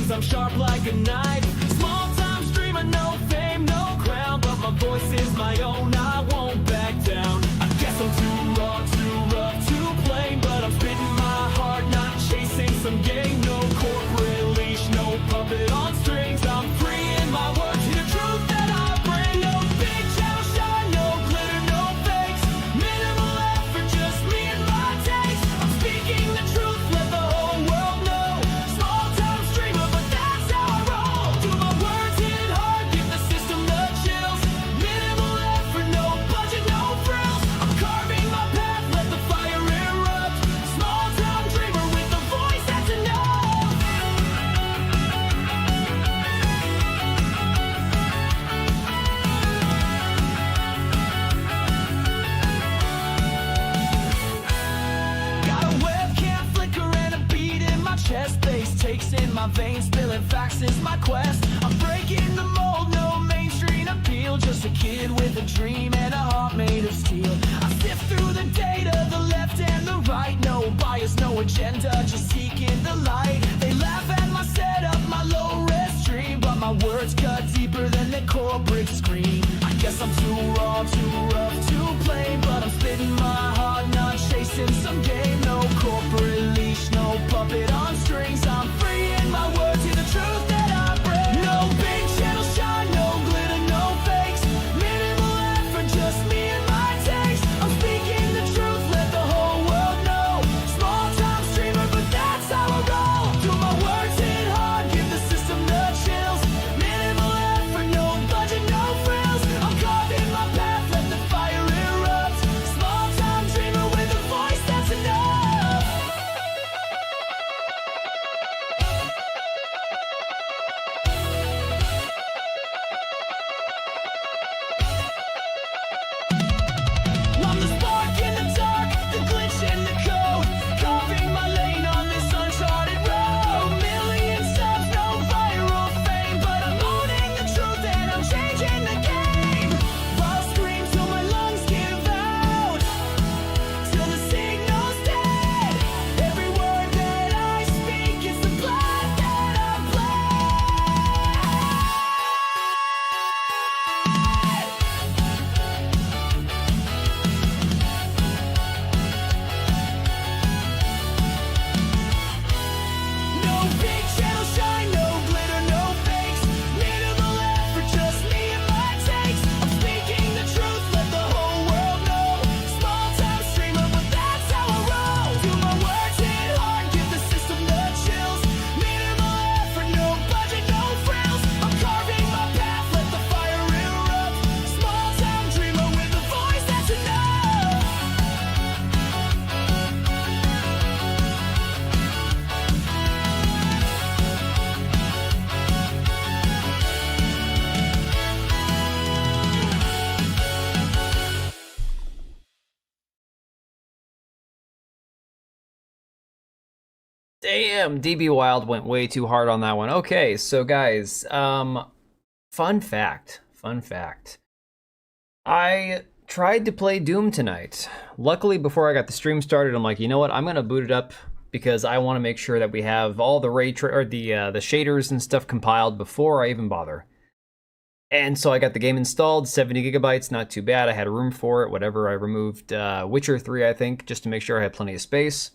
cause I'm sharp like a knife. Small time streamer, no fame, no crown, but my voice is my own, I won't back down. I guess I'm too raw, too rough, too plain, but I'm spitting my heart, not chasing some game. No corporate leash, no puppet on strings. I'm free in my words, the truth that I bring. No big channel shine, no glitter, no fakes. Minimal effort, just me and my taste. I'm speaking the truth, let the whole world know. Small time streamer, but that's how I roll. Do my words hit hard, give the system the chills. Minimal effort, no budget, no frills. I'm carving my path, let the fire erupt. Small time dreamer with a voice that's enough. Got a webcam flicker and a beat in my chest. Bass takes in my veins, spilling facts is my quest. I'm breaking the mold, no mainstream appeal. Just a kid with a dream and a heart made of steel. I sift through the data, the left and the right. No bias, no agenda, just seeking the light. They laugh at my setup, my low-res stream, but my words cut deeper than the corporate screen. I guess I'm too raw, too rough, too plain, but I'm spitting my heart, not chasing some game. No corporate leash, no puppet on strings. I'm free in my words, hear the truth that I bring. No big channel shine, no glitter, no fakes. Minimal effort, just me and my taste. I'm speaking the truth, let the whole world know. Small time streamer, but that's how I roll. Do my words hit hard, give the system the chills. Minimal effort, no budget, no frills. I'm carving my path, let the fire erupt. Small time dreamer with a voice that's enough. I'm the spark in the dark, the glitch in the code. Carving my lane on this uncharted road. Million subs, no viral fame, but I'm owning the truth and I'm changing the game. I'll scream till my lungs give out, till the signal's dead. Every word that I speak is the blood that I bled. No big channel shine, no glitter, no fakes. Minimal effort, just me and my takes. I'm speaking the truth, let the whole world know. Small time streamer, but that's how I roll. Do my words hit hard, give the system the chills. Minimal effort, no budget, no frills. I'm carving my path, let the fire erupt. Small time dreamer with a voice that's enough. Damn, DB Wild went way too hard on that one. Okay, so guys, fun fact. I tried to play Doom tonight. Luckily, before I got the stream started, I'm like, you know what? I'm gonna boot it up because I want to make sure that we have all the the shaders and stuff compiled before I even bother. And so I got the game installed, 70 gigabytes, not too bad. I had room for it, whatever. I removed Witcher 3, I think, just to make sure I had plenty of space.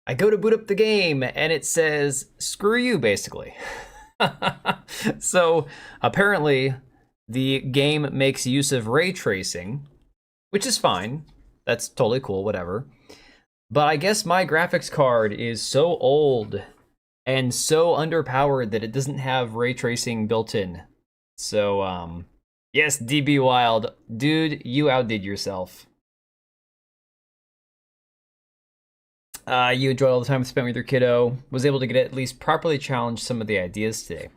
I go to boot up the game, and it says, screw you, basically. So apparently, the game makes use of ray tracing, which is fine. That's totally cool, whatever. But I guess my graphics card is so old and so underpowered that it doesn't have ray tracing built in. So, yes, DB Wild, dude, you outdid yourself. You enjoyed all the time spent with your kiddo, was able to get at least properly challenge some of the ideas today.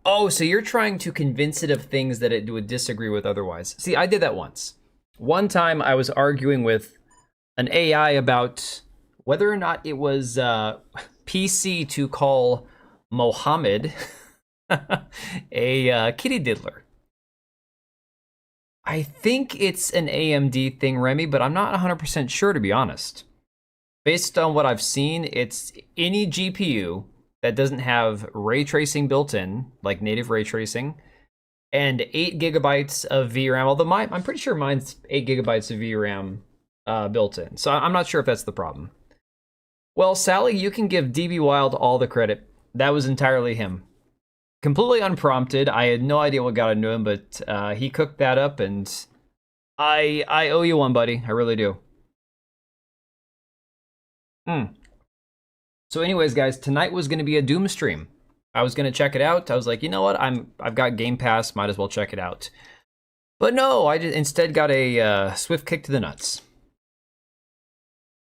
Oh, so you're trying to convince it of things that it would disagree with otherwise. See, I did that once. One time I was arguing with an AI about whether or not it was PC to call Mohammed a kitty diddler. I think it's an AMD thing, Remy, but I'm not 100% sure, to be honest. Based on what I've seen, it's any GPU that doesn't have ray tracing built in, like native ray tracing, and 8 gigabytes of VRAM. Although I'm pretty sure mine's 8 gigabytes of VRAM built in. So I'm not sure if that's the problem. Well, Sally, you can give DB Wild all the credit. That was entirely him. Completely unprompted. I had no idea what got into him, but he cooked that up, and I owe you one, buddy. I really do. So anyways, guys, tonight was going to be a Doom stream. I was going to check it out. I was like, you know what? I've got Game Pass. Might as well check it out. But no, I instead got a swift kick to the nuts.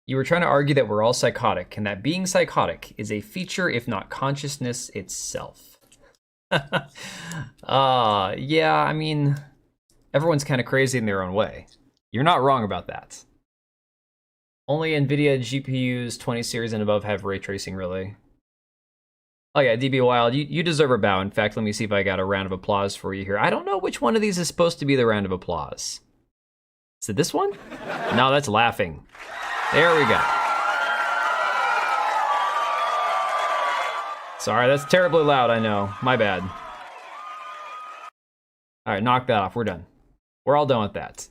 You were trying to argue that we're all psychotic, and that being psychotic is a feature, if not consciousness itself. Yeah, I mean, everyone's kind of crazy in their own way. You're not wrong about that. Only NVIDIA GPUs 20 series and above have ray tracing, really. Oh yeah, DB Wild, you deserve a bow. In fact, let me see if I got a round of applause for you here. I don't know which one of these is supposed to be the round of applause. Is it this one? No, that's laughing. There we go. Sorry, that's terribly loud, I know. My bad. Alright, knock that off. We're done. We're all done with that.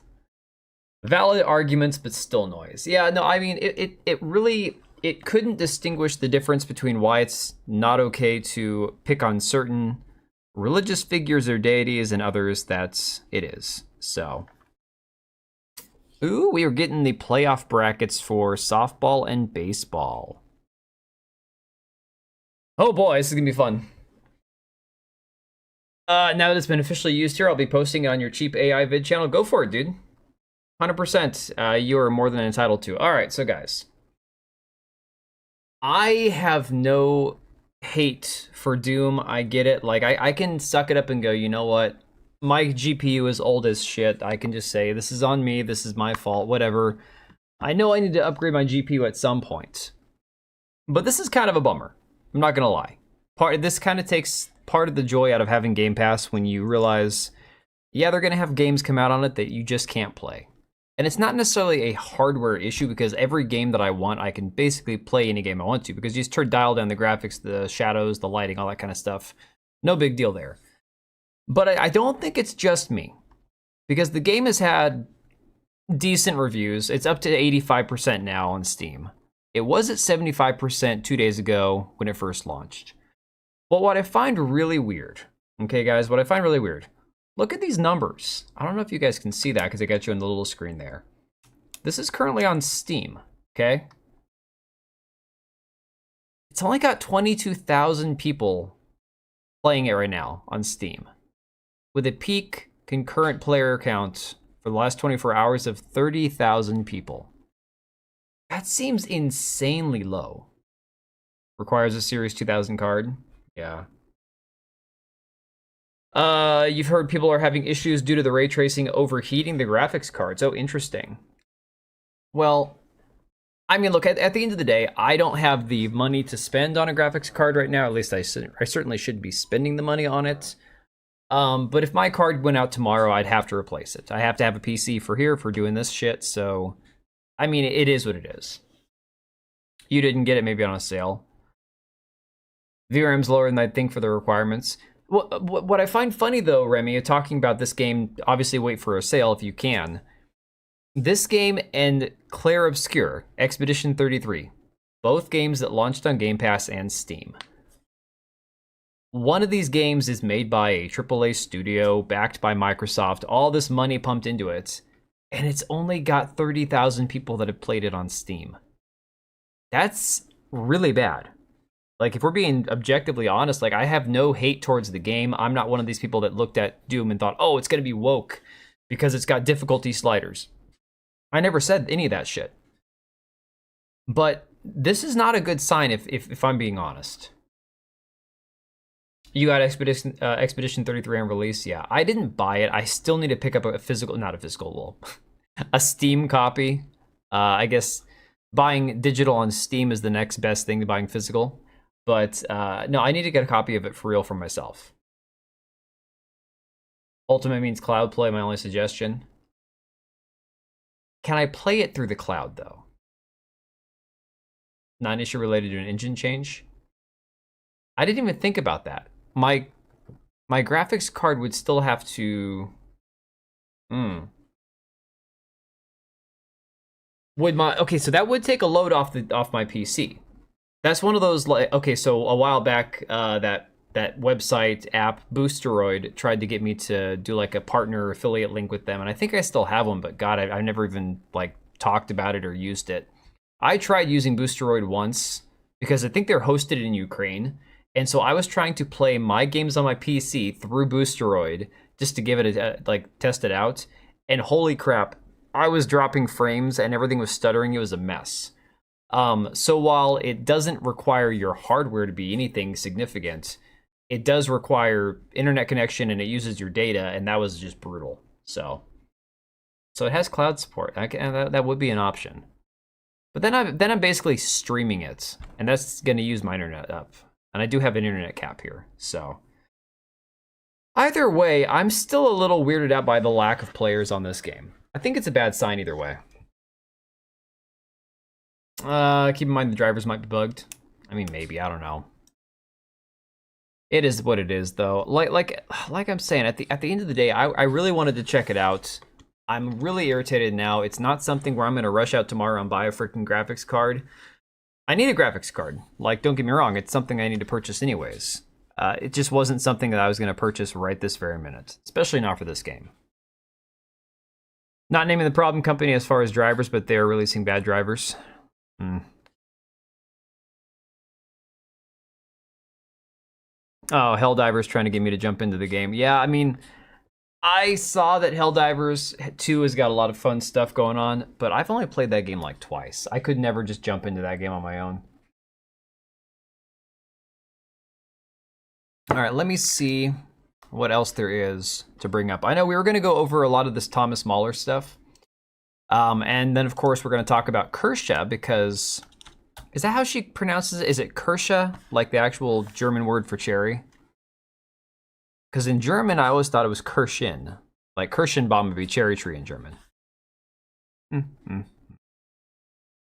Valid arguments, but still noise. Yeah, no, I mean, it really... It couldn't distinguish the difference between why it's not okay to pick on certain religious figures or deities and others that it is. So... Ooh, we are getting the playoff brackets for softball and baseball. Oh boy, this is gonna be fun. Now that it's been officially used here, I'll be posting it on your cheap AI vid channel. Go for it, dude. 100%. You are more than entitled to. All right, so guys. I have no hate for Doom. I get it. Like, I can suck it up and go, you know what? My GPU is old as shit. I can just say, this is on me, this is my fault, whatever. I know I need to upgrade my GPU at some point. But this is kind of a bummer. I'm not gonna lie. This kind of takes part of the joy out of having Game Pass when you realize, yeah, they're gonna have games come out on it that you just can't play. And it's not necessarily a hardware issue, because every game that I want, I can basically play any game I want to, because you just dial down the graphics, the shadows, the lighting, all that kind of stuff. No big deal there. But I don't think it's just me, because the game has had decent reviews. It's up to 85% now on Steam. It was at 75% 2 days ago when it first launched. But what I find really weird, okay guys, what I find really weird, look at these numbers. I don't know if you guys can see that because I got you on the little screen there. This is currently on Steam, okay? It's only got 22,000 people playing it right now on Steam, with a peak concurrent player count for the last 24 hours of 30,000 people. That seems insanely low. Requires a Series 2000 card. Yeah. You've heard people are having issues due to the ray tracing overheating the graphics cards. Oh, interesting. Well, I mean, look, at the end of the day, I don't have the money to spend on a graphics card right now. At least I certainly should be spending the money on it. But if my card went out tomorrow, I'd have to replace it. I have to have a PC for doing this shit, so... I mean, it is what it is. You didn't get it maybe on a sale. VRAM's lower than I'd think for the requirements. What I find funny, though, Remy, talking about this game, obviously wait for a sale if you can. This game and Clair Obscur, Expedition 33, both games that launched on Game Pass and Steam. One of these games is made by a AAA studio, backed by Microsoft, all this money pumped into it, and it's only got 30,000 people that have played it on Steam. That's really bad. Like, if we're being objectively honest, like, I have no hate towards the game. I'm not one of these people that looked at Doom and thought, oh, it's gonna be woke because it's got difficulty sliders. I never said any of that shit. But this is not a good sign if I'm being honest. You got Expedition 33 on release? Yeah, I didn't buy it. I still need to pick up a physical, not a physical, well, a Steam copy. I guess buying digital on Steam is the next best thing to buying physical. But no, I need to get a copy of it for real for myself. Ultimate means cloud play, my only suggestion. Can I play it through the cloud, though? Not an issue related to an engine change? I didn't even think about that. My graphics card would still have to. Would my okay? So that would take a load off my PC. That's one of those like okay. So a while back, that website app Boosteroid tried to get me to do like a partner affiliate link with them, and I think I still have one. But God, I've never even like talked about it or used it. I tried using Boosteroid once because I think they're hosted in Ukraine, and so I was trying to play my games on my PC through Boosteroid just to give it a like test it out. And holy crap, I was dropping frames and everything was stuttering. It was a mess. So while it doesn't require your hardware to be anything significant, it does require internet connection and it uses your data, and that was just brutal. So it has cloud support. That would be an option. But then I'm basically streaming it, and that's going to use my internet up. And I do have an internet cap here, so either way, I'm still a little weirded out by the lack of players on this game. I think it's a bad sign either way. Keep in mind the drivers might be bugged. I mean, maybe, I don't know. It is what it is, though. Like I'm saying, at the end of the day, I really wanted to check it out. I'm really irritated now. It's not something where I'm gonna rush out tomorrow and buy a freaking graphics card. I need a graphics card. Like, don't get me wrong, it's something I need to purchase anyways. It just wasn't something that I was gonna purchase right this very minute, especially not for this game. Not naming the problem company as far as drivers, but they are releasing bad drivers. Oh, Helldivers trying to get me to jump into the game. Yeah, I mean, I saw that Helldivers 2 has got a lot of fun stuff going on, but I've only played that game like twice. I could never just jump into that game on my own. All right, let me see what else there is to bring up. I know we were going to go over a lot of this Thomas Mahler stuff. And then, of course, we're going to talk about Kirsche because... Is that how she pronounces it? Is it Kirsche, like the actual German word for cherry? Because in German, I always thought it was Kirschen. Like Kirschenbaum would be cherry tree in German. The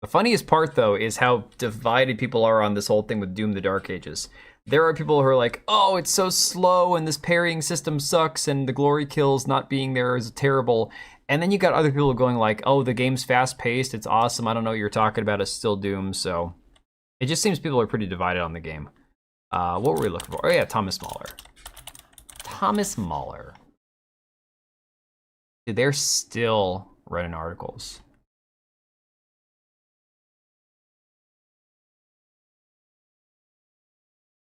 funniest part, though, is how divided people are on this whole thing with Doom the Dark Ages. There are people who are like, oh, it's so slow and this parrying system sucks and the glory kills not being there is terrible. And then you got other people going like, oh, the game's fast-paced, it's awesome, I don't know what you're talking about, it's still Doom. So it just seems people are pretty divided on the game. What were we looking for? Oh yeah, Thomas Mahler. Thomas Mahler. Dude, they're still running articles.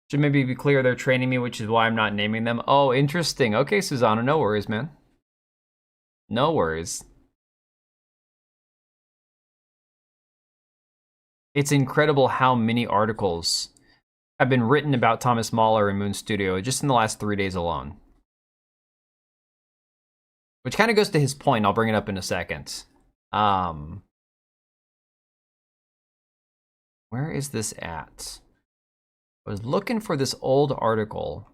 Should maybe be clear they're training me, which is why I'm not naming them. Oh, interesting. Okay, Susanna, no worries, man. No worries. It's incredible how many articles have been written about Thomas Mahler and Moon Studio just in the last 3 days alone. Which kind of goes to his point. I'll bring it up in a second. Where is this at? I was looking for this old article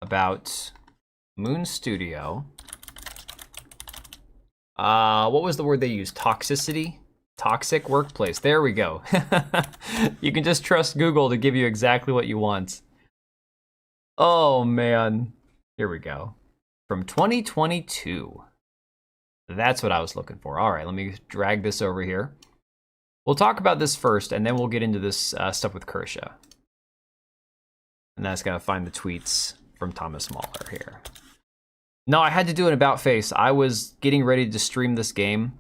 about Moon Studio. What was the word they used? Toxicity? Toxic workplace. There we go. You can just trust Google to give you exactly what you want. Oh, man. Here we go. From 2022. That's what I was looking for. All right, let me drag this over here. We'll talk about this first, and then we'll get into this stuff with Kirsche. And that's gotta find the tweets from Thomas Mahler here. No, I had to do an about face. I was getting ready to stream this game,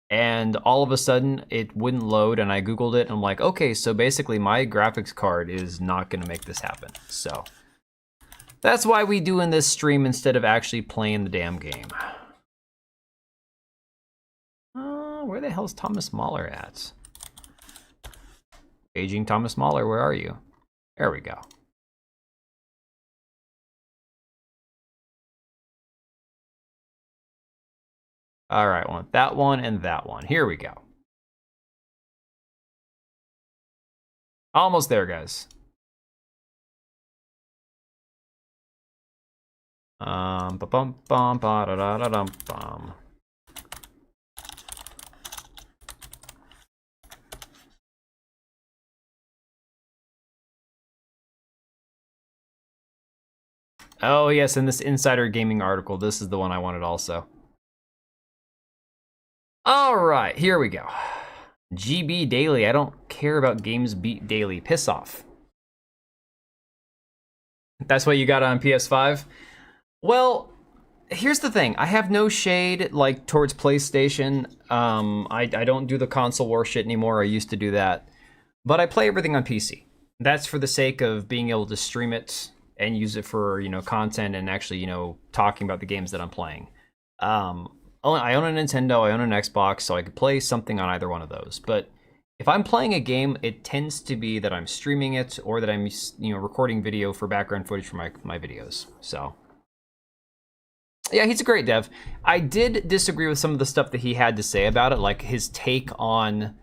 and all of a sudden it wouldn't load, and I Googled it, and I'm like, okay, so basically my graphics card is not gonna make this happen. So that's why we doing this stream instead of actually playing the damn game. Where the hell's Thomas Mahler at? Aging Thomas Mahler, where are you? There we go. All right, I want that one and that one. Here we go. Almost there, guys. Ba-bum, bum, ba-da-da-da-dum, bum. Oh yes, in this Insider Gaming article, this is the one I wanted also. All right, here we go. GB Daily. I don't care about Games Beat Daily. Piss off. That's what you got on PS5? Well, here's the thing. I have no shade like towards PlayStation. I don't do the console war shit anymore. I used to do that. But I play everything on PC. That's for the sake of being able to stream it and use it for, content and actually, talking about the games that I'm playing. I own a Nintendo, I own an Xbox, so I could play something on either one of those. But if I'm playing a game, it tends to be that I'm streaming it or that I'm, recording video for background footage for my videos. So, yeah, he's a great dev. I did disagree with some of the stuff that he had to say about it, like his take on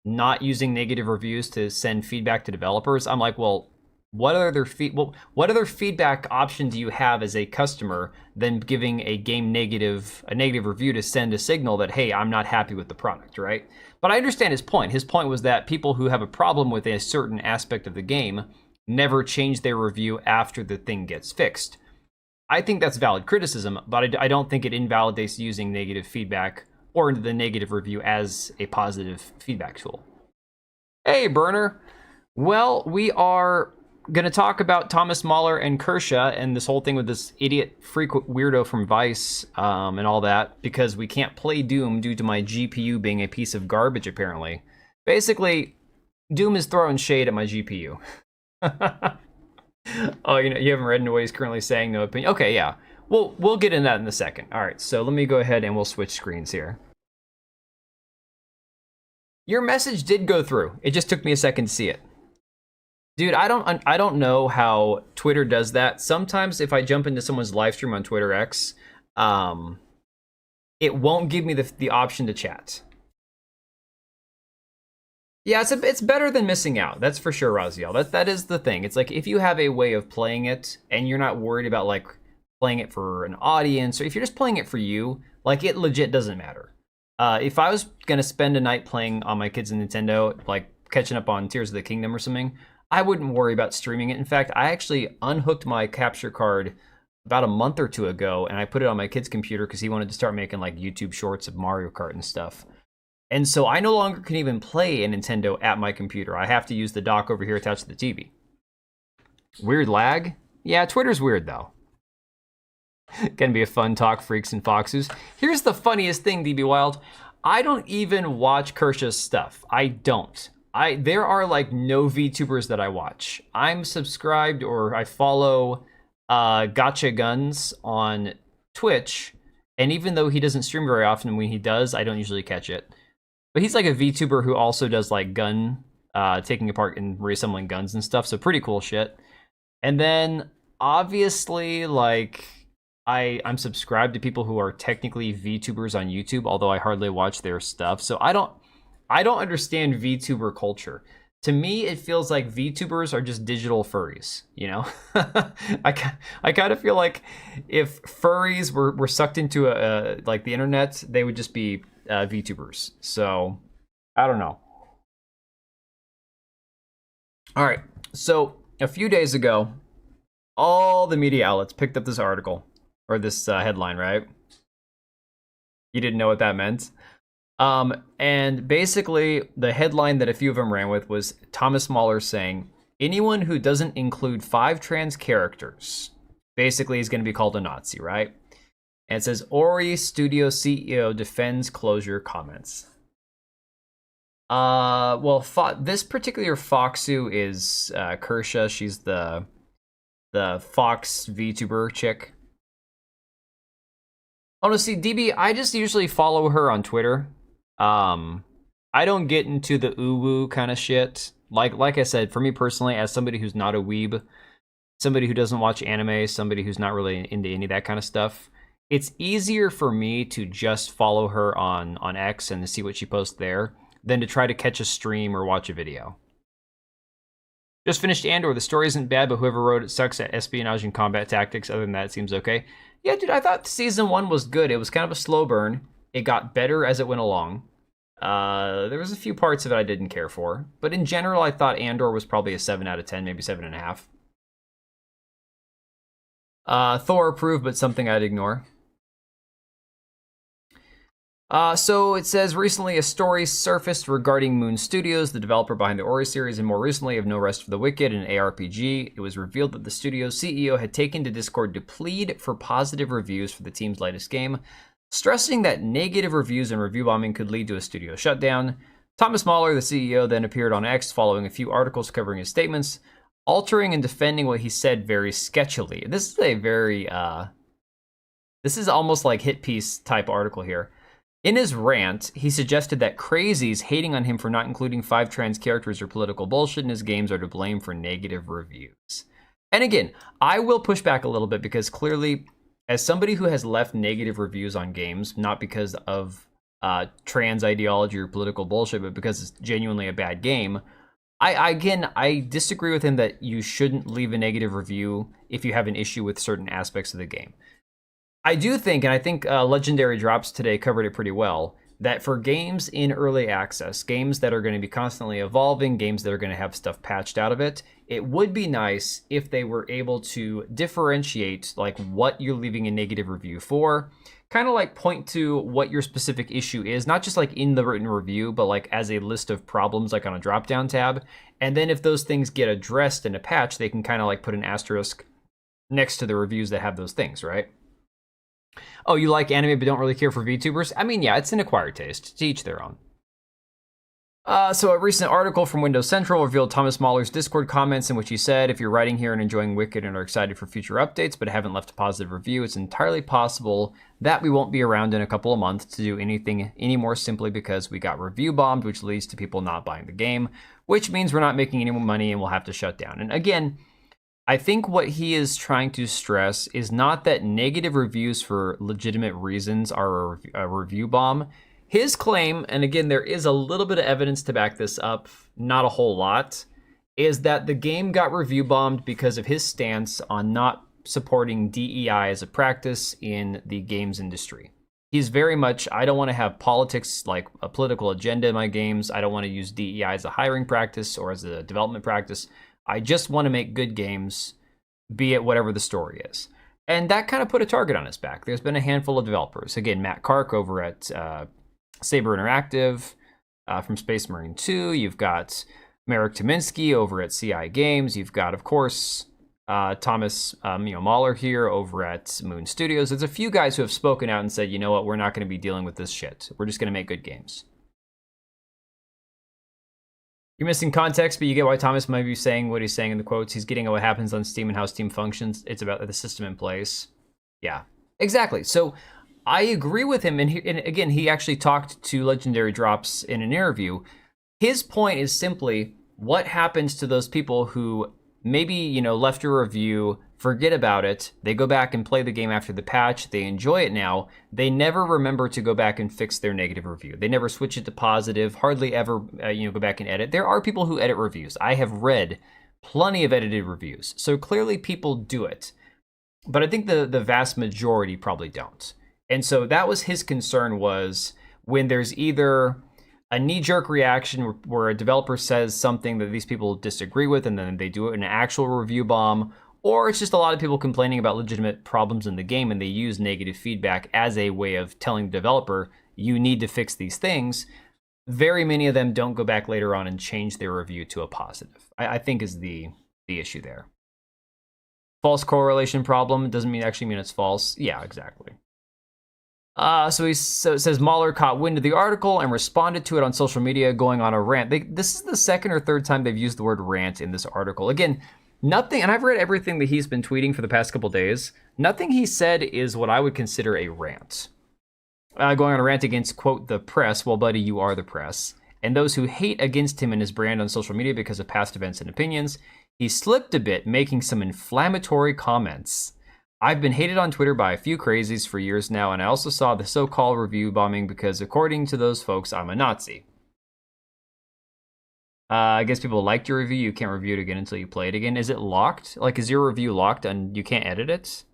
not using negative reviews to send feedback to developers. I'm like, well, what other feedback option do you have as a customer than giving a negative review to send a signal that, hey, I'm not happy with the product, right? But I understand his point. His point was that people who have a problem with a certain aspect of the game never change their review after the thing gets fixed. I think that's valid criticism, but I don't think it invalidates using negative feedback or the negative review as a positive feedback tool. Hey, Burner. Well, we are going to talk about Thomas Mahler and Kirsche and this whole thing with this idiot freak weirdo from Vice and all that, because we can't play Doom due to my GPU being a piece of garbage, apparently. Basically, Doom is throwing shade at my GPU. Oh, you haven't read into what he's currently saying, no opinion. Okay, yeah. We'll get into that in a second. All right, so let me go ahead and we'll switch screens here. Your message did go through. It just took me a second to see it. Dude, I don't know how Twitter does that. Sometimes if I jump into someone's live stream on Twitter X, it won't give me the option to chat. Yeah, it's better than missing out. That's for sure, Raziel. That is the thing. It's like if you have a way of playing it and you're not worried about like playing it for an audience, or if you're just playing it for you, like it legit doesn't matter. If I was gonna spend a night playing on my kids' Nintendo, like catching up on Tears of the Kingdom or something, I wouldn't worry about streaming it. In fact, I actually unhooked my capture card about a month or two ago, and I put it on my kid's computer because he wanted to start making like YouTube shorts of Mario Kart and stuff. And so I no longer can even play a Nintendo at my computer. I have to use the dock over here attached to the TV. Weird lag? Yeah, Twitter's weird though. Can be a fun talk, freaks and foxes. Here's the funniest thing, DB Wild. I don't even watch Kirsche's stuff. I don't. There are like no VTubers that I watch. I'm subscribed or I follow Gotcha Guns on Twitch, and even though he doesn't stream very often, when he does, I don't usually catch it. But he's like a VTuber who also does like taking apart and reassembling guns and stuff, so pretty cool shit. And then obviously like I'm subscribed to people who are technically VTubers on YouTube, although I hardly watch their stuff. So I don't understand VTuber culture. To me, it feels like VTubers are just digital furries, I kind of feel like if furries were sucked into like the internet, they would just be VTubers. So, I don't know. All right, so a few days ago, all the media outlets picked up this article, or this headline, right? You didn't know what that meant? And basically, the headline that a few of them ran with was Thomas Mahler saying, anyone who doesn't include 5 trans characters basically is going to be called a Nazi, right? And it says, Ori Studio CEO defends closure comments. Well, this particular Foxu is Kirsche. She's the Fox VTuber chick. Honestly, DB, I just usually follow her on Twitter. I don't get into the woo kind of shit. Like I said, for me personally, as somebody who's not a weeb, somebody who doesn't watch anime, somebody who's not really into any of that kind of stuff, it's easier for me to just follow her on X and to see what she posts there than to try to catch a stream or watch a video. Just finished Andor. The story isn't bad, but whoever wrote it sucks at espionage and combat tactics. Other than that, it seems okay. Yeah, dude, I thought season 1 was good. It was kind of a slow burn. It got better as it went along. There was a few parts of it I didn't care for, but in general, I thought Andor was probably a 7 out of 10, maybe 7.5. Thor approved, but something I'd ignore. So it says recently a story surfaced regarding Moon Studios, the developer behind the Ori series, and more recently of No Rest for the Wicked, an ARPG. It was revealed that the studio's CEO had taken to Discord to plead for positive reviews for the team's latest game, stressing that negative reviews and review bombing could lead to a studio shutdown. Thomas Mahler, the CEO, then appeared on X following a few articles covering his statements, altering and defending what he said very sketchily. This is a very, this is almost like hit piece type article here. In his rant, he suggested that crazies hating on him for not including 5 trans characters or political bullshit in his games are to blame for negative reviews. And again, I will push back a little bit because clearly, as somebody who has left negative reviews on games, not because of trans ideology or political bullshit, but because it's genuinely a bad game, I disagree with him that you shouldn't leave a negative review if you have an issue with certain aspects of the game. I do think, and I think Legendary Drops today covered it pretty well, that for games in early access, games that are going to be constantly evolving, games that are going to have stuff patched out of it, it would be nice if they were able to differentiate like what you're leaving a negative review for, kind of like point to what your specific issue is, not just like in the written review, but like as a list of problems like on a drop-down tab. And then if those things get addressed in a patch, they can kind of like put an asterisk next to the reviews that have those things, right? Oh, you like anime but don't really care for VTubers? I mean, yeah, it's an acquired taste. To each their own. So a recent article from Windows Central revealed Thomas Mahler's Discord comments in which he said, if you're writing here and enjoying Wicked and are excited for future updates but haven't left a positive review, it's entirely possible that we won't be around in a couple of months to do anything any more simply because we got review bombed, which leads to people not buying the game, which means we're not making any more money and we'll have to shut down. And again, I think what he is trying to stress is not that negative reviews for legitimate reasons are a review bomb. His claim, and again, there is a little bit of evidence to back this up, not a whole lot, is that the game got review bombed because of his stance on not supporting DEI as a practice in the games industry. He's very much, I don't want to have politics, like a political agenda in my games. I don't want to use DEI as a hiring practice or as a development practice. I just want to make good games, be it whatever the story is. And that kind of put a target on his back. There's been a handful of developers. Again, Matt Kark over at Saber Interactive from Space Marine 2. You've got Marek Tominsky over at CI Games. You've got, of course, Thomas Mahler here over at Moon Studios. There's a few guys who have spoken out and said, you know what, we're not going to be dealing with this shit. We're just going to make good games. You're missing context, but you get why Thomas might be saying what he's saying in the quotes. He's getting at what happens on Steam and how Steam functions. It's about the system in place. Yeah, exactly. So I agree with him. And again, he actually talked to Legendary Drops in an interview. His point is simply what happens to those people who maybe, left a review, forget about it. They go back and play the game after the patch. They enjoy it now. They never remember to go back and fix their negative review. They never switch it to positive, hardly ever, go back and edit. There are people who edit reviews. I have read plenty of edited reviews. So clearly people do it. But I think the vast majority probably don't. And so that was his concern, was when there's either a knee-jerk reaction where a developer says something that these people disagree with and then they do it in an actual review bomb, or it's just a lot of people complaining about legitimate problems in the game and they use negative feedback as a way of telling the developer, you need to fix these things. Very many of them don't go back later on and change their review to a positive, I think is the issue there. False correlation problem doesn't actually mean it's false. Yeah, exactly. So it says Mahler caught wind of the article and responded to it on social media, going on a rant. This is the second or third time they've used the word rant in this article. Again, nothing, and I've read everything that he's been tweeting for the past couple days. Nothing he said is what I would consider a rant. Going on a rant against, quote, the press. Well, buddy, you are the press. And those who hate against him and his brand on social media because of past events and opinions. He slipped a bit, making some inflammatory comments. I've been hated on Twitter by a few crazies for years now, and I also saw the so-called review bombing because, according to those folks, I'm a Nazi. I guess people liked your review. You can't review it again until you play it again. Is it locked? Like, is your review locked and you can't edit it?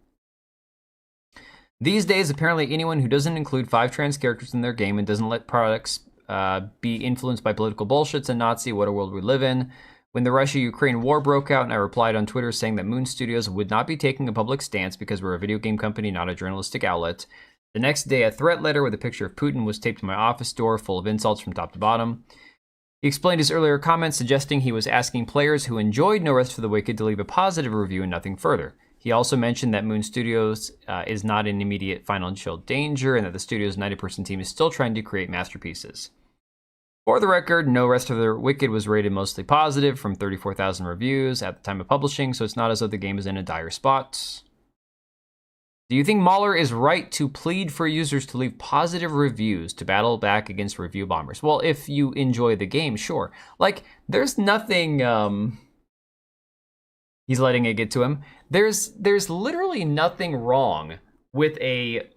These days, apparently anyone who doesn't include 5 trans characters in their game and doesn't let products be influenced by political bullshit's a Nazi. What a world we live in. When the Russia-Ukraine war broke out, and I replied on Twitter saying that Moon Studios would not be taking a public stance because we're a video game company, not a journalistic outlet. The next day, a threat letter with a picture of Putin was taped to my office door, full of insults from top to bottom. He explained his earlier comments, suggesting he was asking players who enjoyed No Rest for the Wicked to leave a positive review and nothing further. He also mentioned that Moon Studios is not in immediate financial danger and that the studio's 90-person team is still trying to create masterpieces. For the record, No Rest for the Wicked was rated mostly positive from 34,000 reviews at the time of publishing, so it's not as though the game is in a dire spot. Do you think Mahler is right to plead for users to leave positive reviews to battle back against review bombers? Well, if you enjoy the game, sure. Like, there's nothing... He's letting it get to him. There's literally nothing wrong with a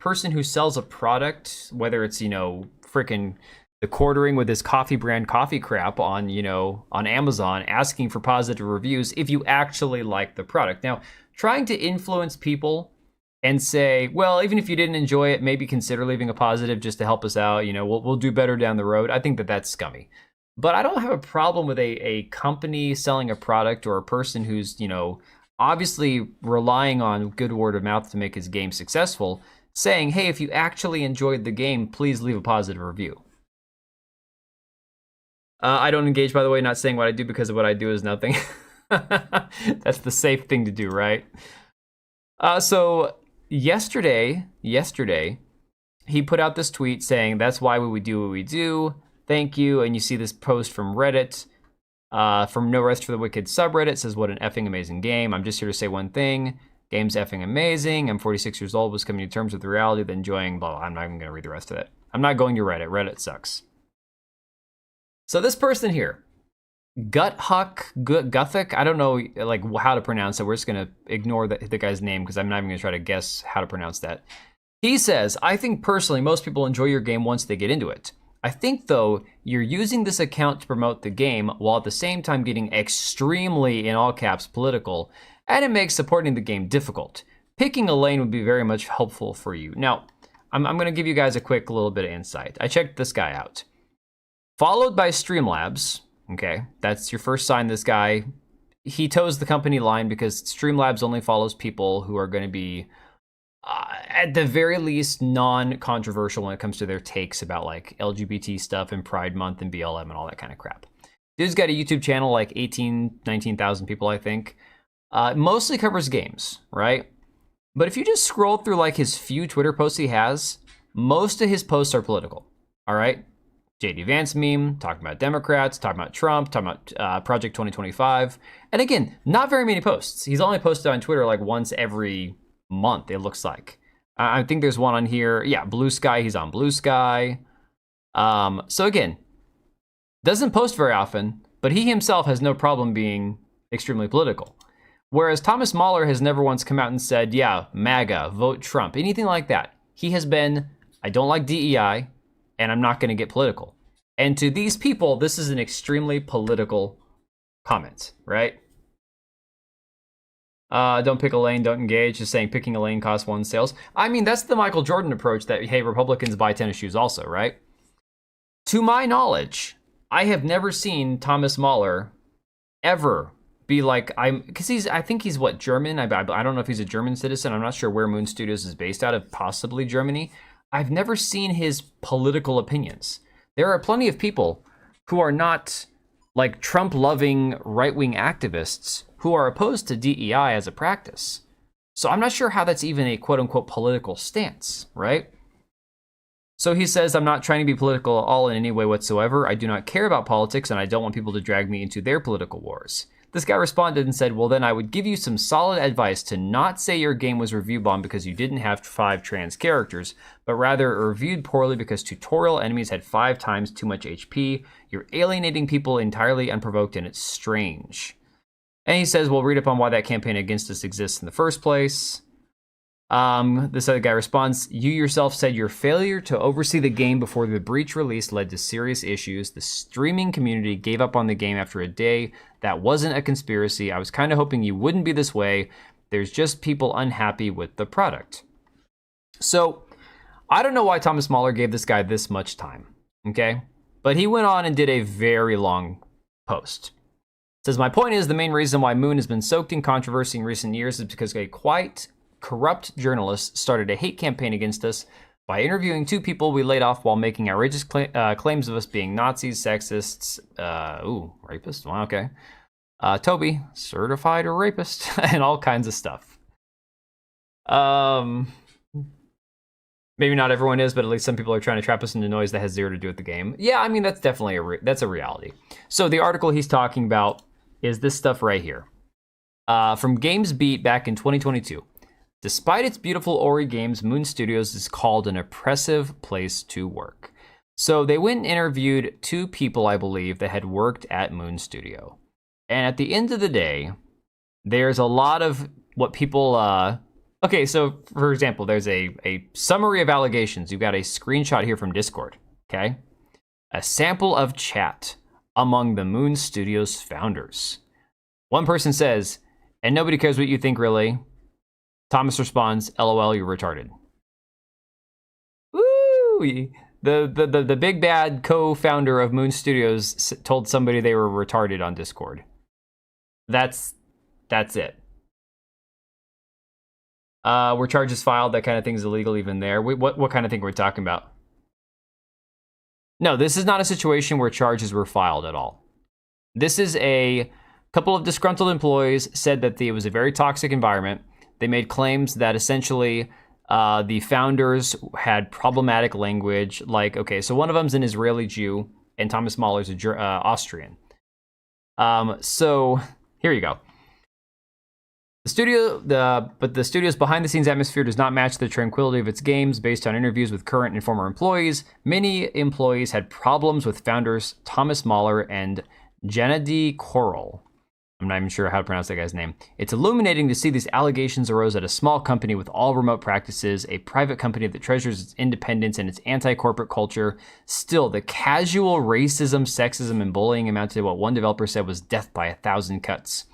person who sells a product, whether it's, you know, frickin' the quartering with his coffee brand coffee crap on, you know, on Amazon, asking for positive reviews if you actually like the product. Now, trying to influence people and say, well, even if you didn't enjoy it, maybe consider leaving a positive just to help us out. You know, we'll do better down the road. I think that that's scummy. But I don't have a problem with a company selling a product or a person who's, you know, obviously relying on good word of mouth to make his game successful, saying, hey, if you actually enjoyed the game, please leave a positive review. I don't engage, by the way, not saying what I do because of what I do is nothing. That's the safe thing to do, right? So yesterday, he put out this tweet saying, that's why we do what we do. Thank you. And you see this post from Reddit, from No Rest for the Wicked subreddit. It says, what an effing amazing game. I'm just here to say one thing. Game's effing amazing. I'm 46 years old, was coming to terms with the reality of enjoying blah, blah. I'm not even going to read the rest of it. I'm not going to Reddit. Reddit sucks. So this person here, Guthic, I don't know like how to pronounce it. We're just going to ignore the guy's name because I'm not even going to try to guess how to pronounce that. He says, I think personally most people enjoy your game once they get into it. I think, though, you're using this account to promote the game while at the same time getting extremely, in all caps, political, and it makes supporting the game difficult. Picking a lane would be very much helpful for you. Now, I'm going to give you guys a quick little bit of insight. I checked this guy out. Followed by Streamlabs, okay, that's your first sign this guy, he toes the company line because Streamlabs only follows people who are going to be, at the very least, non-controversial when it comes to their takes about like LGBT stuff and Pride Month and BLM and all that kind of crap. Dude's got a YouTube channel, like 19,000 people, I think. Mostly covers games, right? But if you just scroll through like his few Twitter posts he has, most of his posts are political, all right? JD Vance meme, talking about Democrats, talking about Trump, talking about Project 2025. And again, not very many posts. He's only posted on Twitter like once every month, it looks like. I think there's one on here. Yeah, Blue Sky, he's on Blue Sky. So again, doesn't post very often, but he himself has no problem being extremely political. Whereas Thomas Mahler has never once come out and said, yeah, MAGA, vote Trump, anything like that. He has been, I don't like DEI, and I'm not going to get political. And to these people, this is an extremely political comment, right? Don't pick a lane, don't engage, just saying picking a lane costs one sales. I mean, that's the Michael Jordan approach that, hey, Republicans buy tennis shoes also, right? To my knowledge, I have never seen Thomas Mahler ever be like, because I think he's what, German? I don't know if he's a German citizen. I'm not sure where Moon Studios is based out of, possibly Germany. I've never seen his political opinions. There are plenty of people who are not like Trump-loving right-wing activists who are opposed to DEI as a practice. So I'm not sure how that's even a quote-unquote political stance, right? So he says, I'm not trying to be political at all in any way whatsoever. I do not care about politics, and I don't want people to drag me into their political wars. This guy responded and said, well, then I would give you some solid advice to not say your game was review bombed because you didn't have 5 trans characters, but rather reviewed poorly because tutorial enemies had 5 times too much HP. You're alienating people entirely unprovoked, and it's strange. And he says, well, read up on why that campaign against us exists in the first place. This other guy responds, you yourself said your failure to oversee the game before the breach release led to serious issues. The streaming community gave up on the game after a day. That wasn't a conspiracy. I was kind of hoping you wouldn't be this way. There's just people unhappy with the product. So I don't know why Thomas Mahler gave this guy this much time, okay? But he went on and did a very long post. Says, my point is the main reason why Moon has been soaked in controversy in recent years is because a quite corrupt journalist started a hate campaign against us by interviewing 2 people we laid off while making outrageous claims of us being Nazis, sexists, rapists, wow, okay. Toby, certified rapist, and all kinds of stuff. Maybe not everyone is, but at least some people are trying to trap us into noise that has zero to do with the game. Yeah, I mean, that's definitely that's a reality. So the article he's talking about is this stuff right here. From GamesBeat back in 2022. Despite its beautiful Ori games, Moon Studios is called an oppressive place to work. So they went and interviewed 2 people, I believe, that had worked at Moon Studio. And at the end of the day, there's a lot of what people... Okay, so for example, there's a summary of allegations. You've got a screenshot here from Discord, okay? A sample of chat among the Moon Studios founders. One person says, and nobody cares what you think, really. Thomas responds, LOL, you're retarded. Woo! The big bad co-founder of Moon Studios told somebody they were retarded on Discord. That's it. Were charges filed? That kind of thing's illegal even there. What kind of thing we're talking about? No, this is not a situation where charges were filed at all. This is a couple of disgruntled employees said that it was a very toxic environment. They made claims that essentially the founders had problematic language. Like, okay, so one of them's an Israeli Jew, and Thomas Mahler's Austrian. So here you go. But the studio's behind-the-scenes atmosphere does not match the tranquility of its games. Based on interviews with current and former employees, many employees had problems with founders Thomas Mahler and Gennady Korol. I'm not even sure how to pronounce that guy's name. It's illuminating to see these allegations arose at a small company with all remote practices, a private company that treasures its independence and its anti-corporate culture. Still, the casual racism, sexism, and bullying amounted to what one developer said was death by 1,000 cuts.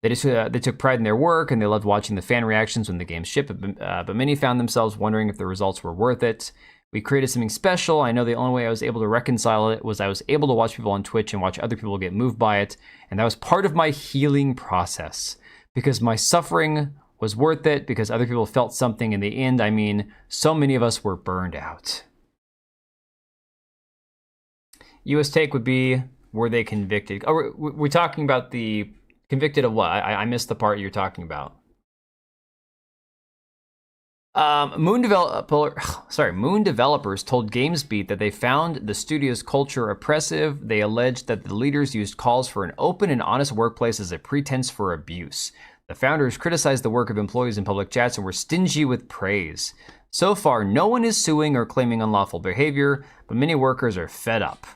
They took pride in their work, and they loved watching the fan reactions when the game shipped, but many found themselves wondering if the results were worth it. We created something special. I know the only way I was able to reconcile it was I was able to watch people on Twitch and watch other people get moved by it, and that was part of my healing process, because my suffering was worth it, because other people felt something in the end. I mean, so many of us were burned out. US take would be, were they convicted? Oh, we're talking about the... Convicted of what? I missed the part you're talking about. Moon developers told GamesBeat that they found the studio's culture oppressive. They alleged that the leaders used calls for an open and honest workplace as a pretense for abuse. The founders criticized the work of employees in public chats and were stingy with praise. So far, no one is suing or claiming unlawful behavior, but many workers are fed up.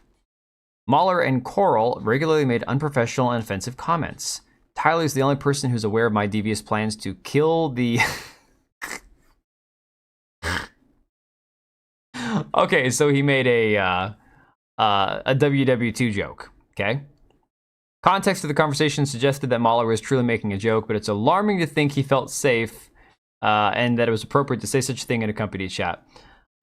Mahler and Korol regularly made unprofessional and offensive comments. Tyler's the only person who's aware of my devious plans to kill the... Okay, so he made a WW2 joke, okay? Context of the conversation suggested that Mahler was truly making a joke, but it's alarming to think he felt safe and that it was appropriate to say such a thing in a company chat.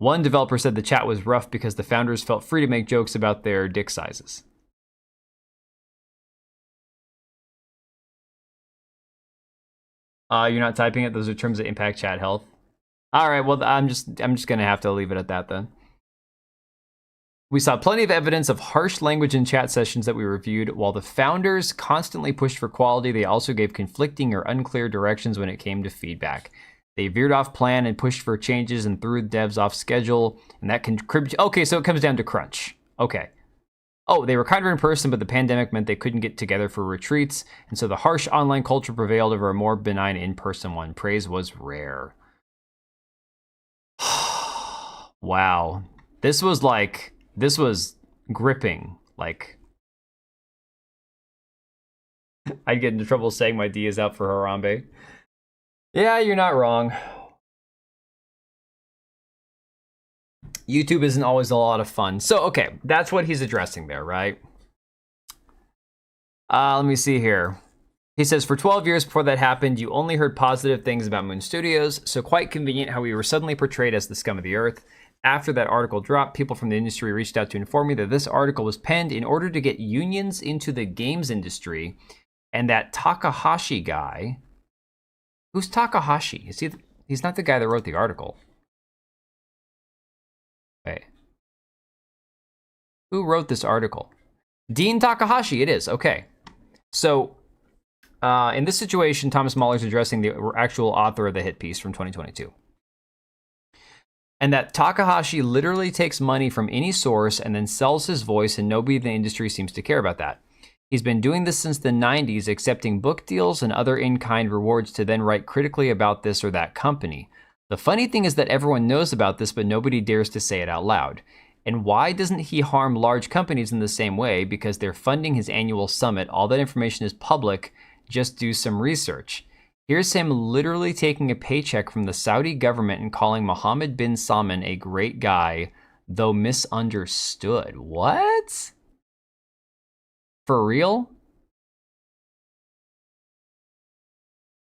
One developer said the chat was rough because the founders felt free to make jokes about their dick sizes. You're not typing it? Those are terms that impact chat health. All right, well, I'm just gonna have to leave it at that then. We saw plenty of evidence of harsh language in chat sessions that we reviewed. While the founders constantly pushed for quality, they also gave conflicting or unclear directions when it came to feedback. They veered off plan and pushed for changes and threw the devs off schedule, and that contributed. Okay, so it comes down to crunch. Okay. Oh, they were kinder in person, but the pandemic meant they couldn't get together for retreats, and so the harsh online culture prevailed over a more benign in-person one. Praise was rare. Wow. This was gripping. Like, I'd get into trouble saying my D is out for Harambe. Yeah, you're not wrong. YouTube isn't always a lot of fun. So, okay, that's what he's addressing there, right? Let me see here. He says, for 12 years before that happened, you only heard positive things about Moon Studios, so quite convenient how we were suddenly portrayed as the scum of the earth. After that article dropped, people from the industry reached out to inform me that this article was penned in order to get unions into the games industry, and that Takahashi guy... Who's Takahashi? Is he? He's not the guy that wrote the article. Okay. Who wrote this article? Dean Takahashi, it is. Okay. So, in this situation, Thomas Mahler's addressing the actual author of the hit piece from 2022. And that Takahashi literally takes money from any source and then sells his voice, and nobody in the industry seems to care about that. He's been doing this since the 90s, accepting book deals and other in-kind rewards to then write critically about this or that company. The funny thing is that everyone knows about this, but nobody dares to say it out loud. And why doesn't he harm large companies in the same way? Because they're funding his annual summit. All that information is public. Just do some research. Here's him literally taking a paycheck from the Saudi government and calling Mohammed bin Salman a great guy, though misunderstood. What? For real?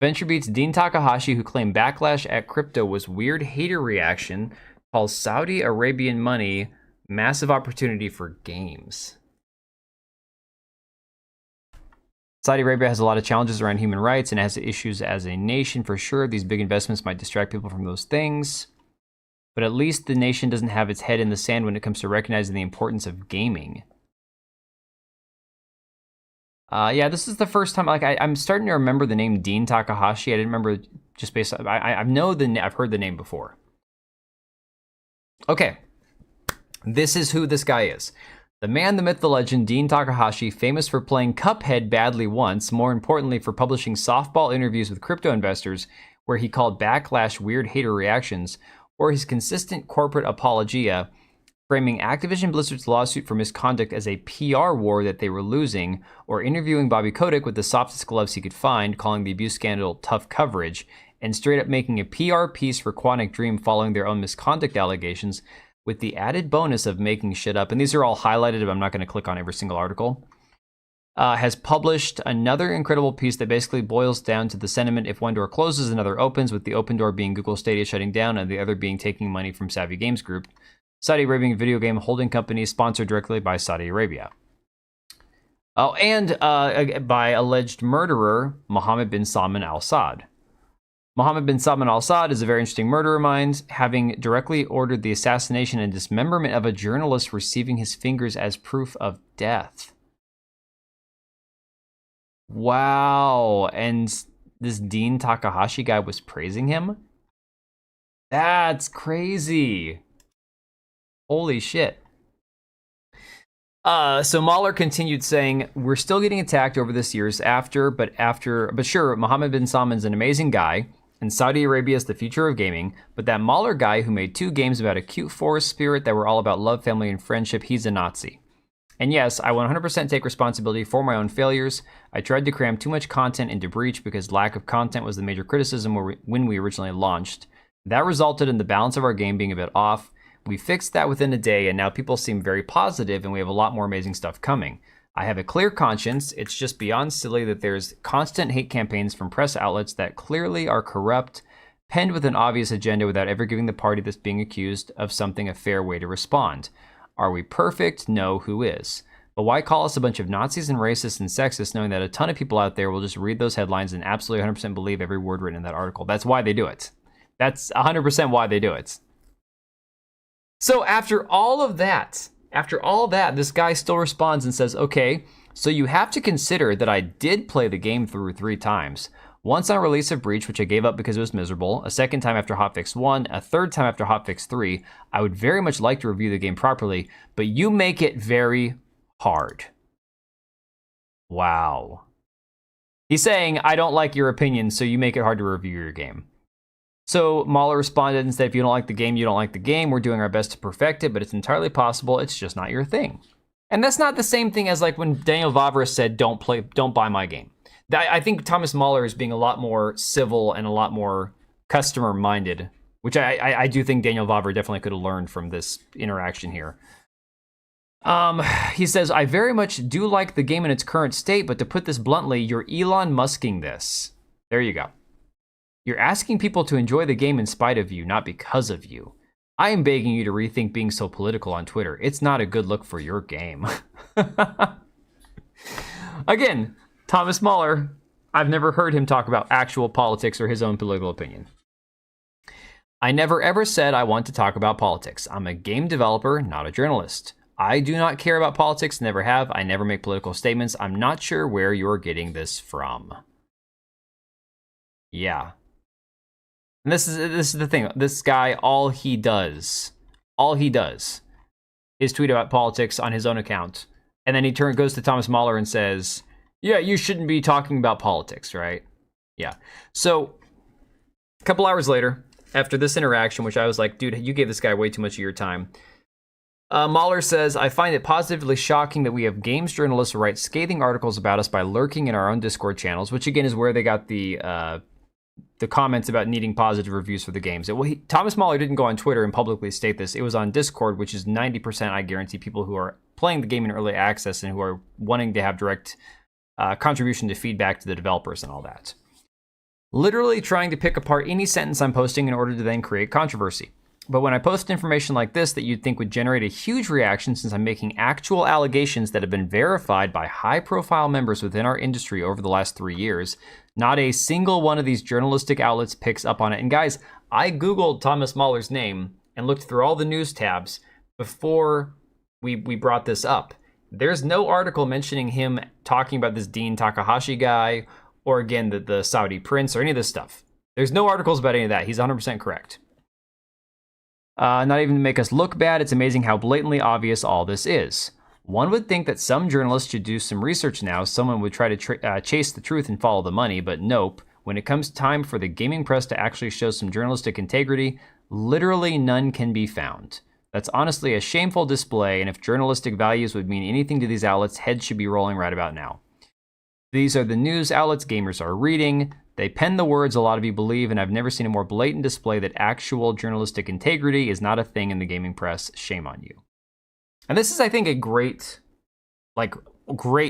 VentureBeat's Dean Takahashi, who claimed backlash at crypto was weird hater reaction, calls Saudi Arabian money massive opportunity for games. Saudi Arabia has a lot of challenges around human rights and has issues as a nation for sure. These big investments might distract people from those things. But at least the nation doesn't have its head in the sand when it comes to recognizing the importance of gaming. Yeah, this is the first time, like, I'm starting to remember the name Dean Takahashi. I didn't remember just based on, I've heard the name before. Okay. This is who this guy is. The man, the myth, the legend, Dean Takahashi, famous for playing Cuphead badly once, more importantly for publishing softball interviews with crypto investors where he called backlash weird hater reactions, or his consistent corporate apologia, framing Activision Blizzard's lawsuit for misconduct as a PR war that they were losing, or interviewing Bobby Kotick with the softest gloves he could find, calling the abuse scandal tough coverage, and straight up making a PR piece for Quantic Dream following their own misconduct allegations, with the added bonus of making shit up. And these are all highlighted, but I'm not going to click on every single article. Has published another incredible piece that basically boils down to the sentiment: if one door closes, another opens, with the open door being Google Stadia shutting down and the other being taking money from Savvy Games Group, Saudi Arabian video game holding company sponsored directly by Saudi Arabia. Oh, and by alleged murderer Mohammed bin Salman Al Saud. Mohammed bin Salman Al Saud is a very interesting murderer mind, having directly ordered the assassination and dismemberment of a journalist receiving his fingers as proof of death. Wow. And this Dean Takahashi guy was praising him? That's crazy. Holy shit. So Mahler continued saying, we're still getting attacked over this years but sure, Mohammed bin Salman's an amazing guy, and Saudi Arabia is the future of gaming, but that Mahler guy who made 2 games about a cute forest spirit that were all about love, family, and friendship, he's a Nazi. And yes, I 100% take responsibility for my own failures. I tried to cram too much content into Breach because lack of content was the major criticism when we originally launched. That resulted in the balance of our game being a bit off. We fixed that within a day, and now people seem very positive, and we have a lot more amazing stuff coming. I have a clear conscience. It's just beyond silly that there's constant hate campaigns from press outlets that clearly are corrupt, penned with an obvious agenda without ever giving the party that's being accused of something a fair way to respond. Are we perfect? No, who is? But why call us a bunch of Nazis and racists and sexists knowing that a ton of people out there will just read those headlines and absolutely 100% believe every word written in that article? That's why they do it. That's 100% why they do it. So after all of that, this guy still responds and says, okay, so you have to consider that I did play the game through 3 times. Once on release of Breach, which I gave up because it was miserable, a second time after hotfix 1, a third time after hotfix 3. I would very much like to review the game properly, but you make it very hard. Wow. He's saying, I don't like your opinion, so you make it hard to review your game. So Mahler responded and said, if you don't like the game, you don't like the game. We're doing our best to perfect it, but it's entirely possible it's just not your thing. And that's not the same thing as like when Daniel Vavra said, don't buy my game. I think Thomas Mahler is being a lot more civil and a lot more customer-minded, which I do think Daniel Vavra definitely could have learned from this interaction here. He says, I very much do like the game in its current state, but to put this bluntly, you're Elon Musking this. There you go. You're asking people to enjoy the game in spite of you, not because of you. I am begging you to rethink being so political on Twitter. It's not a good look for your game. Again, Thomas Mahler, I've never heard him talk about actual politics or his own political opinion. I never ever said I want to talk about politics. I'm a game developer, not a journalist. I do not care about politics, never have. I never make political statements. I'm not sure where you're getting this from. Yeah. And this is the thing. This guy, all he does is tweet about politics on his own account. And then he goes to Thomas Mahler and says, yeah, you shouldn't be talking about politics, right? Yeah. So a couple hours later, after this interaction, which I was like, dude, you gave this guy way too much of your time. Mahler says, I find it positively shocking that we have games journalists write scathing articles about us by lurking in our own Discord channels, which again is where they got the comments about needing positive reviews for the games. Thomas Mahler didn't go on Twitter and publicly state this. It was on Discord, which is 90%, I guarantee, people who are playing the game in early access and who are wanting to have direct contribution to feedback to the developers and all that. Literally trying to pick apart any sentence I'm posting in order to then create controversy. But when I post information like this that you'd think would generate a huge reaction, since I'm making actual allegations that have been verified by high-profile members within our industry over the last 3 years, not a single one of these journalistic outlets picks up on it. And guys, I Googled Thomas Mahler's name and looked through all the news tabs before we brought this up. There's no article mentioning him talking about this Dean Takahashi guy, or again, the Saudi prince, or any of this stuff. There's no articles about any of that. He's 100% correct. Not even to make us look bad, it's amazing how blatantly obvious all this is. One would think that some journalists should do some research now. Someone would try to chase the truth and follow the money, but nope. When it comes time for the gaming press to actually show some journalistic integrity, literally none can be found. That's honestly a shameful display, and if journalistic values would mean anything to these outlets, heads should be rolling right about now. These are the news outlets gamers are reading. They pen the words a lot of you believe, and I've never seen a more blatant display that actual journalistic integrity is not a thing in the gaming press. Shame on you. And this is, I think, a great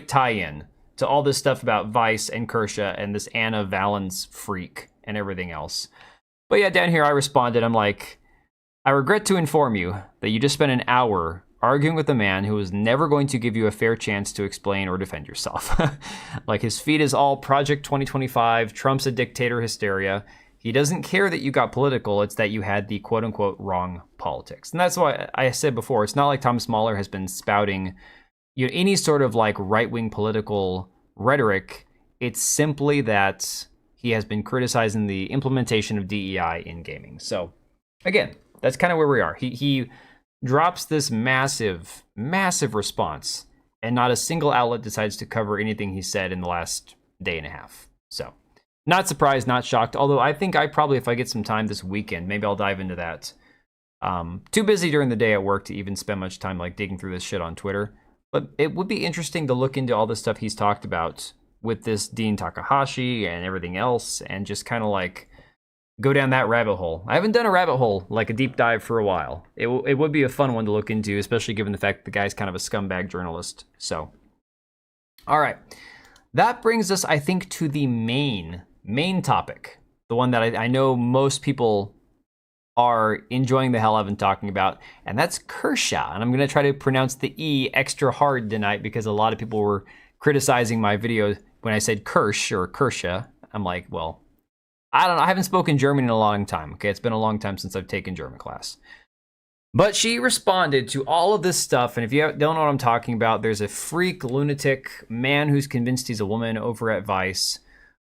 tie-in to all this stuff about Vice and Kirsche and this Anna Valens freak and everything else. But yeah, down here I responded, I'm like, I regret to inform you that you just spent an hour arguing with a man who is never going to give you a fair chance to explain or defend yourself. Like, his feed is all Project 2025, Trump's a dictator hysteria. He doesn't care that you got political, it's that you had the quote-unquote wrong politics. And that's why I said before, it's not like Thomas Mahler has been spouting any sort of like right-wing political rhetoric. It's simply that he has been criticizing the implementation of DEI in gaming. So again, that's kind of where we are. He drops this massive response, and not a single outlet decides to cover anything he said in the last day and a half. So, not surprised, not shocked, although I think if I get some time this weekend, maybe I'll dive into that. Too busy during the day at work to even spend much time like digging through this shit on Twitter, but it would be interesting to look into all the stuff he's talked about with this Dean Takahashi and everything else, and just kind of like go down that rabbit hole. I haven't done a rabbit hole, like a deep dive, for a while. It would be a fun one to look into, especially given the fact that the guy's kind of a scumbag journalist. So, all right. That brings us, I think, to the main topic. The one that I know most people are enjoying the hell out of and talking about, and that's Kirsche. And I'm going to try to pronounce the E extra hard tonight because a lot of people were criticizing my video when I said Kirsche or Kirsche. I'm like, well, I don't know. I haven't spoken German in a long time. Okay, it's been a long time since I've taken German class. But she responded to all of this stuff, and if you don't know what I'm talking about, there's a freak, lunatic man who's convinced he's a woman over at Vice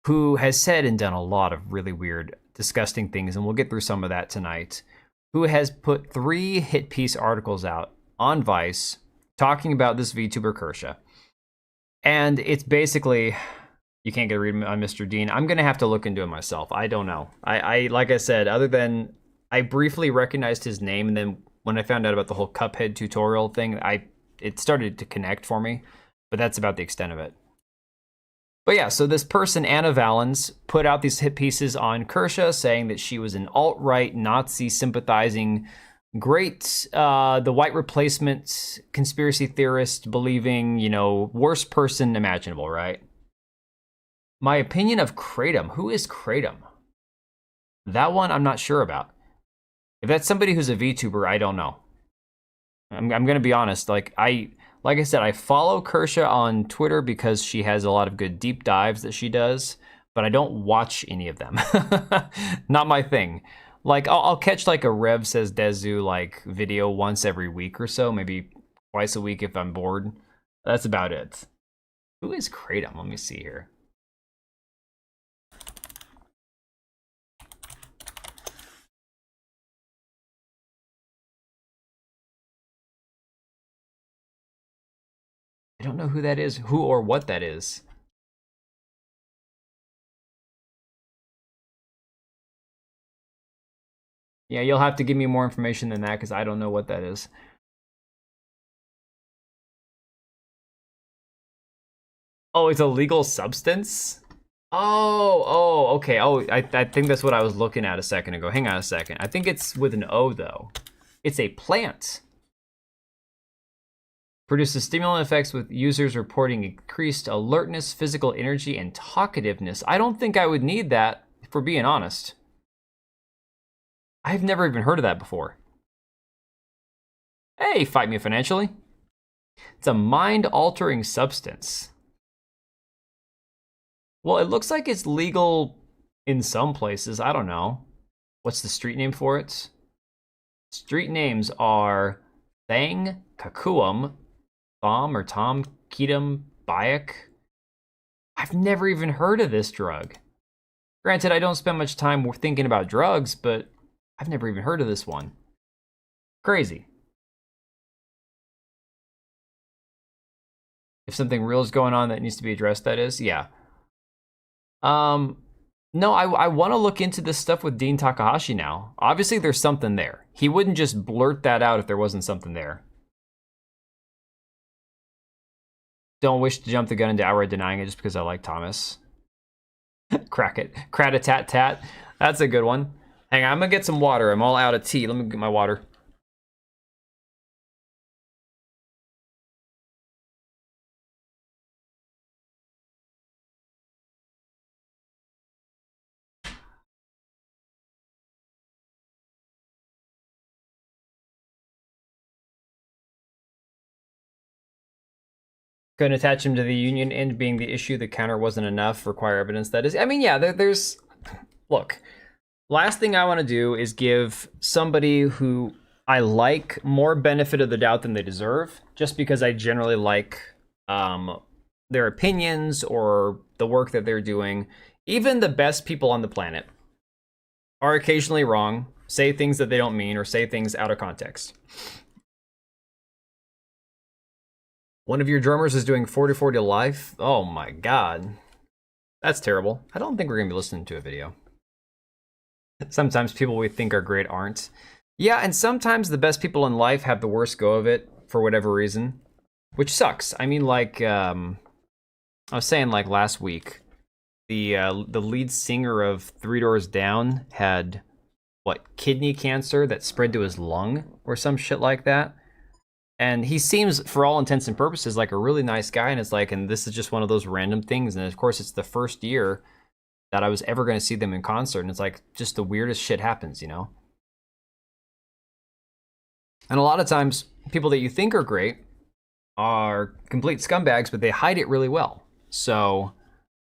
who has said and done a lot of really weird, disgusting things, and we'll get through some of that tonight, who has put 3 hit piece articles out on Vice talking about this VTuber Kirsche. And it's basically, you can't get a read on Mr. Dean. I'm going to have to look into it myself. I don't know. I like I said, other than I briefly recognized his name, and then when I found out about the whole Cuphead tutorial thing, it started to connect for me, but that's about the extent of it. But yeah, so this person, Anna Valens, put out these hit pieces on Kirsche saying that she was an alt-right, Nazi sympathizing, great, the white replacement conspiracy theorist believing, worst person imaginable, right? My opinion of Kratom. Who is Kratom? That one I'm not sure about. If that's somebody who's a VTuber, I don't know. I'm gonna be honest. Like I said, I follow Kirsche on Twitter because she has a lot of good deep dives that she does, but I don't watch any of them. Not my thing. Like I'll catch like a Rev Says Dezu like video once every week or so, maybe twice a week if I'm bored. That's about it. Who is Kratom? Let me see here. I don't know who that is, who or what that is. Yeah, you'll have to give me more information than that because I don't know what that is. Oh, it's a legal substance? Okay. Oh, I think that's what I was looking at a second ago. Hang on a second. I think it's with an O, though. It's a plant. Produces stimulant effects with users reporting increased alertness, physical energy, and talkativeness. I don't think I would need that, if we're being honest. I've never even heard of that before. Hey, fight me financially. It's a mind-altering substance. Well, it looks like it's legal in some places. I don't know. What's the street name for it? Street names are Thang, Kakuum, Thom or Tom, Ketum, Bayek. I've never even heard of this drug. Granted, I don't spend much time thinking about drugs, but I've never even heard of this one. Crazy. If something real is going on that needs to be addressed, that is, yeah. No, I want to look into this stuff with Dean Takahashi now. Obviously, there's something there. He wouldn't just blurt that out if there wasn't something there. Don't wish to jump the gun into outright denying it just because I like Thomas. Crack it. Crat-a-tat-tat. That's a good one. Hang on, I'm gonna get some water. I'm all out of tea. Let me get my water. Couldn't attach him to the union end being the issue. The counter wasn't enough. Require evidence that is. I mean, yeah, there's. Look, last thing I want to do is give somebody who I like more benefit of the doubt than they deserve, just because I generally like their opinions or the work that they're doing. Even the best people on the planet are occasionally wrong, say things that they don't mean, or say things out of context. One of your drummers is doing 40/40 live? Oh my god. That's terrible. I don't think we're going to be listening to a video. Sometimes people we think are great aren't. Yeah, and sometimes the best people in life have the worst go of it for whatever reason, which sucks. I mean, like, I was saying, like, last week, the lead singer of Three Doors Down had, what, kidney cancer that spread to his lung or some shit like that. And he seems, for all intents and purposes, like a really nice guy. And it's like, and this is just one of those random things. And of course, it's the first year that I was ever going to see them in concert. And it's like, just the weirdest shit happens, you know? And a lot of times, people that you think are great are complete scumbags, but they hide it really well. So,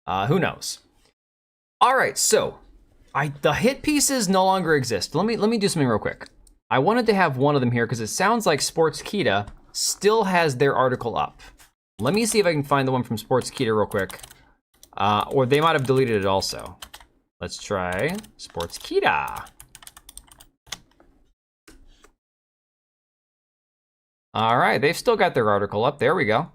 who knows? All right, so the hit pieces no longer exist. Let me do something real quick. I wanted to have one of them here because it sounds like Sportskeeda still has their article up. Let me see if I can find the one from Sportskeeda real quick. Or they might have deleted it also. Let's try Sportskeeda. All right, they've still got their article up. There we go.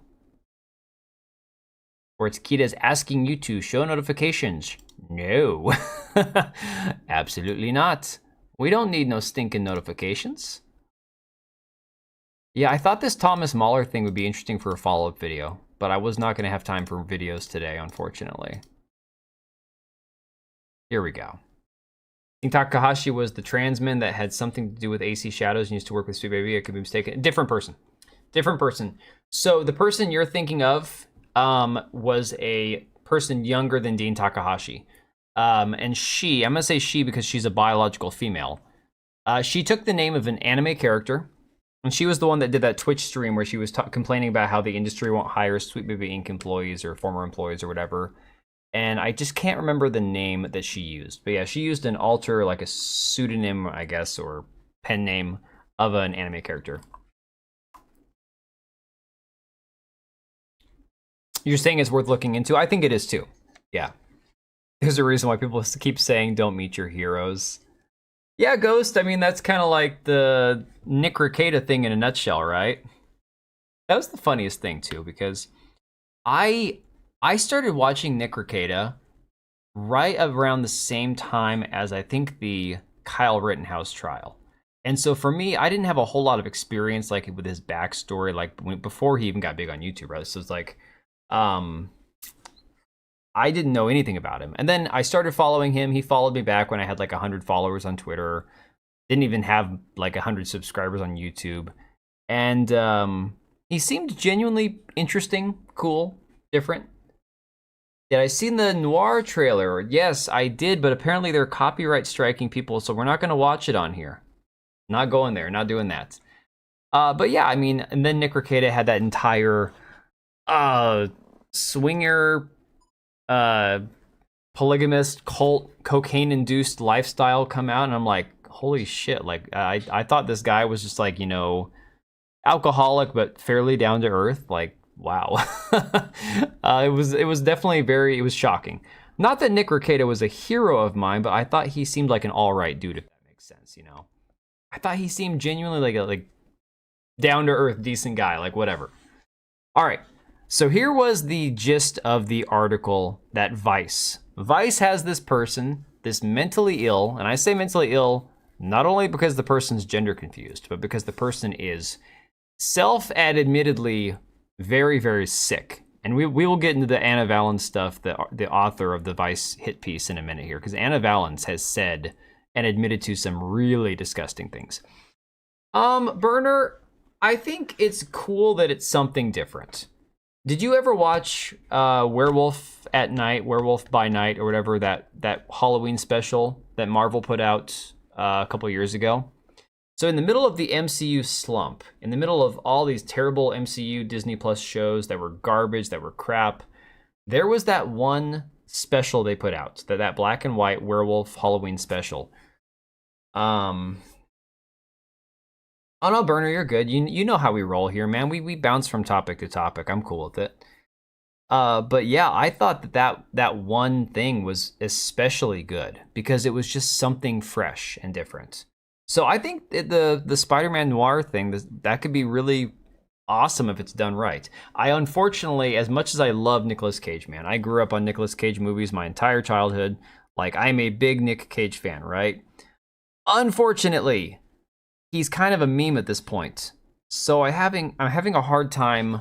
Sportskeeda is asking you to show notifications. No, absolutely not. We don't need no stinking notifications. Yeah, I thought this Thomas Mahler thing would be interesting for a follow-up video, but I was not going to have time for videos today, unfortunately. Here we go. Takahashi was the transman that had something to do with AC Shadows and used to work with Sweet Baby. I could be mistaken. Different person. Different person. So the person you're thinking of was a person younger than Dean Takahashi. And she, I'm going to say she because she's a biological female. She took the name of an anime character, and she was the one that did that Twitch stream where she was complaining about how the industry won't hire Sweet Baby Inc. employees or former employees or whatever. And I just can't remember the name that she used. But yeah, she used an alter, like a pseudonym, I guess, or pen name of an anime character. You're saying it's worth looking into? I think it is too. Yeah. There's a reason why people keep saying don't meet your heroes. Yeah, Ghost, I mean, that's kind of like the Nick Rekieta thing in a nutshell, right? That was the funniest thing too, because I started watching Nick Rekieta right around the same time as I think the Kyle Rittenhouse trial. And so for me, I didn't have a whole lot of experience like with his backstory, like before he even got big on YouTube, right? So it's like, I didn't know anything about him. And then I started following him. He followed me back when I had like 100 followers on Twitter. Didn't even have like 100 subscribers on YouTube. And he seemed genuinely interesting, cool, different. Did I seen the Noir trailer? Yes, I did, but apparently they're copyright striking people, so we're not going to watch it on here. Not going there, not doing that. But yeah, I mean, and then Nick Rekieta had that entire swinger, polygamist, cult, cocaine-induced lifestyle come out, and I'm like, holy shit, like, I thought this guy was just like, you know, alcoholic, but fairly down to earth, like, wow. It was definitely it was shocking. Not that Nick Rekieta was a hero of mine, but I thought he seemed like an all right dude, if that makes sense, you know? I thought he seemed genuinely like a down to earth, decent guy, like whatever. All right. So here was the gist of the article that Vice has this person, this mentally ill, and I say mentally ill not only because the person's gender confused, but because the person is self-admittedly very, very sick. And we will get into the Anna Valens stuff, the author of the Vice hit piece, in a minute here, because Anna Valens has said and admitted to some really disgusting things. Burner, I think it's cool that it's something different. Did you ever watch Werewolf at Night, Werewolf by Night, or whatever, that Halloween special that Marvel put out a couple years ago? So in the middle of the MCU slump, in the middle of all these terrible MCU Disney Plus shows that were garbage, that were crap, there was that one special they put out, that black and white Werewolf Halloween special. Oh no, Burner, you're good. You know how we roll here, man. We bounce from topic to topic. I'm cool with it. But yeah, I thought that one thing was especially good because it was just something fresh and different. So I think the Spider-Man Noir thing, that could be really awesome if it's done right. I unfortunately, as much as I love Nicolas Cage, man, I grew up on Nicolas Cage movies my entire childhood. Like, I'm a big Nick Cage fan, right? Unfortunately, he's kind of a meme at this point. So I'm having a hard time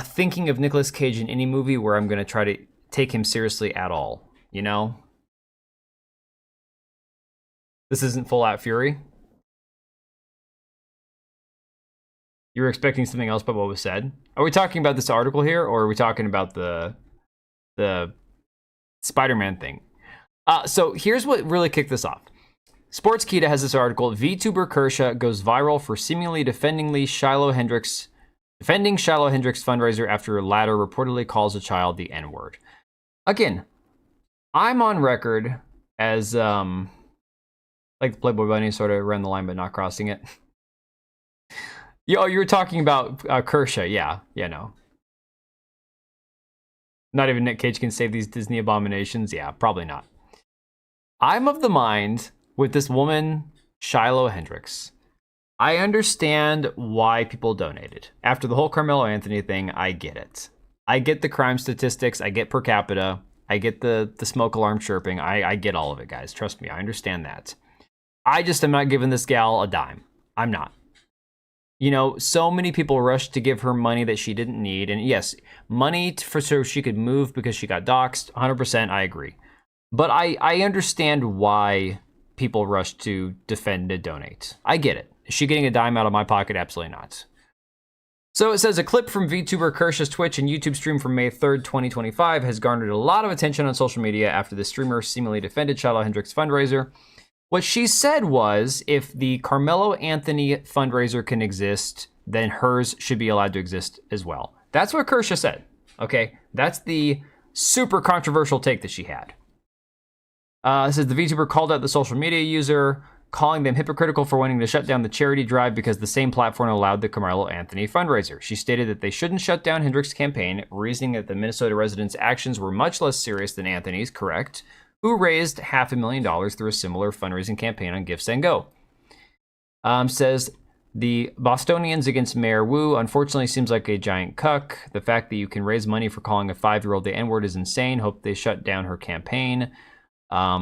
thinking of Nicolas Cage in any movie where I'm going to try to take him seriously at all, you know? This isn't Full Out Fury. You were expecting something else but what was said? Are we talking about this article here, or are we talking about the Spider-Man thing? So here's what really kicked this off. Sportskeeda has this article. VTuber Kirsche goes viral for seemingly defending Shiloh Hendricks fundraiser after latter reportedly calls a child the N-word. Again, I'm on record as like the Playboy Bunny, sort of around the line but not crossing it. Yo, you were talking about Kirsche, yeah, no. Not even Nick Cage can save these Disney abominations. Yeah, probably not. I'm of the mind with this woman, Shiloh Hendricks. I understand why people donated. After the whole Carmelo Anthony thing, I get it. I get the crime statistics. I get per capita. I get the smoke alarm chirping. I get all of it, guys. Trust me, I understand that. I just am not giving this gal a dime. I'm not. You know, so many people rushed to give her money that she didn't need. And yes, money so she could move because she got doxxed. 100%, I agree. But I understand why people rush to defend and donate. I get it. Is she getting a dime out of my pocket? Absolutely not. So it says a clip from VTuber Kirsche's Twitch and YouTube stream from May 3rd, 2025 has garnered a lot of attention on social media after the streamer seemingly defended Shiloh Hendricks' fundraiser. What she said was, if the Carmelo Anthony fundraiser can exist, then hers should be allowed to exist as well. That's what Kirsche said. Okay, that's the super controversial take that she had. It says the VTuber called out the social media user, calling them hypocritical for wanting to shut down the charity drive because the same platform allowed the Carmelo Anthony fundraiser. She stated that they shouldn't shut down Hendrick's campaign, reasoning that the Minnesota resident's actions were much less serious than Anthony's, correct, who raised $500,000 through a similar fundraising campaign on GiveSendGo. Says the Bostonians against Mayor Wu unfortunately seems like a giant cuck. The fact that you can raise money for calling a 5-year-old the N-word is insane. Hope they shut down her campaign.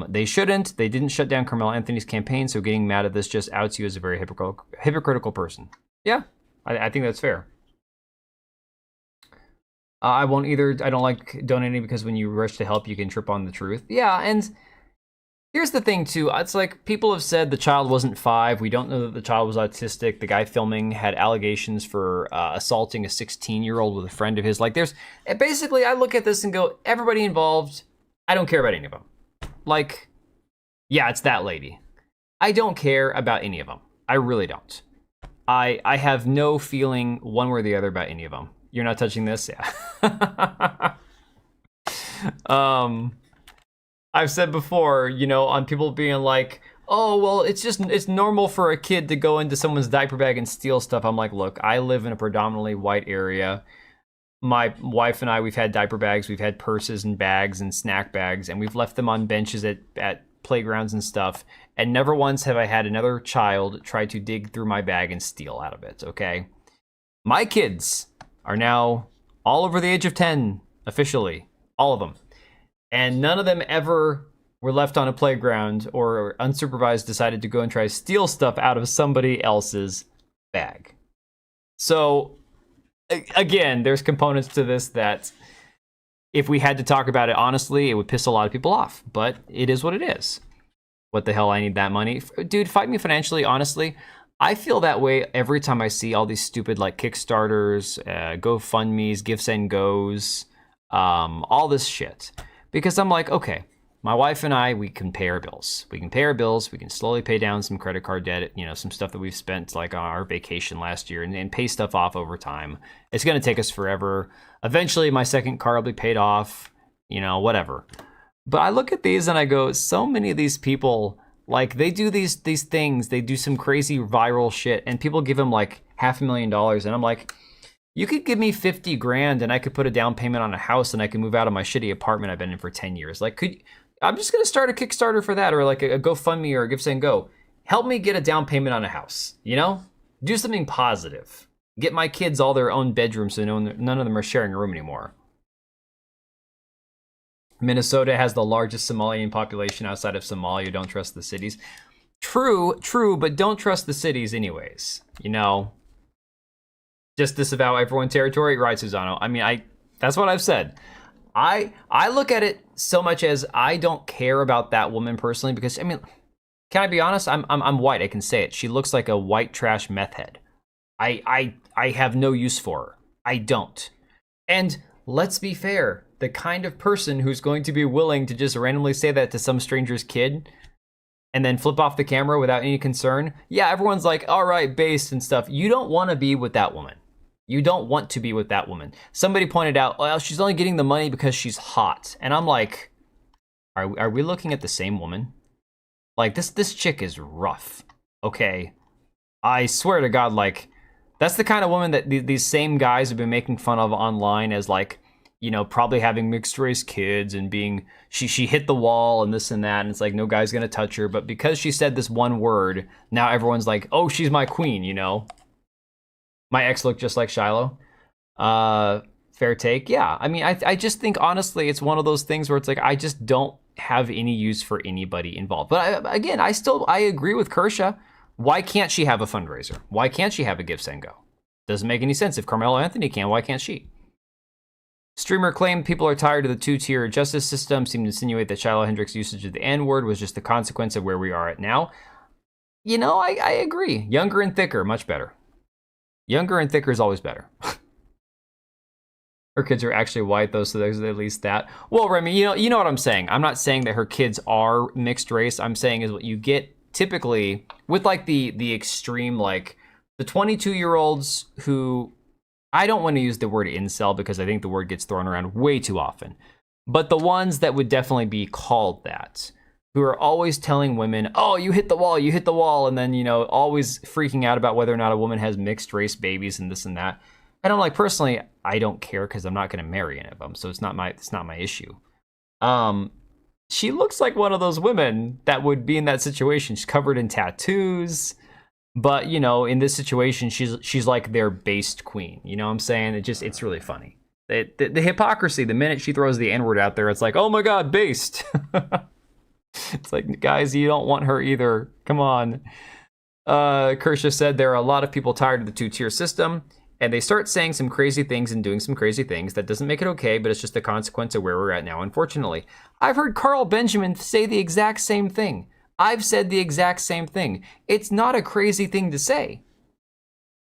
They shouldn't. They didn't shut down Carmelo Anthony's campaign, so getting mad at this just outs you as a very hypocritical person. Yeah, I think that's fair. I won't either. I don't like donating because when you rush to help, you can trip on the truth. Yeah, and here's the thing, too. It's like people have said the child wasn't 5. We don't know that the child was autistic. The guy filming had allegations for assaulting a 16-year-old with a friend of his. Like, there's... Basically, I look at this and go, everybody involved, I don't care about any of them. Like, yeah, it's that lady. I don't care about any of them. I really don't. I have no feeling one way or the other about any of them. You're not touching this? Yeah. I've said before, you know, on people being like, oh, well, it's normal for a kid to go into someone's diaper bag and steal stuff. I'm like, look, I live in a predominantly white area. My wife and I, we've had diaper bags, we've had purses and bags and snack bags, and we've left them on benches at playgrounds and stuff. And never once have I had another child try to dig through my bag and steal out of it, okay? My kids are now all over the age of 10, officially. All of them. And none of them ever were left on a playground or unsupervised decided to go and try to steal stuff out of somebody else's bag. So, again, there's components to this that if we had to talk about it honestly, it would piss a lot of people off. But it is what it is. What the hell, I need that money? Dude, fight me financially, honestly. I feel that way every time I see all these stupid like Kickstarters, GoFundMes, GiveSendGos, all this shit. Because I'm like, okay, my wife and I, we can pay our bills. We can pay our bills. We can slowly pay down some credit card debt, you know, some stuff that we've spent like on our vacation last year and pay stuff off over time. It's going to take us forever. Eventually, my second car will be paid off, you know, whatever. But I look at these and I go, so many of these people, like they do these things, they do some crazy viral shit and people give them like $500,000 and I'm like, you could give me 50 grand and I could put a down payment on a house and I can move out of my shitty apartment I've been in for 10 years. Like, I'm just going to start a Kickstarter for that or like a GoFundMe or a GiveSendGo. Help me get a down payment on a house, you know? Do something positive. Get my kids all their own bedrooms so none of them are sharing a room anymore. Minnesota has the largest Somalian population outside of Somalia. Don't trust the cities. True, but don't trust the cities anyways. You know, just disavow everyone territory, right, Susano? I mean, that's what I've said. I look at it so much as I don't care about that woman personally because, I mean, can I be honest? I'm white. I can say it. She looks like a white trash meth head. I have no use for her. I don't. And let's be fair. The kind of person who's going to be willing to just randomly say that to some stranger's kid and then flip off the camera without any concern. Yeah, everyone's like, all right, based and stuff. You don't want to be with that woman. You don't want to be with that woman. Somebody pointed out, well, she's only getting the money because she's hot. And I'm like, are we looking at the same woman? Like, this chick is rough, okay? I swear to God, like, that's the kind of woman that these same guys have been making fun of online as, like, you know, probably having mixed race kids and being, she hit the wall and this and that. And it's like, no guy's going to touch her. But because she said this one word, now everyone's like, oh, she's my queen, you know? My ex looked just like Shiloh. Fair take. Yeah. I mean, I just think, honestly, it's one of those things where it's like, I just don't have any use for anybody involved. But again, I agree with Kirsche. Why can't she have a fundraiser? Why can't she have a GiveSendGo? Doesn't make any sense. If Carmelo Anthony can, why can't she? Streamer claimed people are tired of the two-tier justice system, seemed to insinuate that Shiloh Hendrick's usage of the N-word was just the consequence of where we are at now. You know, I agree. Younger and thicker, much better. Younger and thicker is always better. Her kids are actually white, though, so there's at least that. Well, Remy, you know what I'm saying. I'm not saying that her kids are mixed race. I'm saying is what you get typically with like the extreme, like the 22-year-olds who, I don't want to use the word incel because I think the word gets thrown around way too often, but the ones that would definitely be called that, who are always telling women, oh, you hit the wall, and then, you know, always freaking out about whether or not a woman has mixed race babies and this and that. And I'm like, personally, I don't care because I'm not going to marry any of them, so it's not my issue. She looks like one of those women that would be in that situation. She's covered in tattoos, but, you know, in this situation, she's like their based queen. You know what I'm saying? It's really funny. The hypocrisy, the minute she throws the N-word out there, it's like, oh my God, based. It's like, guys, you don't want her either. Come on. Kirsche said there are a lot of people tired of the two-tier system, and they start saying some crazy things and doing some crazy things. That doesn't make it okay, but it's just a consequence of where we're at now, unfortunately. I've heard Carl Benjamin say the exact same thing. I've said the exact same thing. It's not a crazy thing to say.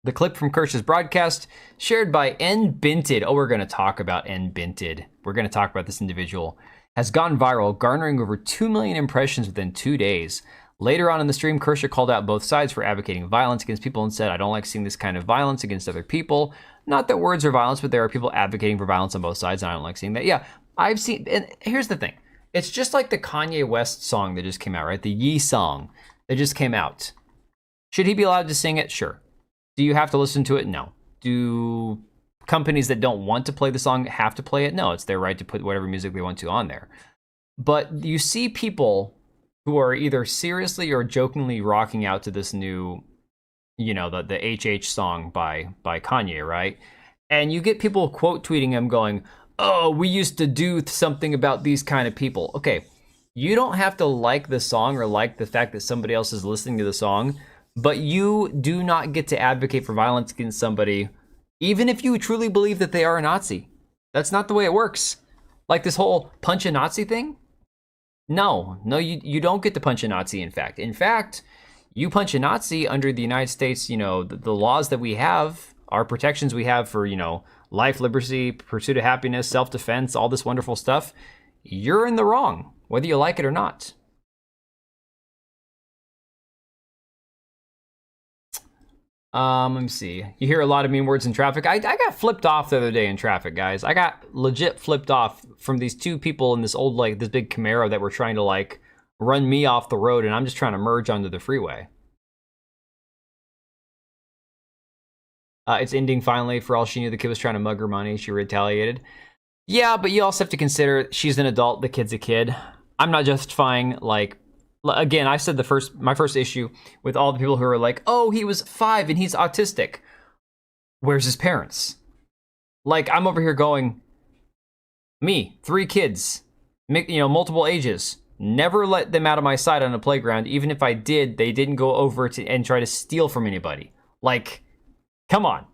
The clip from Kirsche's broadcast, shared by N. Binted. Oh, we're going to talk about N. Binted. We're going to talk about this individual. Has gone viral, garnering over 2 million impressions within 2 days. Later on in the stream, Kirsche called out both sides for advocating violence against people and said, I don't like seeing this kind of violence against other people. Not that words are violence, but there are people advocating for violence on both sides, and I don't like seeing that. Yeah, I've seen, and here's the thing. It's just like the Kanye West song that just came out, right? The Ye song that just came out. Should he be allowed to sing it? Sure. Do you have to listen to it? No. Do companies that don't want to play the song have to play it? No, it's their right to put whatever music they want to on there. But you see people who are either seriously or jokingly rocking out to this new, you know, the HH song by Kanye, right? And you get people quote tweeting him going, oh, we used to do something about these kind of people. Okay, you don't have to like the song or like the fact that somebody else is listening to the song, but you do not get to advocate for violence against somebody, even if you truly believe that they are a Nazi. That's not the way it works. Like this whole punch a Nazi thing? No, you don't get to punch a Nazi, in fact. In fact, you punch a Nazi under the United States, you know, the laws that we have, our protections we have for, you know, life, liberty, pursuit of happiness, self-defense, all this wonderful stuff, you're in the wrong, whether you like it or not. Let me see. You hear a lot of mean words in traffic. I got flipped off the other day in traffic, guys. I got legit flipped off from these two people in this old, like, this big Camaro that were trying to, like, run me off the road, and I'm just trying to merge onto the freeway. It's ending finally. For all she knew, the kid was trying to mug her money. She retaliated. Yeah, but you also have to consider she's an adult, the kid's a kid. I'm not justifying, like, again, I said my first issue with all the people who are like, oh, he was 5 and he's autistic. Where's his parents? Like, I'm over here going, me, 3 kids, you know, multiple ages. Never let them out of my sight on a playground. Even if I did, they didn't go over to and try to steal from anybody. Like, come on,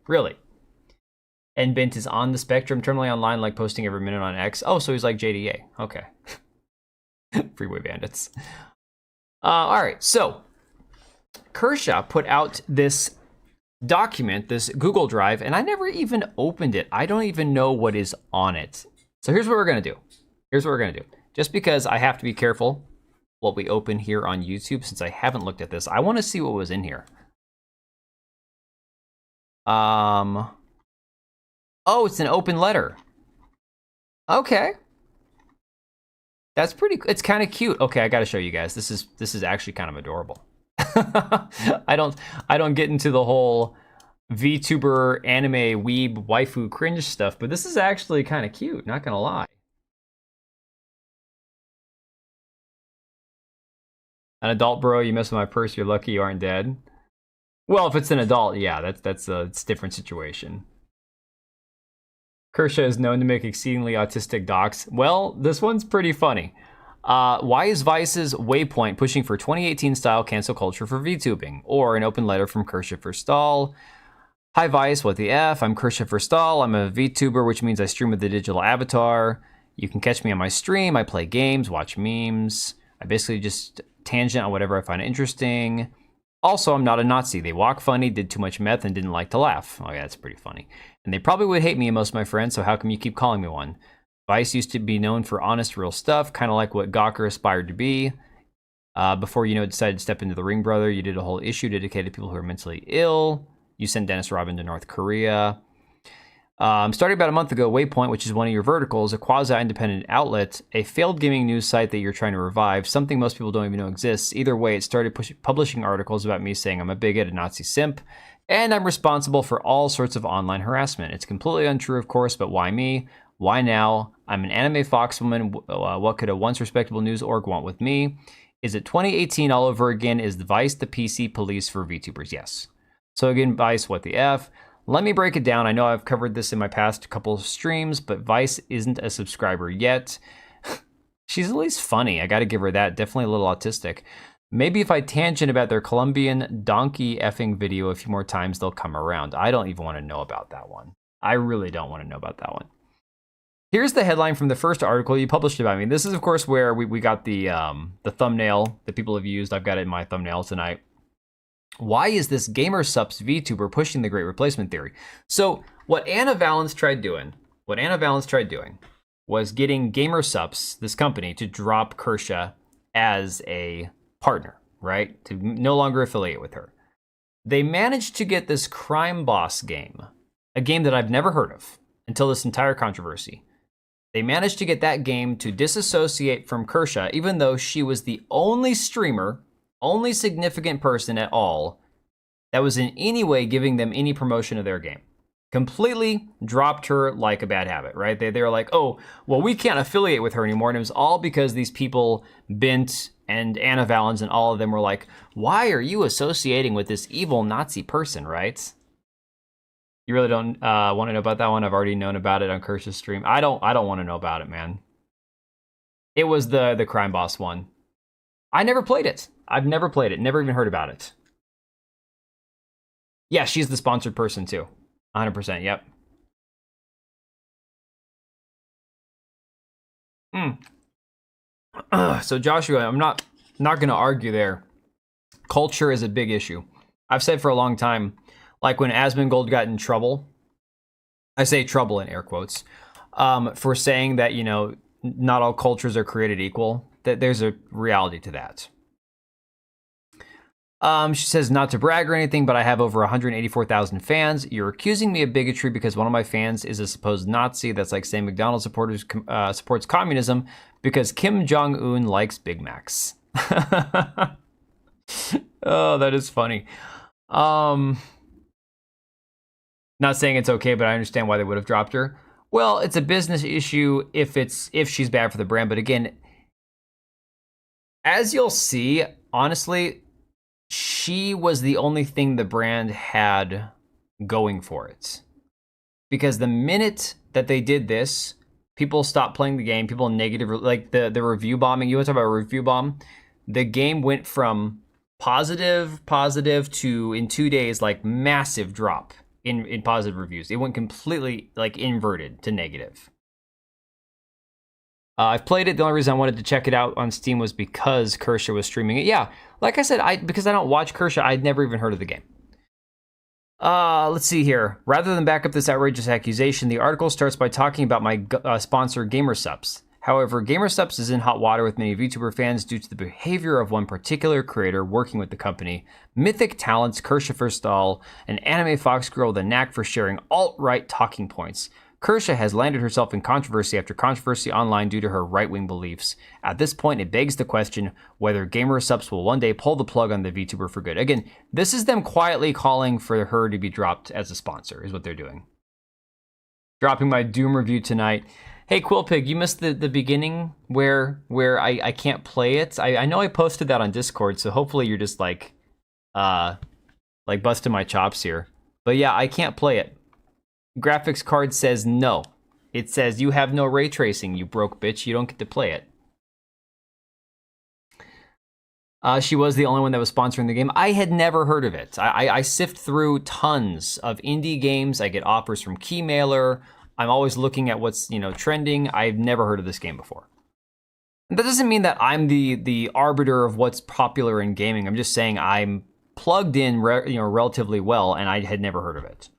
really. And Bint is on the spectrum, terminally online, like posting every minute on X. Oh, so he's like JDA. Okay. Freeway bandits. All right, so Kirsche put out this document, this Google Drive, and I never even opened it. I don't even know what is on it. So here's what we're gonna do. Just because I have to be careful what we open here on YouTube, since I haven't looked at this, I want to see what was in here. Oh, it's an open letter. Okay. That's pretty, it's kind of cute. Okay, I gotta show you guys. This is actually kind of adorable. I don't get into the whole VTuber anime weeb waifu cringe stuff, but this is actually kind of cute, not gonna lie. An adult bro, you mess with my purse, you're lucky you aren't dead. Well, if it's an adult, yeah, it's a different situation. Kirsche is known to make exceedingly autistic docs. Well, this one's pretty funny. Why is Vice's Waypoint pushing for 2018 style cancel culture for VTubing? Or an open letter from Kirsche Verstaal. Hi Vice, what the F? I'm Kirsche Verstaal. I'm a VTuber, which means I stream with a digital avatar. You can catch me on my stream. I play games, watch memes. I basically just tangent on whatever I find interesting. Also, I'm not a Nazi. They walk funny, did too much meth, and didn't like to laugh. Oh yeah, that's pretty funny. And they probably would hate me and most of my friends, so how come you keep calling me one? Vice used to be known for honest, real stuff, kind of like what Gawker aspired to be. Before you know it, decided to step into the ring, brother. You did a whole issue dedicated to people who are mentally ill. You sent Dennis Rodman to North Korea. Starting about a month ago, Waypoint, which is one of your verticals, a quasi-independent outlet, a failed gaming news site that you're trying to revive, something most people don't even know exists. Either way, it started publishing articles about me saying I'm a bigot, a Nazi simp, and I'm responsible for all sorts of online harassment. It's completely untrue, of course, but why me? Why now? I'm an anime foxwoman. What could a once respectable news org want with me? Is it 2018 all over again? Is the Vice the PC police for VTubers? Yes. So again, Vice, what the F? Let me break it down. I know I've covered this in my past couple of streams, but Vice isn't a subscriber yet. She's at least funny. I got to give her that. Definitely a little autistic. Maybe if I tangent about their Colombian donkey effing video a few more times, they'll come around. I don't even want to know about that one. I really don't want to know about that one. Here's the headline from the first article you published about me. This is, of course, where we got the thumbnail that people have used. I've got it in my thumbnail tonight. Why is this gamer subs VTuber pushing the great replacement theory? So what Anna Valens tried doing was getting gamer subs, this company, to drop Kirsche as a partner, right? To no longer affiliate with her. They managed to get this Crime Boss game, a game that I've never heard of until this entire controversy. They managed to get that game to disassociate from Kirsche, even though she was the only streamer, only significant person at all that was in any way giving them any promotion of their game. Completely dropped her like a bad habit, right? They were like, oh, well, we can't affiliate with her anymore. And it was all because these people, Bint and Anna Valens and all of them were like, why are you associating with this evil Nazi person, right? You really don't want to know about that one? I've already known about it on Kirsche's stream. I don't want to know about it, man. It was the Crime Boss one. I never played it. I've never played it. Never even heard about it. Yeah, she's the sponsored person too. 100%, yep. So Joshua, I'm not going to argue there. Culture is a big issue. I've said for a long time, like when Asmongold got in trouble, I say trouble in air quotes, for saying that, you know, not all cultures are created equal, that there's a reality to that. She says, not to brag or anything, but I have over 184,000 fans. You're accusing me of bigotry because one of my fans is a supposed Nazi. That's like saying McDonald's supports communism because Kim Jong-un likes Big Macs. Oh, that is funny. Not saying it's okay, but I understand why they would have dropped her. Well, it's a business issue if she's bad for the brand. But again, as you'll see, honestly, she was the only thing the brand had going for it. Because the minute that they did this, people stopped playing the game. People negative, like the review bombing. You want to talk about a review bomb? The game went from positive to, in 2 days, like massive drop in positive reviews. It went completely like inverted to negative. I've played it. The only reason I wanted to check it out on Steam was because Kirsche was streaming it. Yeah, like I said, because I don't watch Kirsche, I'd never even heard of the game. Let's see here. Rather than back up this outrageous accusation, the article starts by talking about my sponsor, GamerSups. However, GamerSups is in hot water with many VTuber fans due to the behavior of one particular creator working with the company. Mythic talents Kirsche Verstal, an anime fox girl with a knack for sharing alt-right talking points. Kirsche has landed herself in controversy after controversy online due to her right-wing beliefs. At this point, it begs the question whether GamerSups will one day pull the plug on the VTuber for good. Again, this is them quietly calling for her to be dropped as a sponsor, is what they're doing. Dropping my Doom review tonight. Hey, Quillpig, you missed the beginning where I can't play it. I know I posted that on Discord, so hopefully you're just like busting my chops here. But yeah, I can't play it. Graphics card says no. It says you have no ray tracing, you broke bitch. You don't get to play it. She was the only one that was sponsoring the game. I had never heard of it. I sift through tons of indie games. I get offers from Keymailer. I'm always looking at what's, trending. I've never heard of this game before. That doesn't mean that I'm the arbiter of what's popular in gaming. I'm just saying I'm plugged in, relatively well, and I had never heard of it.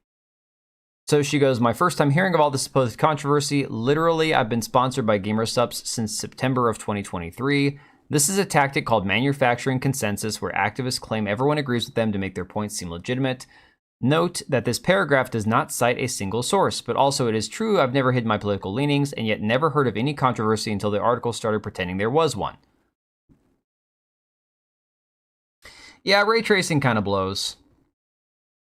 So she goes, my first time hearing of all this supposed controversy. Literally, I've been sponsored by GamerSups since September of 2023. This is a tactic called manufacturing consensus, where activists claim everyone agrees with them to make their points seem legitimate. Note that this paragraph does not cite a single source, but also it is true I've never hidden my political leanings and yet never heard of any controversy until the article started pretending there was one. Yeah, ray tracing kind of blows.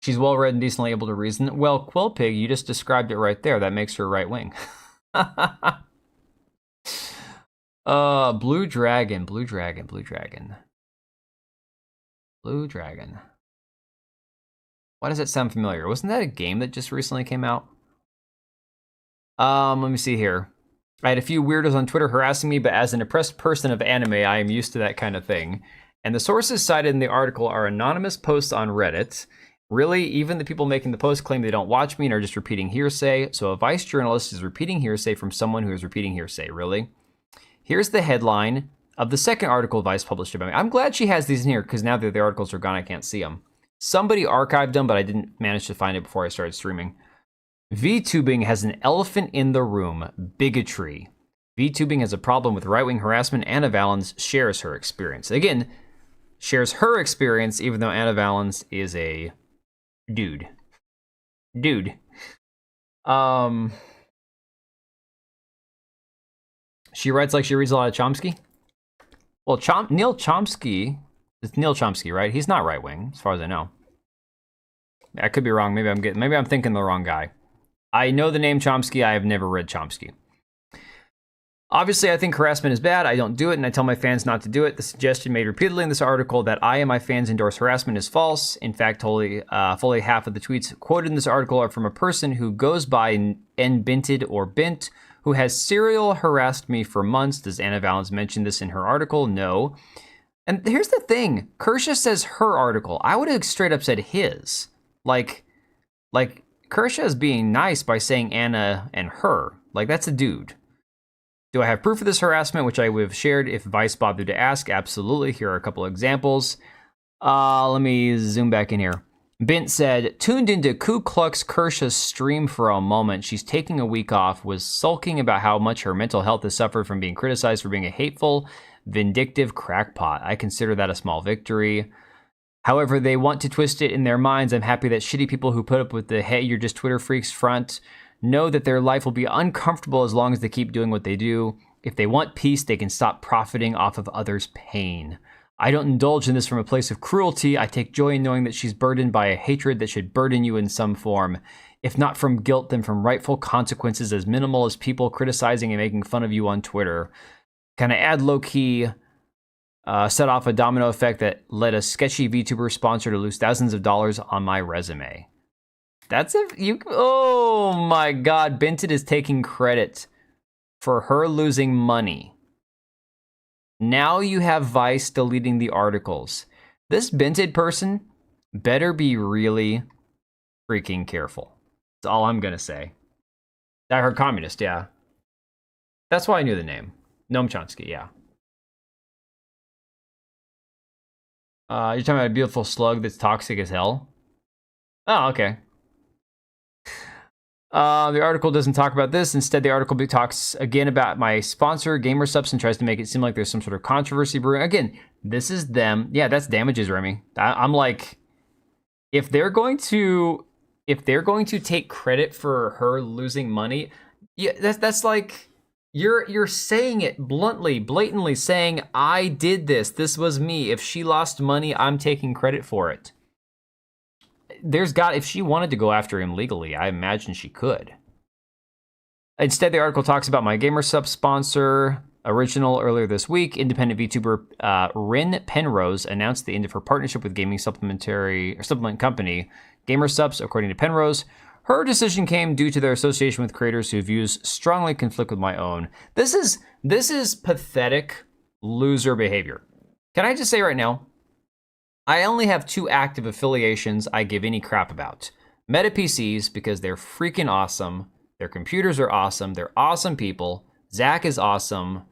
She's well-read and decently able to reason. Well, Quillpig, you just described it right there. That makes her right-wing. Blue Dragon. Why does it sound familiar? Wasn't that a game that just recently came out? Let me see here. I had a few weirdos on Twitter harassing me, but as an oppressed person of anime, I am used to that kind of thing. And the sources cited in the article are anonymous posts on Reddit. Really, even the people making the post claim they don't watch me and are just repeating hearsay. So a Vice journalist is repeating hearsay from someone who is repeating hearsay, really? Here's the headline of the second article Vice published about me. I'm glad she has these in here, because now that the articles are gone, I can't see them. Somebody archived them, but I didn't manage to find it before I started streaming. VTubing has an elephant in the room, bigotry. VTubing has a problem with right-wing harassment. Anna Valens shares her experience. Again, shares her experience, even though Anna Valens is a dude. She writes like she reads a lot of Chomsky. Well, Neil Chomsky, it's Neil Chomsky, right? He's not right-wing, as far as I know. I could be wrong. Maybe I'm thinking the wrong guy. I know the name Chomsky. I have never read Chomsky. Obviously, I think harassment is bad. I don't do it, and I tell my fans not to do it. The suggestion made repeatedly in this article that I and my fans endorse harassment is false. In fact, fully half of the tweets quoted in this article are from a person who goes by nbinted or bint, who has serial harassed me for months. Does Anna Valens mention this in her article? No. And here's the thing. Kirsche says her article. I would have straight up said his. Like Kirsche is being nice by saying Anna and her. Like, that's a dude. Do I have proof of this harassment, which I would have shared if Vice bothered to ask? Absolutely. Here are a couple of examples. Let me zoom back in here. Bint said, tuned into Ku Klux Kirsche's stream for a moment. She's taking a week off, was sulking about how much her mental health has suffered from being criticized for being a hateful, vindictive crackpot. I consider that a small victory. However, they want to twist it in their minds. I'm happy that shitty people who put up with the hey, you're just Twitter freaks front know that their life will be uncomfortable as long as they keep doing what they do. If they want peace, they can stop profiting off of others' pain. I don't indulge in this from a place of cruelty. I take joy in knowing that she's burdened by a hatred that should burden you in some form. If not from guilt, then from rightful consequences as minimal as people criticizing and making fun of you on Twitter. Kind of add low-key, set off a domino effect that led a sketchy VTuber sponsor to lose thousands of dollars on my resume. Oh my God, Binted is taking credit for her losing money. Now you have Vice deleting the articles. This Binted person better be really freaking careful. That's all I'm gonna say. I heard communist, yeah. That's why I knew the name. Noam Chomsky, yeah. You're talking about a beautiful slug that's toxic as hell? Oh, okay. The article doesn't talk about this. Instead, the article talks again about my sponsor, GamerSubs, and tries to make it seem like there's some sort of controversy brewing. Again, this is them. Yeah, that's damages, Remy. I'm like, if they're going to take credit for her losing money, yeah, that's like you're saying it blatantly saying I did this. This was me. If she lost money, I'm taking credit for it. If she wanted to go after him legally, I imagine she could. Instead, the article talks about my GamerSub sponsor. Original earlier this week, independent VTuber Rin Penrose announced the end of her partnership with gaming supplement company GamerSubs. According to Penrose, her decision came due to their association with creators whose views strongly conflict with my own. This is pathetic loser behavior. Can I just say right now, I only have 2 active affiliations I give any crap about. Meta PCs, because they're freaking awesome. Their computers are awesome. They're awesome people. Zach is awesome.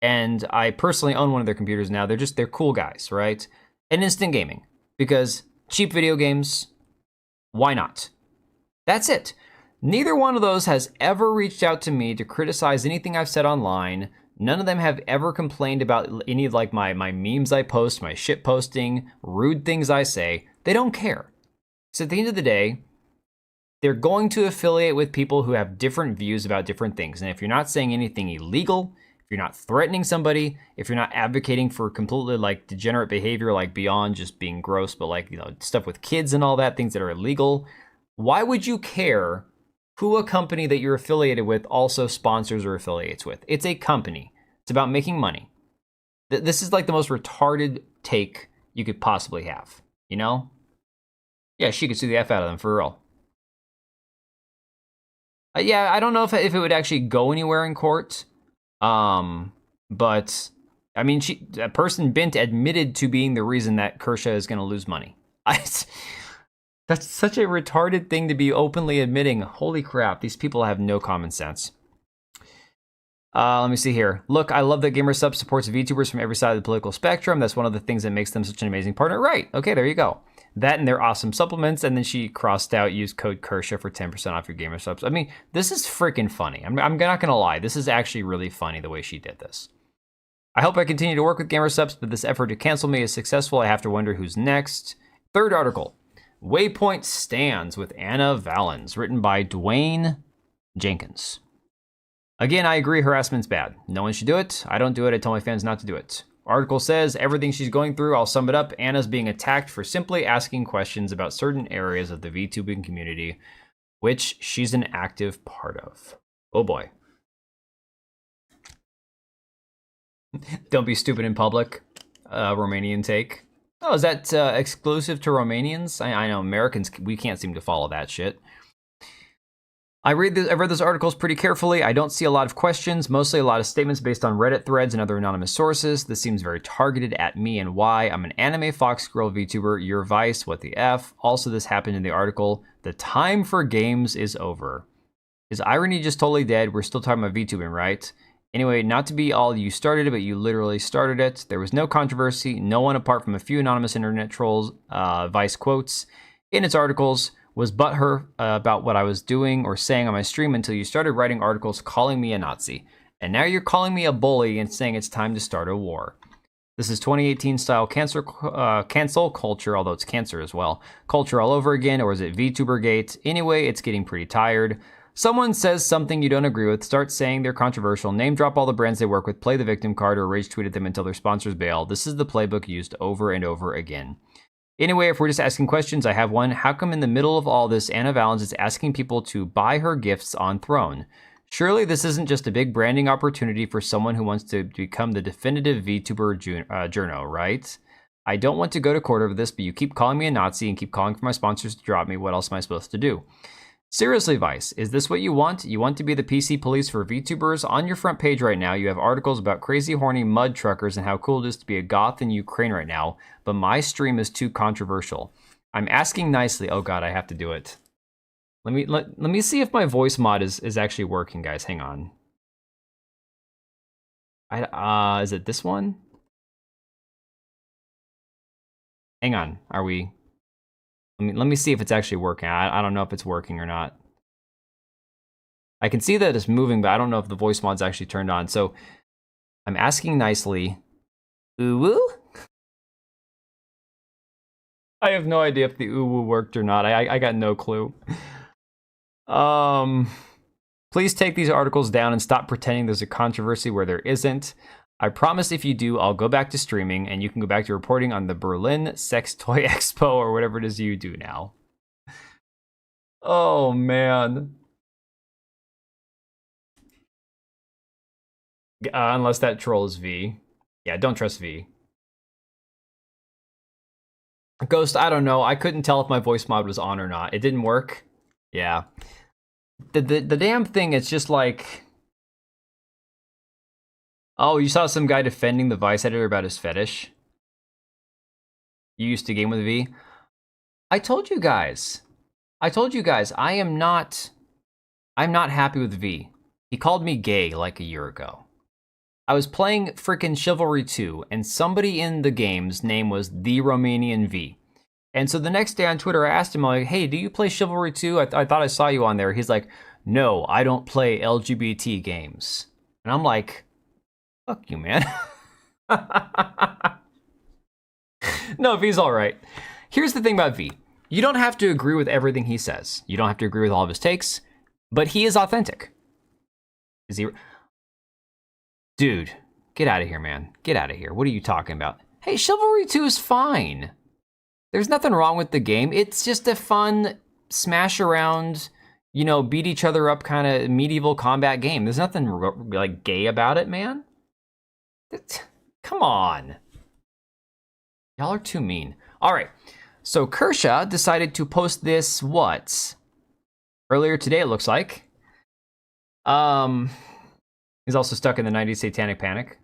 And I personally own one of their computers now. They're cool guys, right? And Instant Gaming, because cheap video games, why not? That's it. Neither one of those has ever reached out to me to criticize anything I've said online. None of them have ever complained about any of like my memes I post, my shit posting, rude things I say. They don't care. So at the end of the day, they're going to affiliate with people who have different views about different things. And if you're not saying anything illegal, if you're not threatening somebody, if you're not advocating for completely like degenerate behavior, like beyond just being gross, but like, stuff with kids and all that, things that are illegal, why would you care who a company that you're affiliated with also sponsors or affiliates with? It's a company. It's about making money. This is like the most retarded take you could possibly have, Yeah, she could sue the F out of them, for real. Yeah, I don't know if it would actually go anywhere in court. But I mean, that person Bint admitted to being the reason that Kirsche is going to lose money. That's such a retarded thing to be openly admitting. Holy crap, these people have no common sense. Let me see here. Look, I love that GamerSub supports VTubers from every side of the political spectrum. That's one of the things that makes them such an amazing partner. Right. Okay, there you go. That and their awesome supplements. And then she crossed out, use code Kirsche for 10% off your GamerSubs. I mean, this is freaking funny. I'm not going to lie. This is actually really funny the way she did this. I hope I continue to work with GamerSubs, but this effort to cancel me is successful. I have to wonder who's next. Third article. Waypoint Stands with Anna Valens, written by Dwayne Jenkins. Again, I agree harassment's bad. No one should do it. I don't do it. I tell my fans not to do it. Article says, everything she's going through, I'll sum it up. Anna's being attacked for simply asking questions about certain areas of the VTubing community, which she's an active part of. Oh boy. Don't be stupid in public. Romanian take. Oh, is that exclusive to Romanians? I know Americans, we can't seem to follow that shit. I read those articles pretty carefully. I don't see a lot of questions, mostly a lot of statements based on Reddit threads and other anonymous sources. This seems very targeted at me and why. I'm an anime Fox girl VTuber, your Vice, what the F. Also, this happened in the article. The time for games is over. Is irony just totally dead? We're still talking about VTubing, right? Anyway, not to be all you started it, but you literally started it. There was no controversy. No one apart from a few anonymous internet trolls, Vice quotes, in its articles, was butthurt about what I was doing or saying on my stream until you started writing articles calling me a Nazi. And now you're calling me a bully and saying it's time to start a war. This is 2018 style cancel culture, although it's cancer as well. Culture all over again, or is it VTubergate? Anyway, it's getting pretty tired. Someone says something you don't agree with, start saying they're controversial, name drop all the brands they work with, play the victim card, or rage tweet at them until their sponsors bail. This is the playbook used over and over again. Anyway, if we're just asking questions, I have one. How come in the middle of all this, Anna Valens is asking people to buy her gifts on Throne? Surely this isn't just a big branding opportunity for someone who wants to become the definitive VTuber journo, right? I don't want to go to court over this, but you keep calling me a Nazi and keep calling for my sponsors to drop me. What else am I supposed to do? Seriously, Vice, is this what you want? You want to be the PC police for VTubers? On your front page right now, you have articles about crazy horny mud truckers and how cool it is to be a goth in Ukraine right now, but my stream is too controversial. I'm asking nicely. Oh god, I have to do it. Let me see if my voice mod is actually working, guys. Hang on. Is it this one? Hang on. Are we? Let me see if it's actually working. I don't know if it's working or not. I can see that it's moving, but I don't know if the voice mod's actually turned on. So I'm asking nicely. Ooh-woo? I have no idea if the ooh-woo worked or not. I got no clue. Please take these articles down and stop pretending there's a controversy where there isn't. I promise if you do, I'll go back to streaming and you can go back to reporting on the Berlin Sex Toy Expo or whatever it is you do now. Oh, man. Unless that troll is V. Yeah, don't trust V. Ghost, I don't know. I couldn't tell if my voice mod was on or not. It didn't work. Yeah. The damn thing, it's just like... Oh, you saw some guy defending the Vice editor about his fetish? You used to game with V? I told you guys, I'm not happy with V. He called me gay like a year ago. I was playing frickin' Chivalry 2, and somebody in the game's name was the Romanian V. And so the next day on Twitter, I asked him, like, hey, do you play Chivalry 2? I thought I saw you on there. He's like, no, I don't play LGBT games. And I'm like, Fuck you, man. No, V's all right. Here's the thing about V. You don't have to agree with everything he says. You don't have to agree with all of his takes, but he is authentic. Is he? Dude, get out of here, man. Get out of here. What are you talking about? Hey, Chivalry 2 is fine. There's nothing wrong with the game. It's just a fun smash around, you know, beat each other up kind of medieval combat game. There's nothing like gay about it, man. Come on. Y'all are too mean. All right. So Kirsche decided to post this, what? Earlier today, it looks like. He's also stuck in the 90s satanic panic.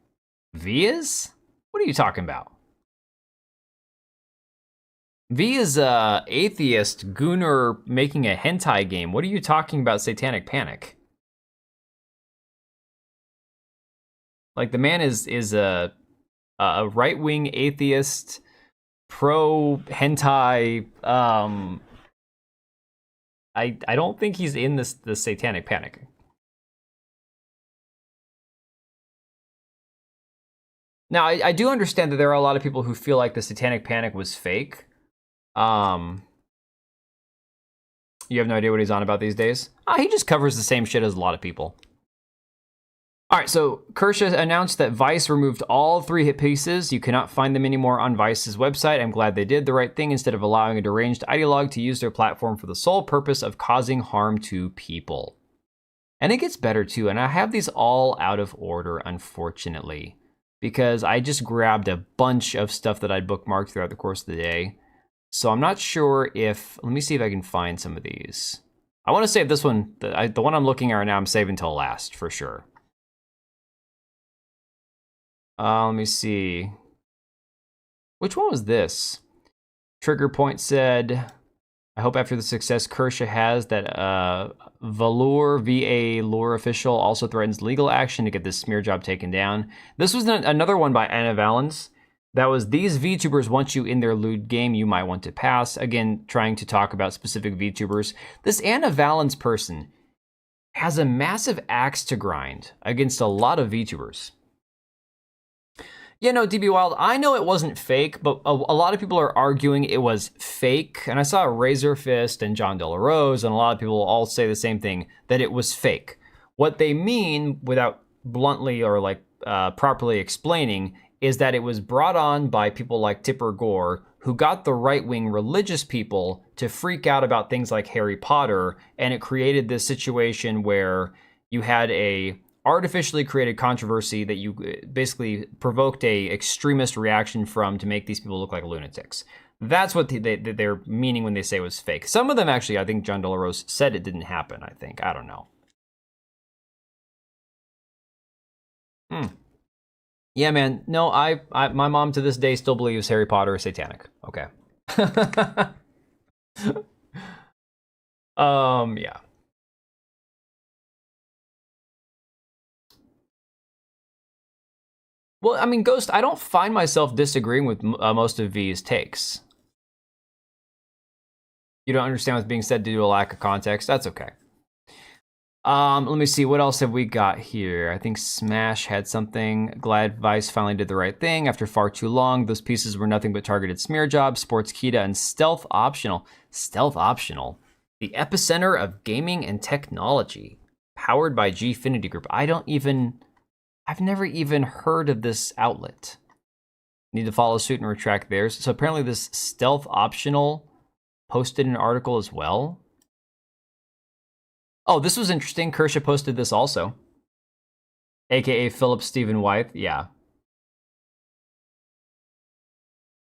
V is? What are you talking about? V is a atheist gooner making a hentai game. What are you talking about satanic panic? Like, the man is a right-wing atheist, pro hentai. I don't think he's in the satanic panic. Now, I do understand that there are a lot of people who feel like the satanic panic was fake. You have no idea what he's on about these days? He just covers the same shit as a lot of people. All right, so Kirsche announced that Vice removed all 3 hit pieces. You cannot find them anymore on Vice's website. I'm glad they did the right thing instead of allowing a deranged ideologue to use their platform for the sole purpose of causing harm to people. And it gets better too, and I have these all out of order, unfortunately, because I just grabbed a bunch of stuff that I'd bookmarked throughout the course of the day. So I'm not sure if, let me see if I can find some of these. I want to save this one, the one I'm looking at right now, I'm saving until last, for sure. Let me see. Which one was this? Trigger Point said, I hope after the success Kirsche has that Valor, VA lore official, also threatens legal action to get this smear job taken down. This was another one by Anna Valens. That was, these VTubers want you in their lewd game you might want to pass. Again, trying to talk about specific VTubers. This Anna Valens person has a massive axe to grind against a lot of VTubers. Yeah, no, DB Wild, I know it wasn't fake, but a lot of people are arguing it was fake. And I saw Razor Fist and John De La Rose, and a lot of people all say the same thing, that it was fake. What they mean, without bluntly or like properly explaining, is that it was brought on by people like Tipper Gore, who got the right-wing religious people to freak out about things like Harry Potter, and it created this situation where you had a artificially created controversy that you basically provoked a extremist reaction from to make these people look like lunatics. That's what they're meaning when they say it was fake. Some of them actually, I think John De La Rose said it didn't happen, I think. I don't know. Yeah, man. No, my mom to this day still believes Harry Potter is satanic. Okay. Yeah. Well, I mean, Ghost, I don't find myself disagreeing with most of V's takes. You don't understand what's being said due to a lack of context. That's okay. Let me see, what else have we got here? I think Smash had something. Glad Vice finally did the right thing after far too long. Those pieces were nothing but targeted smear jobs, Sportskeeda, and Stealth Optional. Stealth Optional, the epicenter of gaming and technology, powered by Gfinity Group. I've never even heard of this outlet. Need to follow suit and retract theirs. So apparently this Stealth Optional posted an article as well. Oh, this was interesting. Kirsche posted this also. AKA Philip Stephen Wythe, yeah.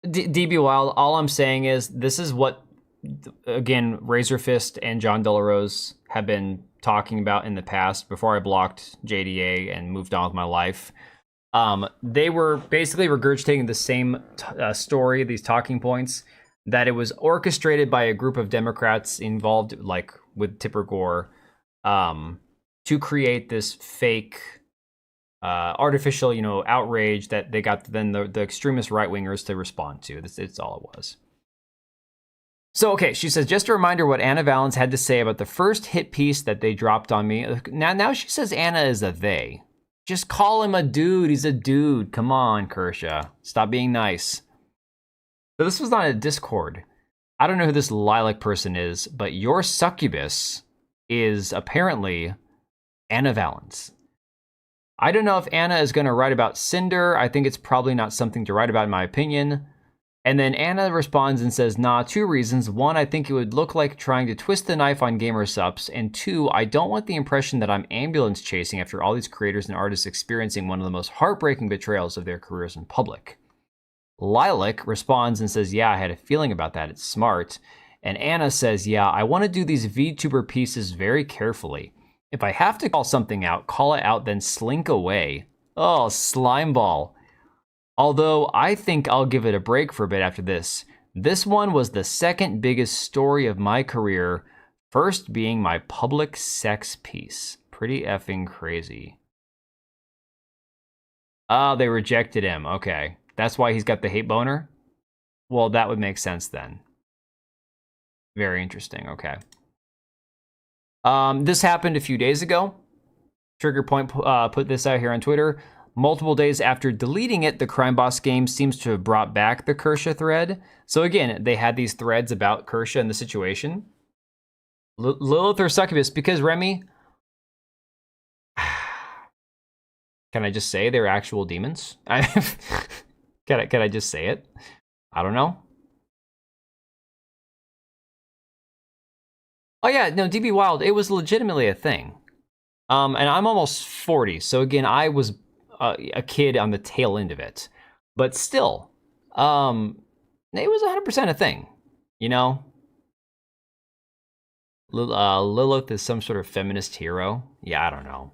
DB Wild, all I'm saying is this is what, again, Razor Fist and John De La Rose have been talking about in the past before I blocked JDA and moved on with my life. They were basically regurgitating the same story, these talking points, that it was orchestrated by a group of Democrats involved, like with Tipper Gore, to create this fake, artificial, outrage that they got then the extremist right-wingers to respond to. It's all it was. So, okay, she says, just a reminder what Anna Valens had to say about the first hit piece that they dropped on me. Now she says Anna is a they. Just call him a dude. He's a dude. Come on, Kirsche. Stop being nice. So this was on a Discord. I don't know who this Lilac person is, but your succubus is apparently Anna Valens. I don't know if Anna is going to write about Cinder. I think it's probably not something to write about, in my opinion. And then Anna responds and says, nah, 2 reasons. 1, I think it would look like trying to twist the knife on gamer subs. And 2, I don't want the impression that I'm ambulance chasing after all these creators and artists experiencing one of the most heartbreaking betrayals of their careers in public. Lilac responds and says, yeah, I had a feeling about that. It's smart. And Anna says, yeah, I want to do these VTuber pieces very carefully. If I have to call something out, call it out, then slink away. Oh, slimeball. Although I think I'll give it a break for a bit after this. This one was the second biggest story of my career, first being my public sex piece. Pretty effing crazy. Oh, they rejected him. Okay. That's why he's got the hate boner? Well, that would make sense then. Very interesting. Okay. This happened a few days ago. Trigger Point put this out here on Twitter. Multiple days after deleting it, the Crime Boss game seems to have brought back the Kirsche thread. So again, they had these threads about Kirsche and the situation. Lilith or Succubus, because Remy... Can I just say they're actual demons? Can I just say it? I don't know. Oh yeah, no, DB Wild, it was legitimately a thing. And I'm almost 40, so again, I was a kid on the tail end of it. But still, it was 100% a thing, you know? Lilith is some sort of feminist hero. Yeah, I don't know.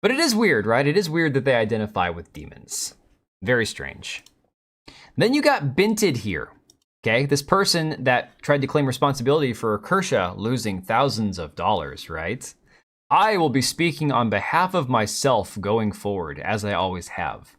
But it is weird, right? It is weird that they identify with demons. Very strange. Then you got Binted here. Okay, this person that tried to claim responsibility for Kirsche losing thousands of dollars, right? I will be speaking on behalf of myself going forward, as I always have.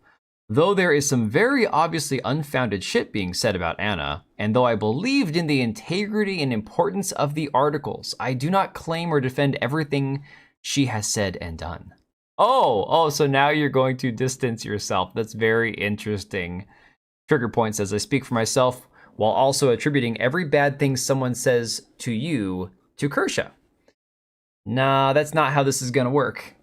Though there is some very obviously unfounded shit being said about Anna, and though I believed in the integrity and importance of the articles, I do not claim or defend everything she has said and done. Oh, so now you're going to distance yourself. That's very interesting. Trigger Point says, I speak for myself while also attributing every bad thing someone says to you to Kirsche. Nah, that's not how this is gonna work.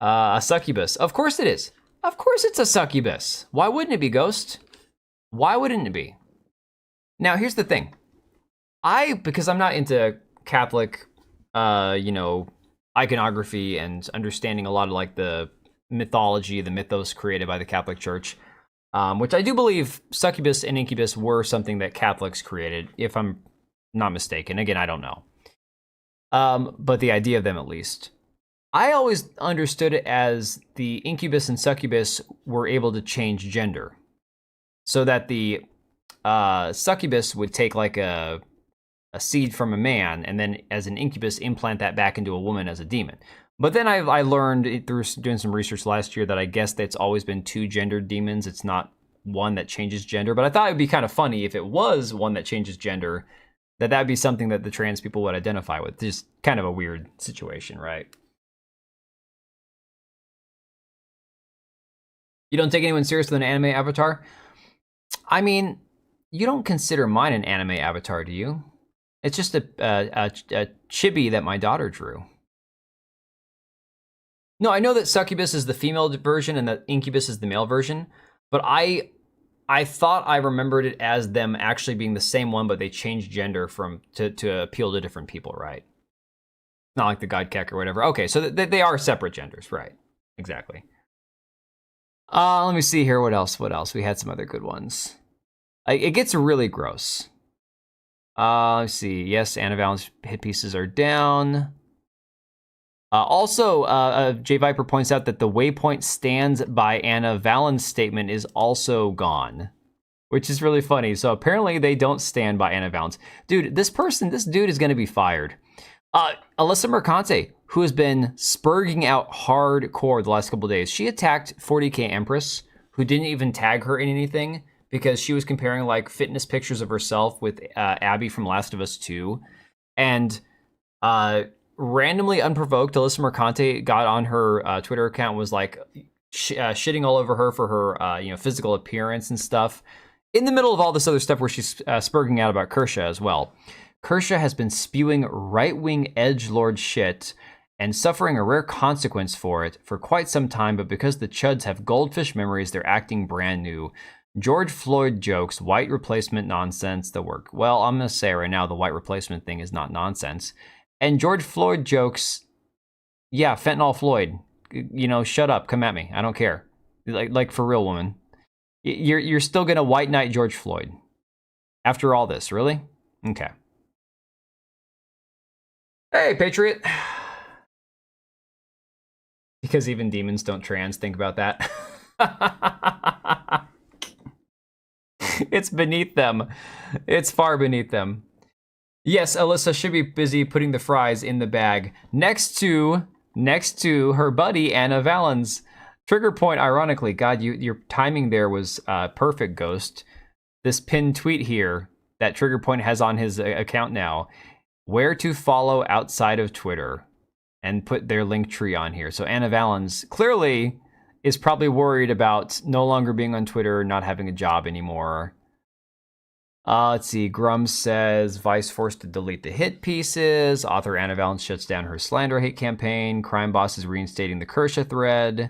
A succubus. Of course it is. Of course it's a succubus. Why wouldn't it be, Ghost? Why wouldn't it be? Now, here's the thing. Because I'm not into Catholic, iconography and understanding a lot of like the mythology, the mythos created by the Catholic Church, which I do believe succubus and incubus were something that Catholics created, if I'm not mistaken. Again, I don't know. But the idea of them, at least. I always understood it as the incubus and succubus were able to change gender. So that the succubus would take like a seed from a man, and then as an incubus implant that back into a woman as a demon. But then I learned through doing some research last year that I guess that's always been 2 gendered demons. It's not one that changes gender. But I thought it would be kind of funny if it was one that changes gender, that would be something that the trans people would identify with. Just kind of a weird situation, right? You don't take anyone serious with an anime avatar? I mean, you don't consider mine an anime avatar, do you? It's just a chibi that my daughter drew. No, I know that succubus is the female version and that incubus is the male version, but I thought I remembered it as them actually being the same one, but they changed gender to appeal to different people, right? Not like the god Keck or whatever. Okay, so they are separate genders, right? Exactly. Let me see here. What else? We had some other good ones. It gets really gross. Let's see. Yes, Anna Valens hit pieces are down. Also, J Viper points out that the waypoint stands by Anna Valens statement is also gone, which is really funny. So apparently they don't stand by Anna Valens. Dude, this dude is going to be fired. Alyssa Mercante, who has been spurging out hardcore the last couple of days, she attacked 40K Empress, who didn't even tag her in anything, because she was comparing like fitness pictures of herself with Abby from Last of Us 2. And randomly unprovoked, Alyssa Mercante got on her Twitter account, was like shitting all over her for her physical appearance and stuff. In the middle of all this other stuff where she's spurging out about Kirsche as well. Kirsche has been spewing right-wing edgelord shit and suffering a rare consequence for it for quite some time, but because the chuds have goldfish memories, they're acting brand new. George Floyd jokes, white replacement nonsense, the work. Well, I'm going to say right now the white replacement thing is not nonsense. And George Floyd jokes, yeah, fentanyl Floyd, shut up, come at me, I don't care. Like for real, woman. You're still going to white knight George Floyd after all this, really? Okay. Hey, Patriot. Because even demons don't trans, think about that. It's beneath them. It's far beneath them. Yes, Alyssa should be busy putting the fries in the bag next to her buddy Anna Valens. Trigger point, ironically, God, your timing there was perfect, Ghost. This pinned tweet here that Trigger Point has on his account now, where to follow outside of Twitter, and put their link tree on here. So Anna Valens clearly is probably worried about no longer being on Twitter, not having a job anymore. Let's see. Grum says Vice forced to delete the hit pieces. Author Anna Valens shuts down her slander hate campaign. Crime Boss is reinstating the Kirsche thread.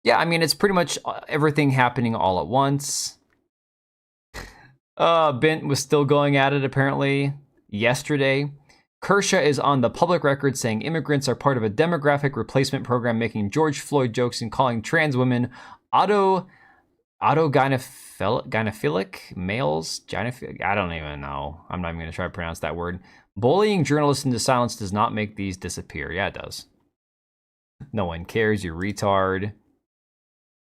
Yeah, I mean, it's pretty much everything happening all at once. Bent was still going at it apparently yesterday. Kirsche is on the public record saying immigrants are part of a demographic replacement program, making George Floyd jokes and calling trans women gynophilic males. I don't even know. I'm not even going to try to pronounce that word. Bullying journalists into silence does not make these disappear. Yeah, it does. No one cares, you retard.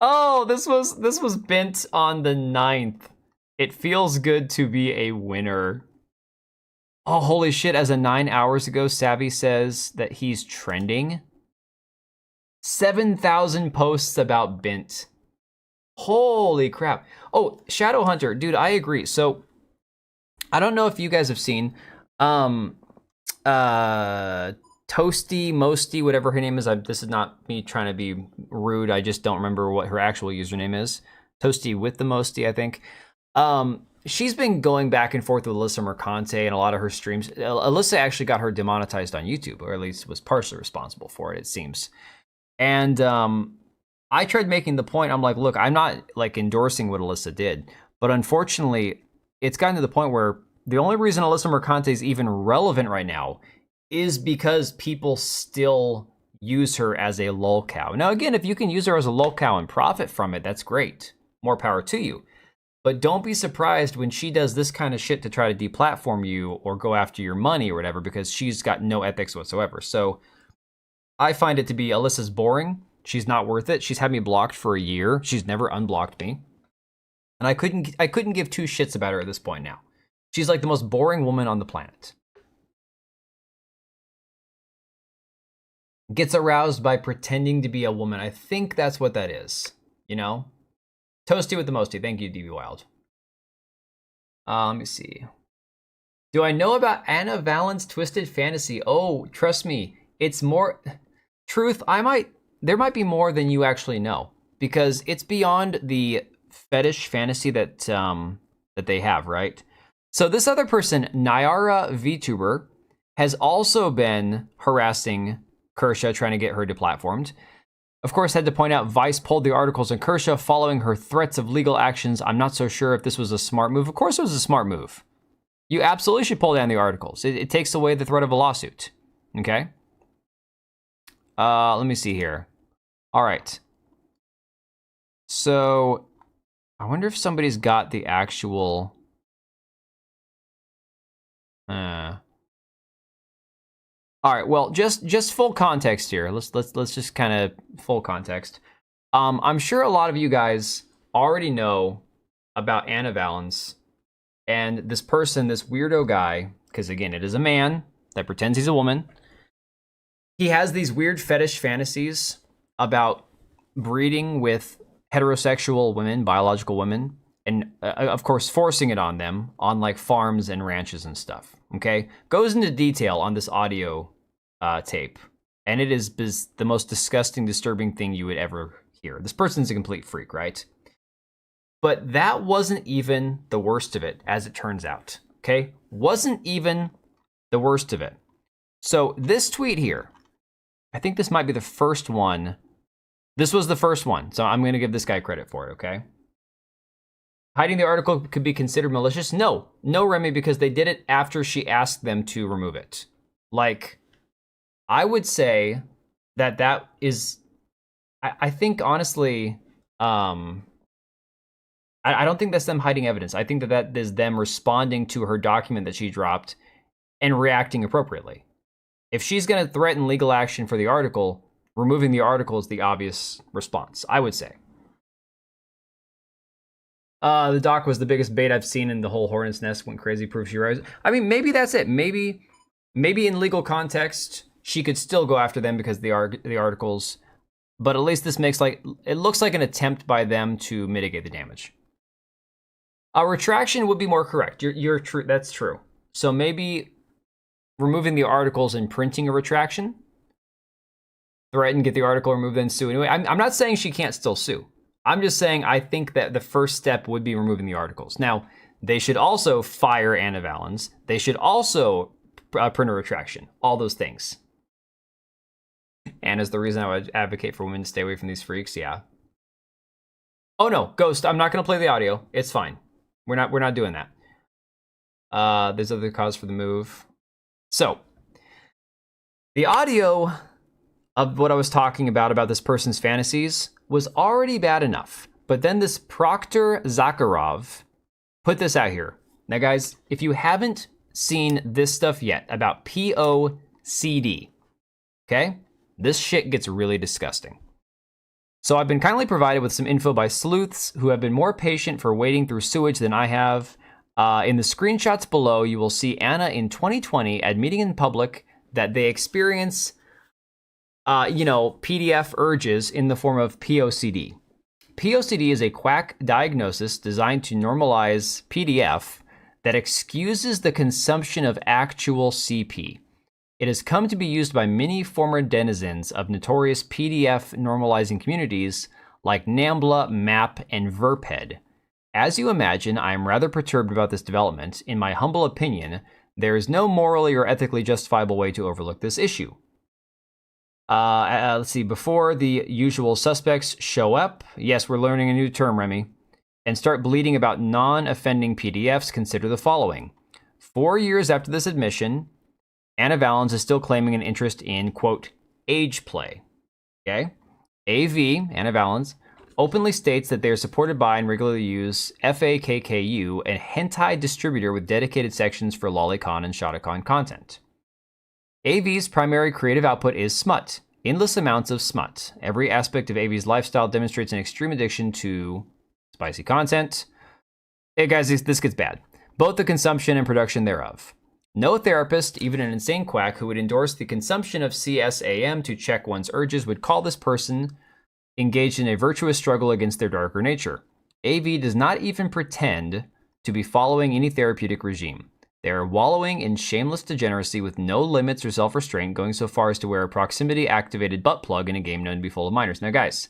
Oh, this was Bent on the 9th. It feels good to be a winner. Oh, holy shit, as of 9 hours ago, Savvy says that he's trending. 7,000 posts about Bent. Holy crap. Oh, Shadowhunter, dude, I agree. So, I don't know if you guys have seen, Toasty, Mosty, whatever her name is. This is not me trying to be rude. I just don't remember what her actual username is. Toasty with the Mosty, I think. She's been going back and forth with Alyssa Mercante and a lot of her streams. Alyssa actually got her demonetized on YouTube, or at least was partially responsible for it seems. And I tried making the point, I'm like, look, I'm not like endorsing what Alyssa did, but unfortunately, it's gotten to the point where the only reason Alyssa Mercante is even relevant right now is because people still use her as a lolcow. Now, again, if you can use her as a lolcow and profit from it, that's great. More power to you. But don't be surprised when she does this kind of shit to try to deplatform you or go after your money or whatever, because she's got no ethics whatsoever. So I find it to be, Alyssa's boring. She's not worth it. She's had me blocked for a year. She's never unblocked me. And I couldn't give two shits about her at this point now. She's like the most boring woman on the planet. Gets aroused by pretending to be a woman. I think that's what that is, you know? Toasty with the mosty. Thank you, DB Wild. Let me see. Do I know about Anna Valens' Twisted Fantasy? Oh, trust me, it's more... Truth, there might be more than you actually know, because it's beyond the fetish fantasy that they have, right? So this other person, Nyara VTuber, has also been harassing Kirsche, trying to get her deplatformed. Of course, had to point out Vice pulled the articles on Kirsche following her threats of legal actions. I'm not so sure if this was a smart move. Of course it was a smart move. You absolutely should pull down the articles. It takes away the threat of a lawsuit. Okay? Let me see here. All right. So, I wonder if somebody's got the actual... All right, well, just full context here. Let's just kind of full context. I'm sure a lot of you guys already know about Anna Valens and this person, this weirdo guy, because again, it is a man that pretends he's a woman. He has these weird fetish fantasies about breeding with heterosexual women, biological women, and of course forcing it on them on like farms and ranches and stuff. Okay, goes into detail on this audio tape, and it is the most disgusting, disturbing thing you would ever hear. This person's a complete freak, right? But that wasn't even the worst of it, as it turns out. Okay? Wasn't even the worst of it. So this tweet here, I think this might be the first one. This was the first one, so I'm going to give this guy credit for it, okay? Hiding the article could be considered malicious? No, Remy, because they did it after she asked them to remove it. Like, I would say that is, I think, honestly, I don't think that's them hiding evidence. I think that is them responding to her document that she dropped and reacting appropriately. If she's going to threaten legal action for the article, removing the article is the obvious response, I would say. The doc was the biggest bait I've seen in the whole hornet's nest. Went crazy, proof she rises. I mean, maybe that's it. Maybe in legal context, she could still go after them because the articles. But at least this makes it looks like an attempt by them to mitigate the damage. A retraction would be more correct. You're true. That's true. So maybe removing the articles and printing a retraction. Threaten, get the article removed, then sue. Anyway, I'm not saying she can't still sue. I'm just saying I think that the first step would be removing the articles. Now, they should also fire Anna Valens. They should also print a retraction. All those things. Anna's the reason I would advocate for women to stay away from these freaks. Yeah. Oh no, Ghost. I'm not going to play the audio. It's fine. We're not doing that. There's other cause for the move. So, the audio of what I was talking about this person's fantasies was already bad enough. But then this Proctor Zakharov put this out here. Now, guys, if you haven't seen this stuff yet about POCD, okay, this shit gets really disgusting. So I've been kindly provided with some info by sleuths who have been more patient for wading through sewage than I have. In the screenshots below, you will see Anna in 2020 admitting in public that they experience PDF urges in the form of POCD. POCD is a quack diagnosis designed to normalize PDF that excuses the consumption of actual CP. It has come to be used by many former denizens of notorious PDF normalizing communities like Nambla, MAP, and Verped. As you imagine, I am rather perturbed about this development. In my humble opinion, there is no morally or ethically justifiable way to overlook this issue. Let's see, before the usual suspects show up, yes, we're learning a new term, Remy, and start bleeding about non-offending PDFs, consider the following. 4 years after this admission, Anna Valens is still claiming an interest in, quote, age play. Okay? AV, Anna Valens, openly states that they are supported by and regularly use FAKKU, a hentai distributor with dedicated sections for lolicon and shotacon content. AV's primary creative output is smut, endless amounts of smut. Every aspect of AV's lifestyle demonstrates an extreme addiction to spicy content. Hey guys, this gets bad. Both the consumption and production thereof. No therapist, even an insane quack who would endorse the consumption of CSAM to check one's urges, would call this person engaged in a virtuous struggle against their darker nature. AV does not even pretend to be following any therapeutic regime. They are wallowing in shameless degeneracy with no limits or self-restraint, going so far as to wear a proximity-activated butt plug in a game known to be full of minors. Now, guys,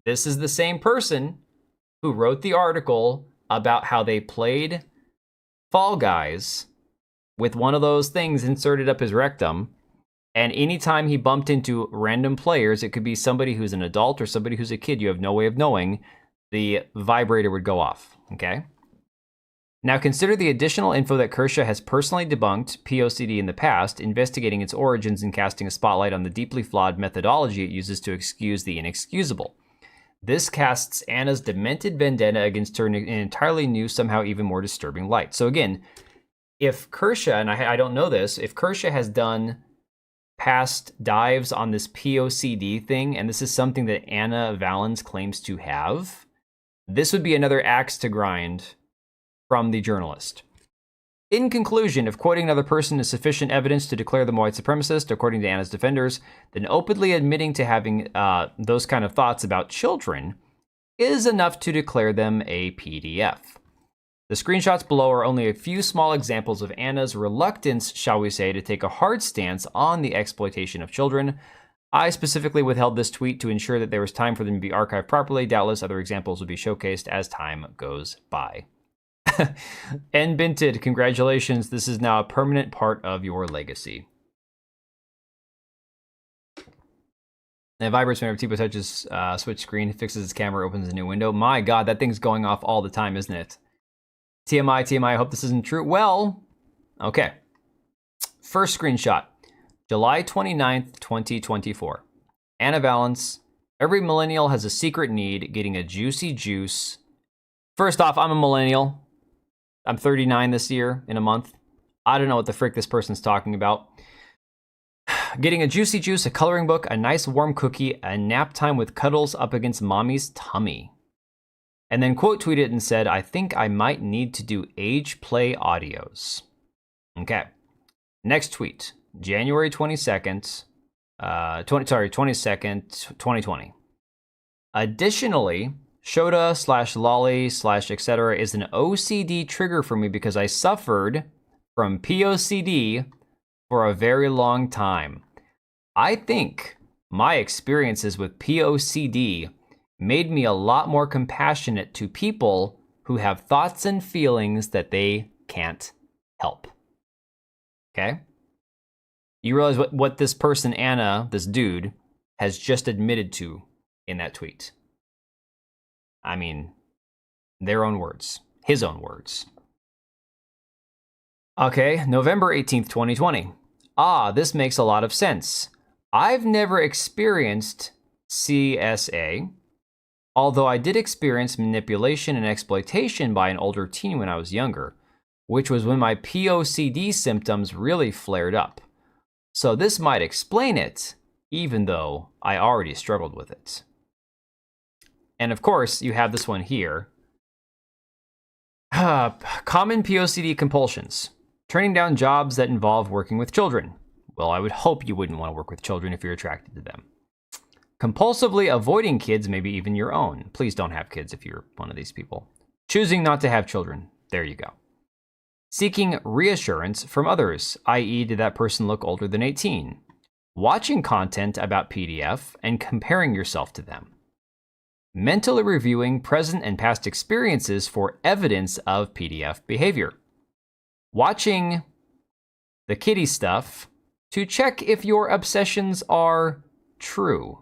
this is the same person who wrote the article about how they played Fall Guys with one of those things inserted up his rectum, and anytime he bumped into random players, it could be somebody who's an adult or somebody who's a kid, you have no way of knowing, the vibrator would go off, okay? Now consider the additional info that Kirsche has personally debunked POCD in the past, investigating its origins and casting a spotlight on the deeply flawed methodology it uses to excuse the inexcusable. This casts Anna's demented vendetta against her in an entirely new, somehow even more disturbing light. So again, if Kirsche, and I don't know this, if Kirsche has done past dives on this POCD thing, and this is something that Anna Valens claims to have, this would be another axe to grind from the journalist. In conclusion, if quoting another person is sufficient evidence to declare them a white supremacist, according to Anna's defenders, then openly admitting to having those kind of thoughts about children is enough to declare them a PDF. The screenshots below are only a few small examples of Anna's reluctance, shall we say, to take a hard stance on the exploitation of children. I specifically withheld this tweet to ensure that there was time for them to be archived properly. Doubtless other examples will be showcased as time goes by. And Binted, congratulations. This is now a permanent part of your legacy. And it vibrates whenever Tipo touches switch screen, fixes his camera, opens a new window. My God, that thing's going off all the time, isn't it? TMI, TMI, I hope this isn't true. Well, okay. First screenshot, July 29th, 2024. Anna Valance, every millennial has a secret need, getting a juicy juice. First off, I'm a millennial. I'm 39 this year in a month. I don't know what the frick this person's talking about. Getting a juicy juice, a coloring book, a nice warm cookie, a nap time with cuddles up against mommy's tummy. And then quote tweeted and said, I think I might need to do age play audios. Okay. Next tweet, January 22nd, 2020. Additionally, Shota / Lolly / etc. is an OCD trigger for me because I suffered from POCD for a very long time. I think my experiences with POCD made me a lot more compassionate to people who have thoughts and feelings that they can't help. Okay? You realize what this person, Anna, this dude, has just admitted to in that tweet. I mean, their own words. His own words. Okay, November 18th, 2020. This makes a lot of sense. I've never experienced CSA, although I did experience manipulation and exploitation by an older teen when I was younger, which was when my POCD symptoms really flared up. So this might explain it, even though I already struggled with it. And of course, you have this one here. Common POCD compulsions. Turning down jobs that involve working with children. Well, I would hope you wouldn't want to work with children if you're attracted to them. Compulsively avoiding kids, maybe even your own. Please don't have kids if you're one of these people. Choosing not to have children. There you go. Seeking reassurance from others, i.e. did that person look older than 18? Watching content about PDF and comparing yourself to them. Mentally reviewing present and past experiences for evidence of PDF behavior. Watching the kitty stuff to check if your obsessions are true.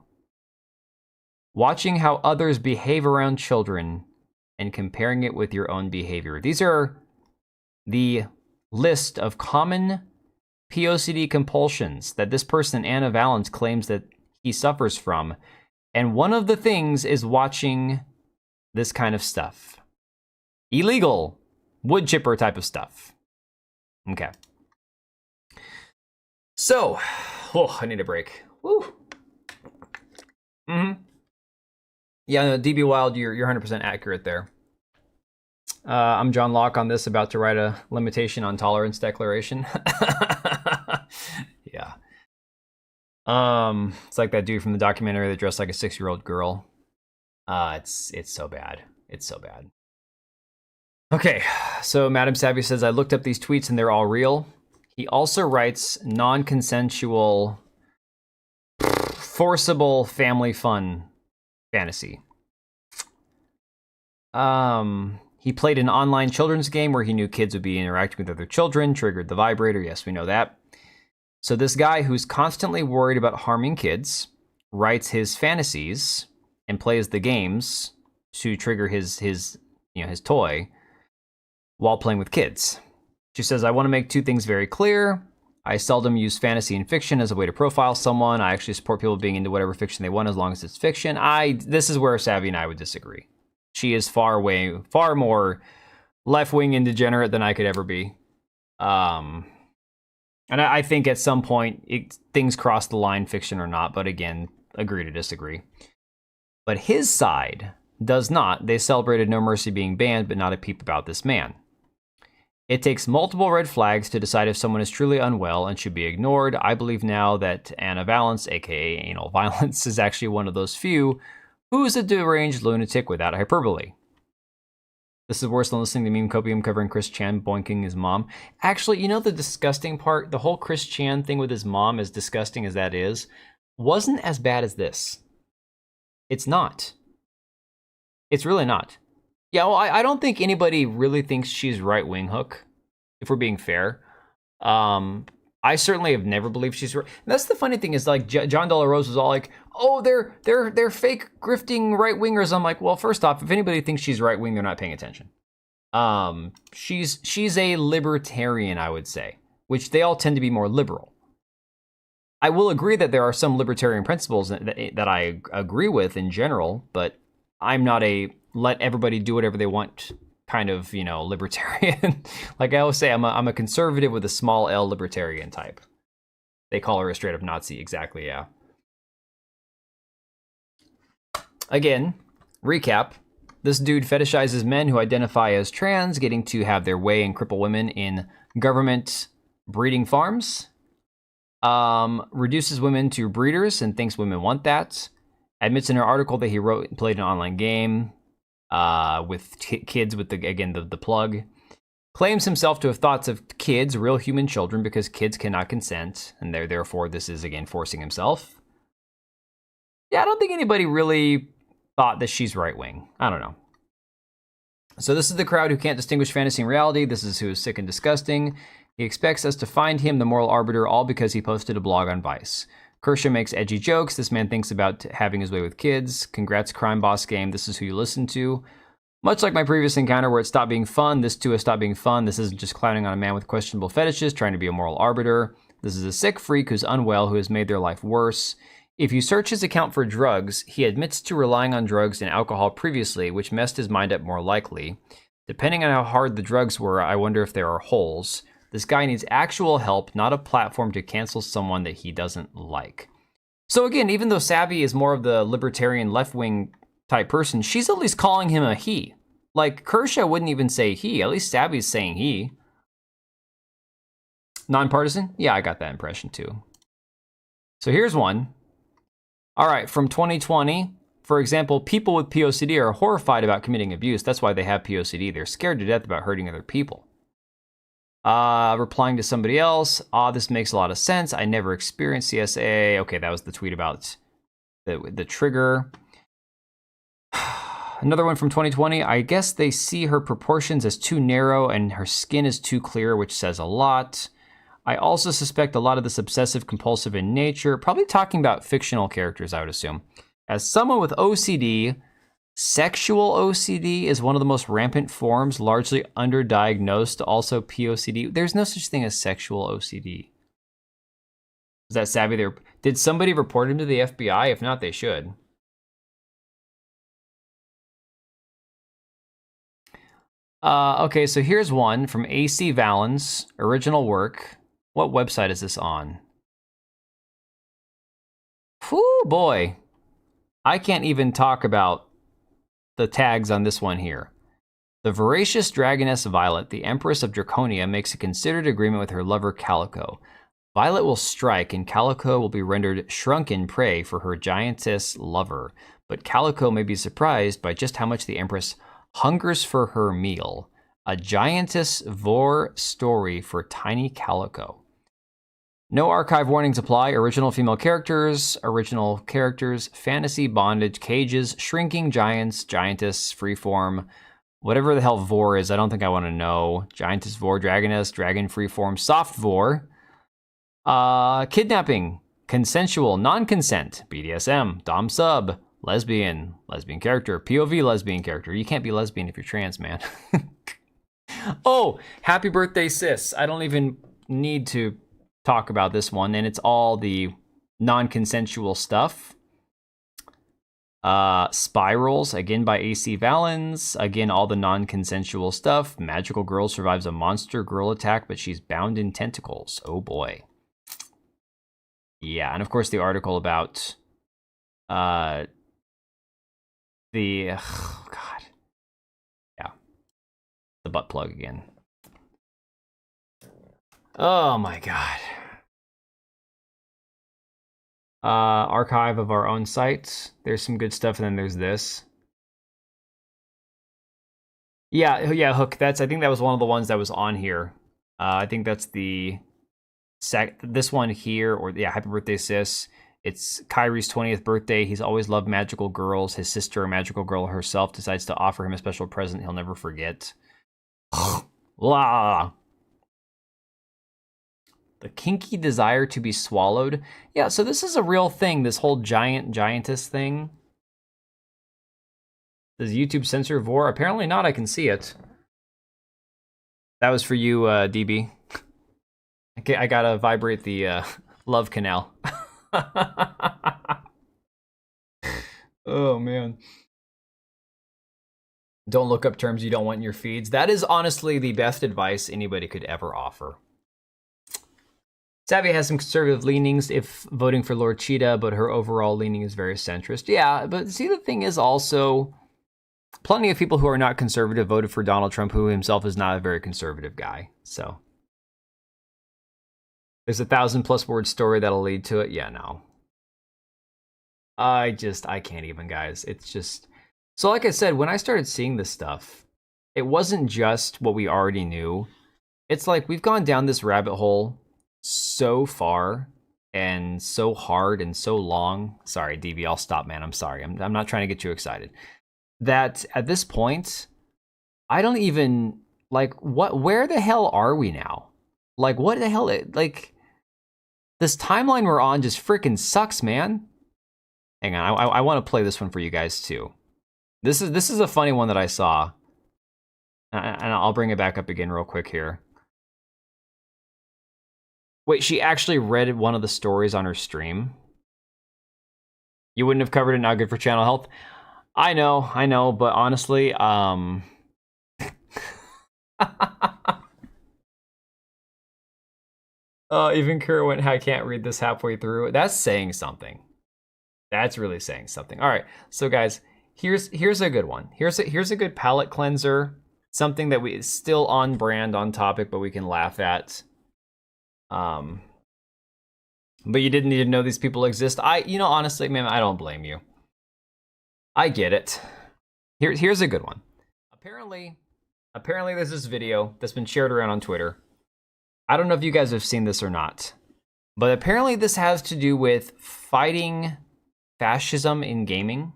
Watching how others behave around children and comparing it with your own behavior. These are the list of common POCD compulsions that this person, Anna Valance, claims that he suffers from. And one of the things is watching this kind of stuff. Illegal wood chipper type of stuff. Okay. So, I need a break. Woo. Yeah, no, DB Wild, you're 100% accurate there. I'm John Locke on this, about to write a limitation on tolerance declaration. Yeah. It's like that dude from the documentary that dressed like a 6-year-old girl. It's so bad. It's so bad. Okay, so Madam Savvy says, I looked up these tweets and they're all real. He also writes non-consensual, forcible family fun fantasy. He played an online children's game where he knew kids would be interacting with other children, triggered the vibrator. Yes, we know that. So this guy who's constantly worried about harming kids writes his fantasies and plays the games to trigger his toy while playing with kids. She says, I want to make two things very clear. I seldom use fantasy and fiction as a way to profile someone. I actually support people being into whatever fiction they want as long as it's fiction. This is where Savvy and I would disagree. She is far more left-wing and degenerate than I could ever be. And I think at some point things cross the line, fiction or not, but again, agree to disagree. But his side does not. They celebrated No Mercy being banned, but not a peep about this man. It takes multiple red flags to decide if someone is truly unwell and should be ignored. I believe now that Anna Valance, aka Anal Violence, is actually one of those few who's a deranged lunatic without hyperbole. This is worse than listening to Meme Copium covering Chris Chan boinking his mom. Actually, you know the disgusting part? The whole Chris Chan thing with his mom, as disgusting as that is, wasn't as bad as this. It's not. It's really not. Yeah, well, I don't think anybody really thinks she's right-wing, Hook, if we're being fair. I certainly have never believed she's right. And that's the funny thing is, like, John De La Rose was all like, oh, they're fake grifting right-wingers. I'm like, well, first off, if anybody thinks she's right-wing, they're not paying attention. She's a libertarian, I would say, which they all tend to be more liberal. I will agree that there are some libertarian principles that I agree with in general, but I'm not a let everybody do whatever they want kind of, libertarian. Like I always say, I'm a conservative with a small L libertarian type. They call her a straight up Nazi, exactly, yeah. Again, recap. This dude fetishizes men who identify as trans, getting to have their way and cripple women in government breeding farms. Reduces women to breeders and thinks women want that. Admits in her article that he wrote and played an online game with kids with the plug. Claims himself to have thoughts of kids, real human children, because kids cannot consent, and therefore this is again forcing himself. Yeah, I don't think anybody really thought that she's right wing. I don't know. So this is the crowd who can't distinguish fantasy and reality. This is who is sick and disgusting. He expects us to find him the moral arbiter, all because he posted a blog on Vice. Kirsche makes edgy jokes. This man thinks about having his way with kids. Congrats, Crime Boss Game. This is who you listen to. Much like my previous encounter where it stopped being fun, this too has stopped being fun. This isn't just clowning on a man with questionable fetishes trying to be a moral arbiter. This is a sick freak who's unwell, who has made their life worse. If you search his account for drugs, he admits to relying on drugs and alcohol previously, which messed his mind up more likely. Depending on how hard the drugs were, I wonder if there are holes. This guy needs actual help, not a platform to cancel someone that he doesn't like. So again, even though Savvy is more of the libertarian left-wing type person, she's at least calling him a he. Like, Kirsche wouldn't even say he. At least Savvy's saying he. Nonpartisan? Yeah, I got that impression too. So here's one. All right, from 2020, for example, people with POCD are horrified about committing abuse. That's why they have POCD. They're scared to death about hurting other people. Replying to somebody else, this makes a lot of sense. I never experienced CSA. Okay, that was the tweet about the trigger. Another one from 2020. I guess they see her proportions as too narrow and her skin is too clear, which says a lot. I also suspect a lot of this obsessive compulsive in nature, probably talking about fictional characters, I would assume. As someone with OCD, sexual OCD is one of the most rampant forms, largely underdiagnosed. Also POCD. There's no such thing as sexual OCD. Is that Savvy there? Did somebody report him to the FBI? If not, they should. Okay, so here's one from AC Valens, original work. What website is this on? Whew, boy. I can't even talk about the tags on this one here. The voracious dragoness Violet, the Empress of Draconia, makes a considered agreement with her lover Calico. Violet will strike, and Calico will be rendered shrunken prey for her giantess lover. But Calico may be surprised by just how much the Empress hungers for her meal. A giantess vor story for tiny Calico. No archive warnings apply. Original female characters, fantasy, bondage, cages, shrinking giants, giantess, freeform, whatever the hell vor is. I don't think I want to know. Giantess, vor, dragoness, dragon, freeform, soft vor. Kidnapping, consensual, non-consent, BDSM, dom sub, lesbian character, POV lesbian character. You can't be lesbian if you're trans, man. Oh, happy birthday, sis. I don't even need to talk about this one, and it's all the non-consensual stuff. Spirals, again by AC Valens. Again, all the non-consensual stuff. Magical girl survives a monster girl attack, but she's bound in tentacles. Oh boy. Yeah, and of course the article about God. Yeah. The butt plug again. Oh my God. Archive of our own sites. There's some good stuff, and then there's this. Yeah, Hook. I think that was one of the ones that was on here. I think that's this one here, or yeah, happy birthday, sis. It's Kyrie's 20th birthday. He's always loved magical girls. His sister, a magical girl herself, decides to offer him a special present he'll never forget. La. The kinky desire to be swallowed. Yeah, so this is a real thing, this whole giantess thing. Does YouTube censor vor? Apparently not, I can see it. That was for you, DB. Okay, I gotta vibrate the love canal. Oh, man. Don't look up terms you don't want in your feeds. That is honestly the best advice anybody could ever offer. Savvy has some conservative leanings if voting for Lord Cheetah, but her overall leaning is very centrist. Yeah, but see, the thing is also, plenty of people who are not conservative voted for Donald Trump, who himself is not a very conservative guy. So there's a 1,000+ word story that'll lead to it. Yeah, no. I can't even, guys. It's just, so like I said, when I started seeing this stuff, it wasn't just what we already knew. It's like we've gone down this rabbit hole so far and so hard and so long. Sorry, DB, I'll stop, man. I'm sorry. I'm not trying to get you excited. That at this point, I don't even, like, where the hell are we now? Like, what the hell, like, this timeline we're on just freaking sucks, man. Hang on, I want to play this one for you guys too. This is a funny one that I saw, and I'll bring it back up again real quick here. Wait, she actually read one of the stories on her stream. You wouldn't have covered it, not good for channel health. I know, but honestly, even Kira went, I can't read this halfway through. That's saying something. That's really saying something. All right, so guys, here's a good one. Here's a good palate cleanser. Something that is still on brand, on topic, but we can laugh at. But you didn't need to know these people exist. Honestly, man, I don't blame you. I get it. Here's a good one. Apparently there's this video that's been shared around on Twitter. I don't know if you guys have seen this or not, but apparently this has to do with fighting fascism in gaming.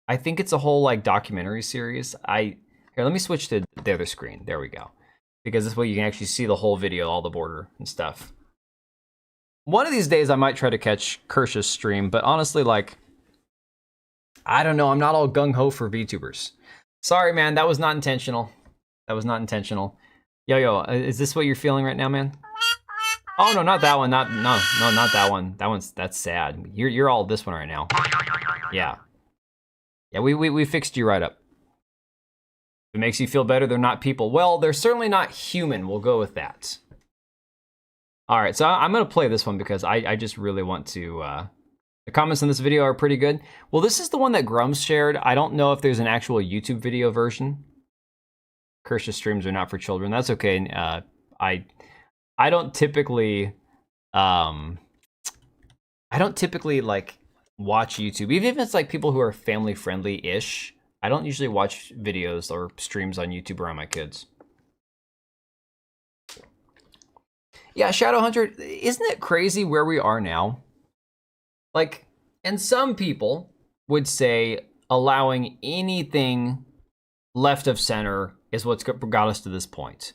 I think it's a whole like documentary series. Here, let me switch to the other screen. There we go. Because this way you can actually see the whole video, all the border and stuff. One of these days I might try to catch Kirsche's stream, but honestly, like, I don't know, I'm not all gung-ho for VTubers. Sorry, man, that was not intentional. That was not intentional. Yo, is this what you're feeling right now, man? Oh, no, not that one. No, not that one. That's sad. You're all this one right now. Yeah. Yeah, we fixed you right up. If it makes you feel better, they're not people. Well, they're certainly not human. We'll go with that. All right, so I'm going to play this one because I just really want to... the comments on this video are pretty good. Well, this is the one that Grums shared. I don't know if there's an actual YouTube video version. Kirsche streams are not for children. That's okay. I don't typically... I don't typically, like, watch YouTube. Even if it's, like, people who are family-friendly-ish, I don't usually watch videos or streams on YouTube around my kids. Yeah, Shadowhunter, isn't it crazy where we are now? Like, and some people would say allowing anything left of center is what's got us to this point.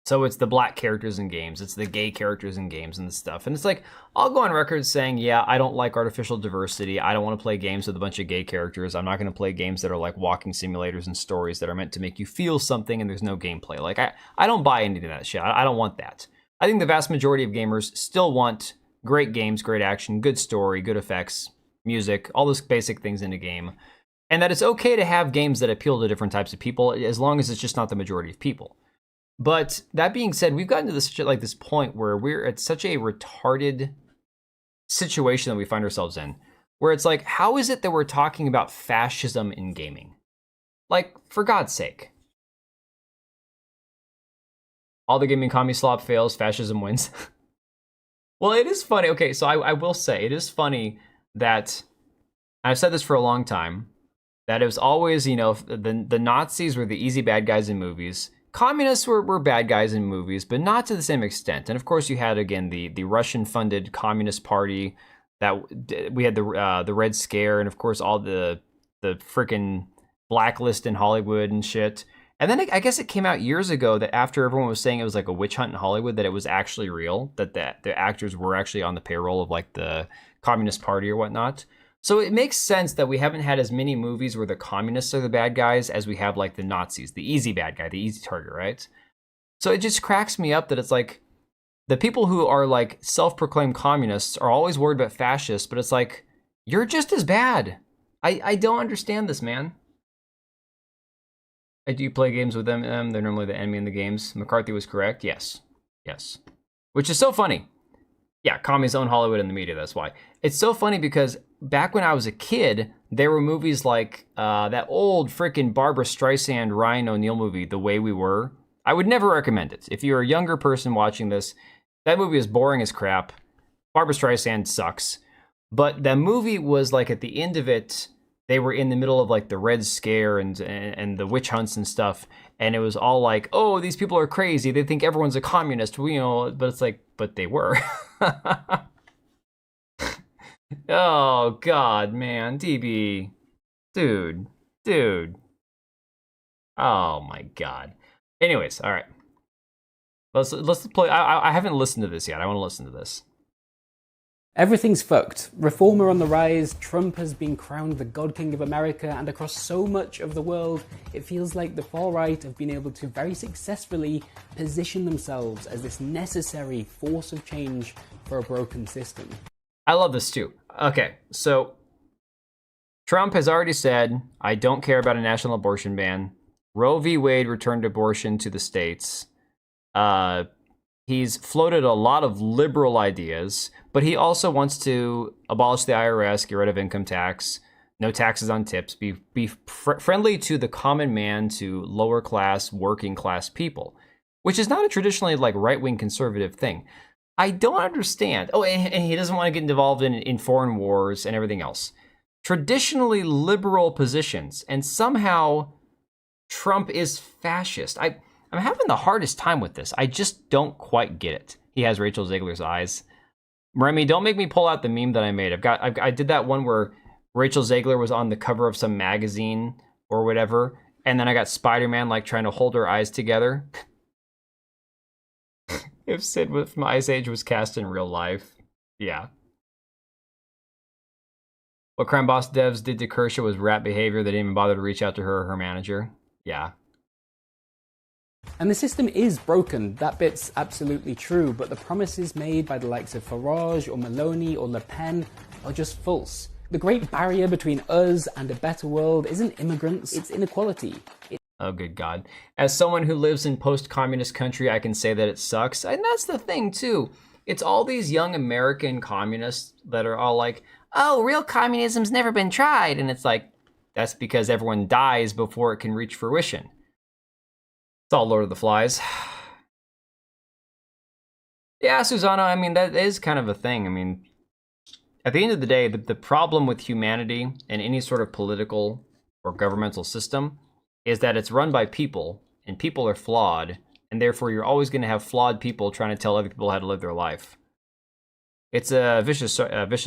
So it's the black characters in games, it's the gay characters in games and stuff. And it's like, I'll go on record saying, yeah, I don't like artificial diversity. I don't want to play games with a bunch of gay characters. I'm not going to play games that are like walking simulators and stories that are meant to make you feel something and there's no gameplay. Like, I don't buy into that shit. I don't want that. I think the vast majority of gamers still want great games, great action, good story, good effects, music, all those basic things in a game. And that it's okay to have games that appeal to different types of people as long as it's just not the majority of people. But that being said, we've gotten to this point where we're at such a retarded situation that we find ourselves in, where it's like, how is it that we're talking about fascism in gaming? Like, for God's sake. All the gaming commie slop fails, fascism wins. Well, it is funny. Okay, so I will say, it is funny that, I've said this for a long time, That it was always, the Nazis were the easy bad guys in movies. Communists were bad guys in movies, but not to the same extent. And of course, you had again the Russian-funded Communist Party. That we had the Red Scare, and of course all the freaking blacklist in Hollywood and shit. And then I guess it came out years ago that after everyone was saying it was like a witch hunt in Hollywood, that it was actually real, that the actors were actually on the payroll of like the Communist Party or whatnot. So it makes sense that we haven't had as many movies where the communists are the bad guys as we have like the Nazis, the easy bad guy, the easy target, right? So it just cracks me up that it's like the people who are like self-proclaimed communists are always worried about fascists, but it's like, you're just as bad. I don't understand this, man. I do play games with them. They're normally the enemy in the games. McCarthy was correct. Yes. Which is so funny. Yeah, commies own Hollywood and the media, that's why. It's so funny because back when I was a kid, there were movies like that old freaking Barbra Streisand, Ryan O'Neal movie, The Way We Were. I would never recommend it. If you're a younger person watching this, that movie is boring as crap. Barbra Streisand sucks. But that movie was like at the end of it, they were in the middle of like the Red Scare and the witch hunts and stuff. And it was all like, oh, these people are crazy. They think everyone's a communist, but it's like, but they were. Oh, God, man. DB. Dude. Oh, my God. Anyways, all right. Let's play. I haven't listened to this yet. I want to listen to this. Everything's fucked. Reformer on the rise, Trump has been crowned the God King of America, and across so much of the world, it feels like the far right have been able to very successfully position themselves as this necessary force of change for a broken system. I love this too. Okay, so Trump has already said, I don't care about a national abortion ban. Roe v. Wade returned abortion to the states. He's floated a lot of liberal ideas, but he also wants to abolish the IRS, get rid of income tax, no taxes on tips, be friendly to the common man, to lower class, working class people, which is not a traditionally like right-wing conservative thing. I don't understand. Oh, and he doesn't want to get involved in foreign wars and everything else. Traditionally liberal positions, and somehow Trump is fascist. I'm having the hardest time with this. I just don't quite get it. He has Rachel Zegler's eyes. Remy, don't make me pull out the meme that I made. I did that one where Rachel Zegler was on the cover of some magazine or whatever, and then I got Spider-Man like trying to hold her eyes together. If Sid from Ice Age was cast in real life. Yeah. What Crime Boss devs did to Kirsche was rat behavior. They didn't even bother to reach out to her or her manager. Yeah. And the system is broken, that bit's absolutely true, but the promises made by the likes of Farage or Maloney or Le Pen are just false. The great barrier between us and a better world isn't immigrants, it's inequality. Oh, good God. As someone who lives in post-communist country, I can say that it sucks. And that's the thing, too. It's all these young American communists that are all like, oh, real communism's never been tried. And it's like, that's because everyone dies before it can reach fruition. It's all Lord of the Flies. Yeah, Susanna, I mean, that is kind of a thing. I mean, at the end of the day, the problem with humanity and any sort of political or governmental system is that it's run by people, and people are flawed, and therefore you're always going to have flawed people trying to tell other people how to live their life. It's a vicious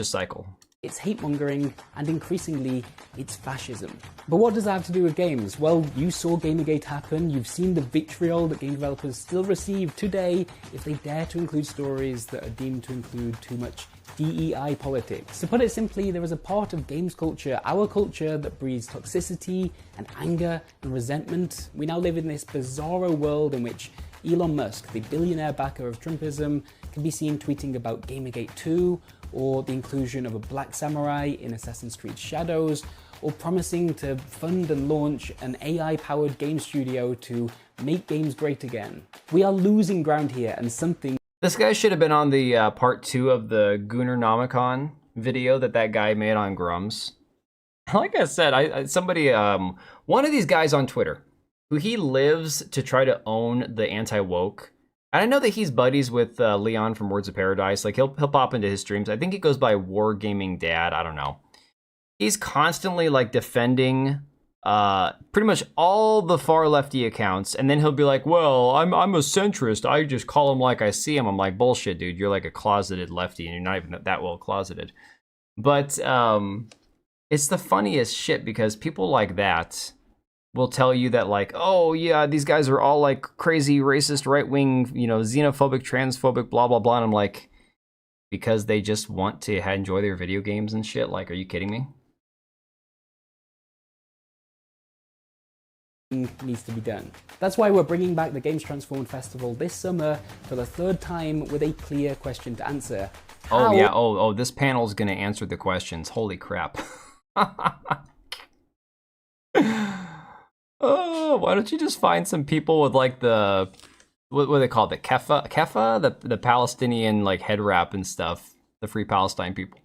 cycle. It's hate-mongering, and increasingly, it's fascism. But what does that have to do with games? Well, you saw Gamergate happen, you've seen the vitriol that game developers still receive today if they dare to include stories that are deemed to include too much DEI politics. To put it simply, there is a part of games culture, our culture, that breeds toxicity and anger and resentment. We now live in this bizarro world in which Elon Musk, the billionaire backer of Trumpism, can be seen tweeting about Gamergate 2, or the inclusion of a black samurai in Assassin's Creed Shadows, or promising to fund and launch an AI-powered game studio to make games great again. We are losing ground here, and something... This guy should have been on the part 2 of the Gunnar Nomicon video that guy made on Grums. Like I said, somebody, one of these guys on Twitter, who he lives to try to own the anti-woke. And I know that he's buddies with Leon from Words of Paradise. Like he'll pop into his streams. I think he goes by Wargaming Dad. I don't know. He's constantly like defending pretty much all the far lefty accounts, and then he'll be like, well, I'm a centrist, I just call them like I see them. I'm like, bullshit, dude, you're like a closeted lefty and you're not even that well closeted. But it's the funniest shit because people like that will tell you that, like, oh yeah, these guys are all like crazy racist, right-wing, you know, xenophobic, transphobic, blah blah blah, and I'm like, because they just want to enjoy their video games and shit. Like, are you kidding me? Needs to be done. That's why we're bringing back the Games Transformed Festival this summer for the third time with a clear question to answer. Oh yeah, oh, this panel's gonna answer the questions. Holy crap. Oh, why don't you just find some people with like the, what do they call it? The Kefa? The Palestinian like head wrap and stuff. The Free Palestine people.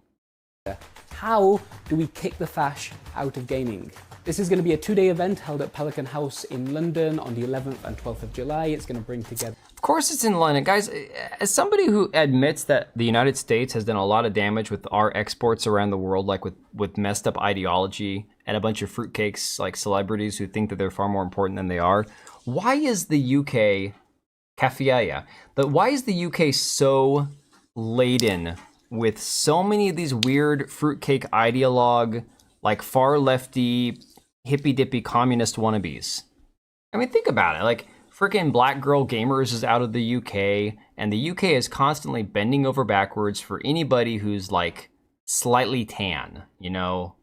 How do we kick the fash out of gaming? This is going to be a 2-day event held at Pelican House in London on the 11th and 12th of July. It's going to bring together... Of course it's in London. Guys, as somebody who admits that the United States has done a lot of damage with our exports around the world, like with messed up ideology and a bunch of fruitcakes, like celebrities who think that they're far more important than they are, why is the UK... why is the UK so laden with so many of these weird fruitcake ideologue, like far lefty, hippy dippy communist wannabes? I mean, think about it. Like, freaking Black Girl Gamers is out of the UK, and the UK is constantly bending over backwards for anybody who's like slightly tan, you know,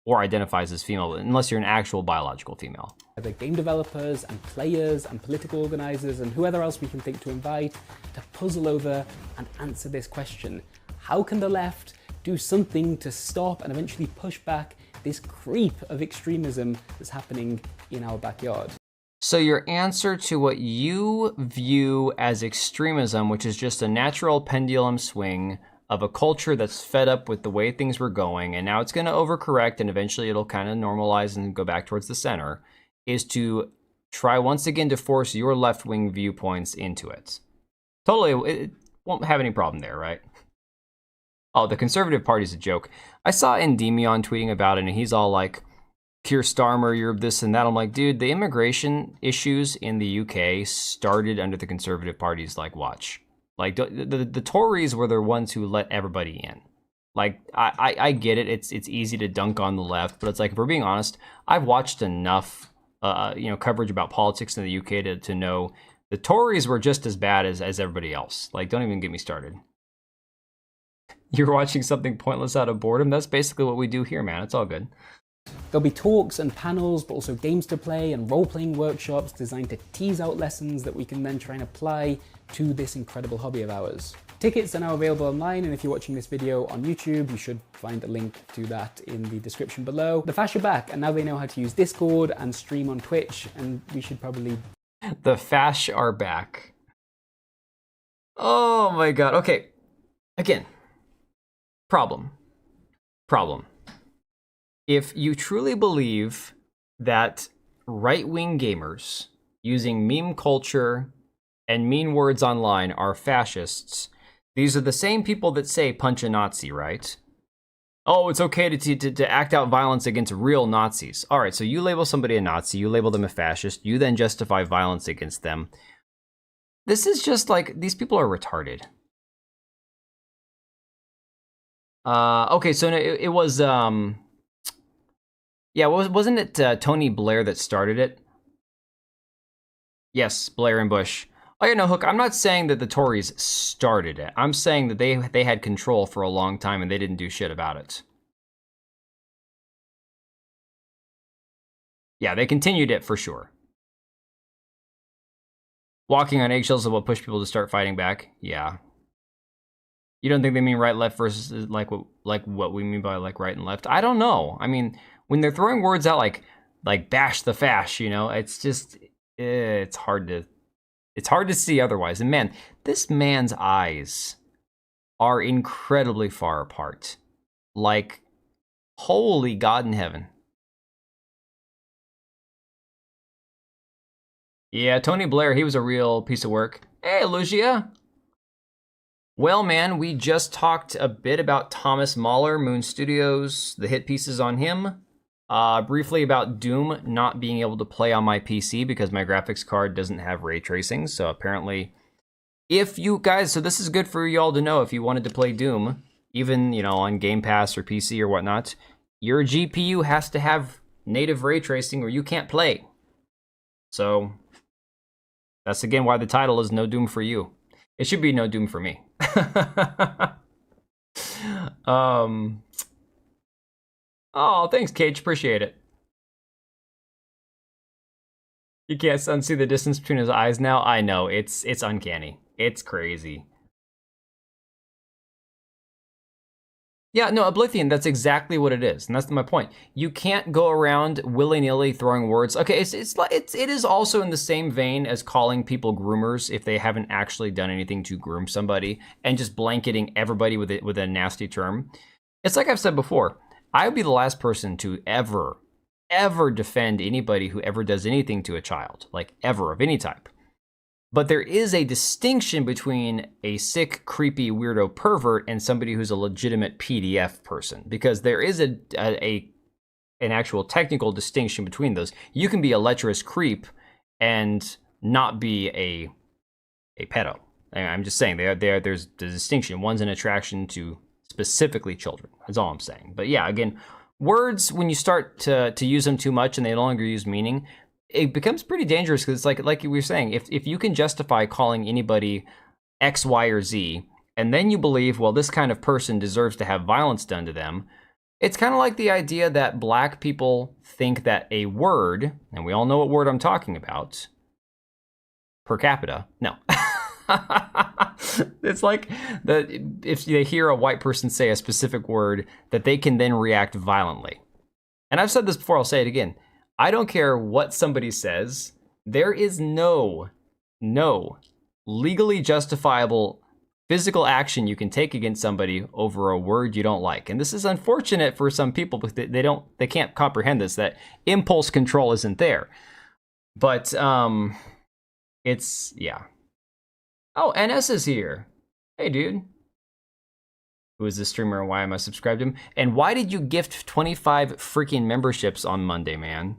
or identifies as female, unless you're an actual biological female. The game developers and players and political organizers and whoever else we can think to invite to puzzle over and answer this question. How can the left do something to stop and eventually push back this creep of extremism that's happening in our backyard? So your answer to what you view as extremism, which is just a natural pendulum swing of a culture that's fed up with the way things were going, and now it's going to overcorrect and eventually it'll kind of normalize and go back towards the center, is to try once again to force your left-wing viewpoints into it. Totally, it won't have any problem there, right? Oh, the Conservative Party's a joke. I saw Endymion tweeting about it, and he's all like, Keir Starmer, you're this and that. I'm like, dude, the immigration issues in the UK started under the Conservative Party's like watch. Like, the Tories were the ones who let everybody in. Like, I get it. It's easy to dunk on the left, but it's like, if we're being honest, I've watched enough, coverage about politics in the UK to know the Tories were just as bad as everybody else. Like, don't even get me started. You're watching something pointless out of boredom. That's basically what we do here, man. It's all good. There'll be talks and panels, but also games to play and role-playing workshops designed to tease out lessons that we can then try and apply to this incredible hobby of ours. Tickets are now available online, and if you're watching this video on YouTube, you should find a link to that in the description below. The Fash are back, and now they know how to use Discord and stream on Twitch, and we should probably... The Fash are back. Oh my god. Okay. Again. Problem. If you truly believe that right-wing gamers using meme culture and mean words online are fascists, these are the same people that say punch a Nazi, right? Oh, it's okay to act out violence against real Nazis. All right, so you label somebody a Nazi, you label them a fascist, you then justify violence against them. This is just like, these people are retarded. Okay, so it was, yeah, wasn't it Tony Blair that started it? Yes, Blair and Bush. Oh yeah, no, Hook, I'm not saying that the Tories started it. I'm saying that they had control for a long time and they didn't do shit about it. Yeah, they continued it for sure. Walking on eggshells is what pushed people to start fighting back. Yeah. You don't think they mean right, left versus like what we mean by like right and left? I don't know. I mean, when they're throwing words out like bash the fash, you know, it's just it's hard to see otherwise. And man, this man's eyes are incredibly far apart. Like, holy God in heaven. Yeah, Tony Blair, he was a real piece of work. Hey, Lucia. Well, man, we just talked a bit about Thomas Mahler, Moon Studios, the hit pieces on him. Briefly about Doom not being able to play on my PC because my graphics card doesn't have ray tracing. So apparently, if you guys, so this is good for y'all to know if you wanted to play Doom, even, you know, on Game Pass or PC or whatnot, your GPU has to have native ray tracing or you can't play. So that's again why the title is No Doom for You. It should be No Doom for me. Oh, thanks, Cage. Appreciate it. You can't unsee the distance between his eyes now. I know, it's uncanny. It's crazy. Yeah, no, Oblivion, that's exactly what it is, and that's my point. You can't go around willy-nilly throwing words. Okay, it is also in the same vein as calling people groomers if they haven't actually done anything to groom somebody, and just blanketing everybody with a nasty term. It's like I've said before, I would be the last person to ever defend anybody who ever does anything to a child, like ever, of any type. But there is a distinction between a sick, creepy, weirdo pervert and somebody who's a legitimate PDF person, because there is an actual technical distinction between those. You can be a lecherous creep and not be a pedo. I'm just saying there's the distinction. One's an attraction to specifically children. That's all I'm saying. But yeah, again, words, when you start to use them too much and they no longer use meaning, it becomes pretty dangerous, because it's like we were saying, if you can justify calling anybody X, Y, or Z, and then you believe, well, this kind of person deserves to have violence done to them, it's kind of like the idea that black people think that a word, and we all know what word I'm talking about, per capita, no. It's like that if they hear a white person say a specific word, that they can then react violently. And I've said this before, I'll say it again. I don't care what somebody says. There is no legally justifiable physical action you can take against somebody over a word you don't like. And this is unfortunate for some people, but they can't comprehend this, that impulse control isn't there. But it's, yeah. Oh, NS is here. Hey, dude. Who is this streamer and why am I subscribed to him? And why did you gift 25 freaking memberships on Monday, man?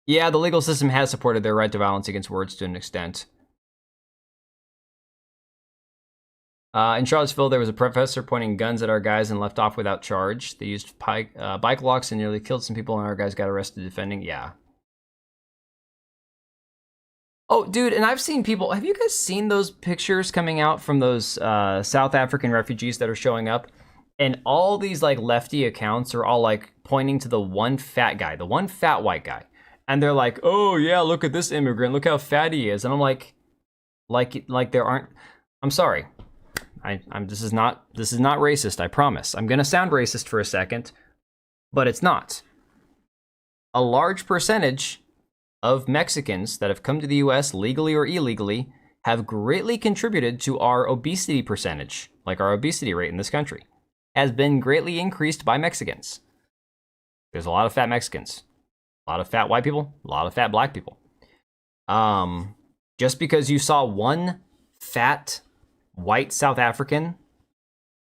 Yeah, the legal system has supported their right to violence against words to an extent. In Charlottesville, there was a professor pointing guns at our guys and left off without charge. They used bike locks and nearly killed some people, and our guys got arrested defending. Yeah. Oh, dude, and I've seen people, have you guys seen those pictures coming out from those South African refugees that are showing up? And all these like lefty accounts are all like pointing to the one fat guy, the one fat white guy. And they're like, oh yeah, look at this immigrant, look how fat he is. And I'm like there aren't, I'm sorry. This is not racist, I promise. I'm gonna sound racist for a second, but it's not. A large percentage of Mexicans that have come to the US legally or illegally have greatly contributed to our obesity percentage, like our obesity rate in this country has been greatly increased by Mexicans. There's a lot of fat Mexicans, a lot of fat white people, a lot of fat black people. Just because you saw one fat white South African,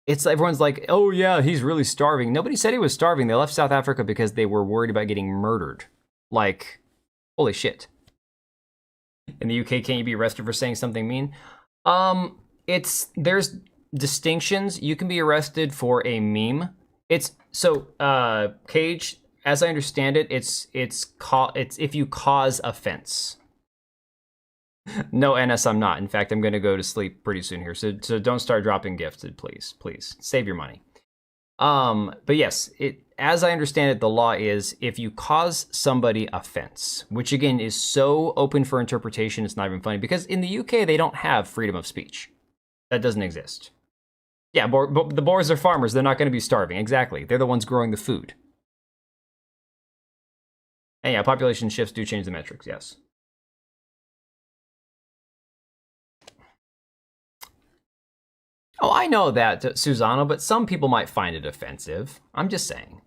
everyone's like, oh yeah, he's really starving. Nobody said he was starving. They left South Africa because they were worried about getting murdered. Like, holy shit. In the UK, can't you be arrested for saying something mean? There's distinctions. You can be arrested for a meme. Cage, as I understand it, it's if you cause offense. No, NS, I'm not. In fact, I'm going to go to sleep pretty soon here. So don't start dropping gifted, please. Please save your money. But yes, as I understand it, the law is if you cause somebody offense, which again is so open for interpretation, it's not even funny, because in the UK, they don't have freedom of speech. That doesn't exist. Yeah, but the Boers are farmers. They're not going to be starving. Exactly. They're the ones growing the food. And yeah, population shifts do change the metrics, yes. Oh, I know that, Susano, but some people might find it offensive. I'm just saying.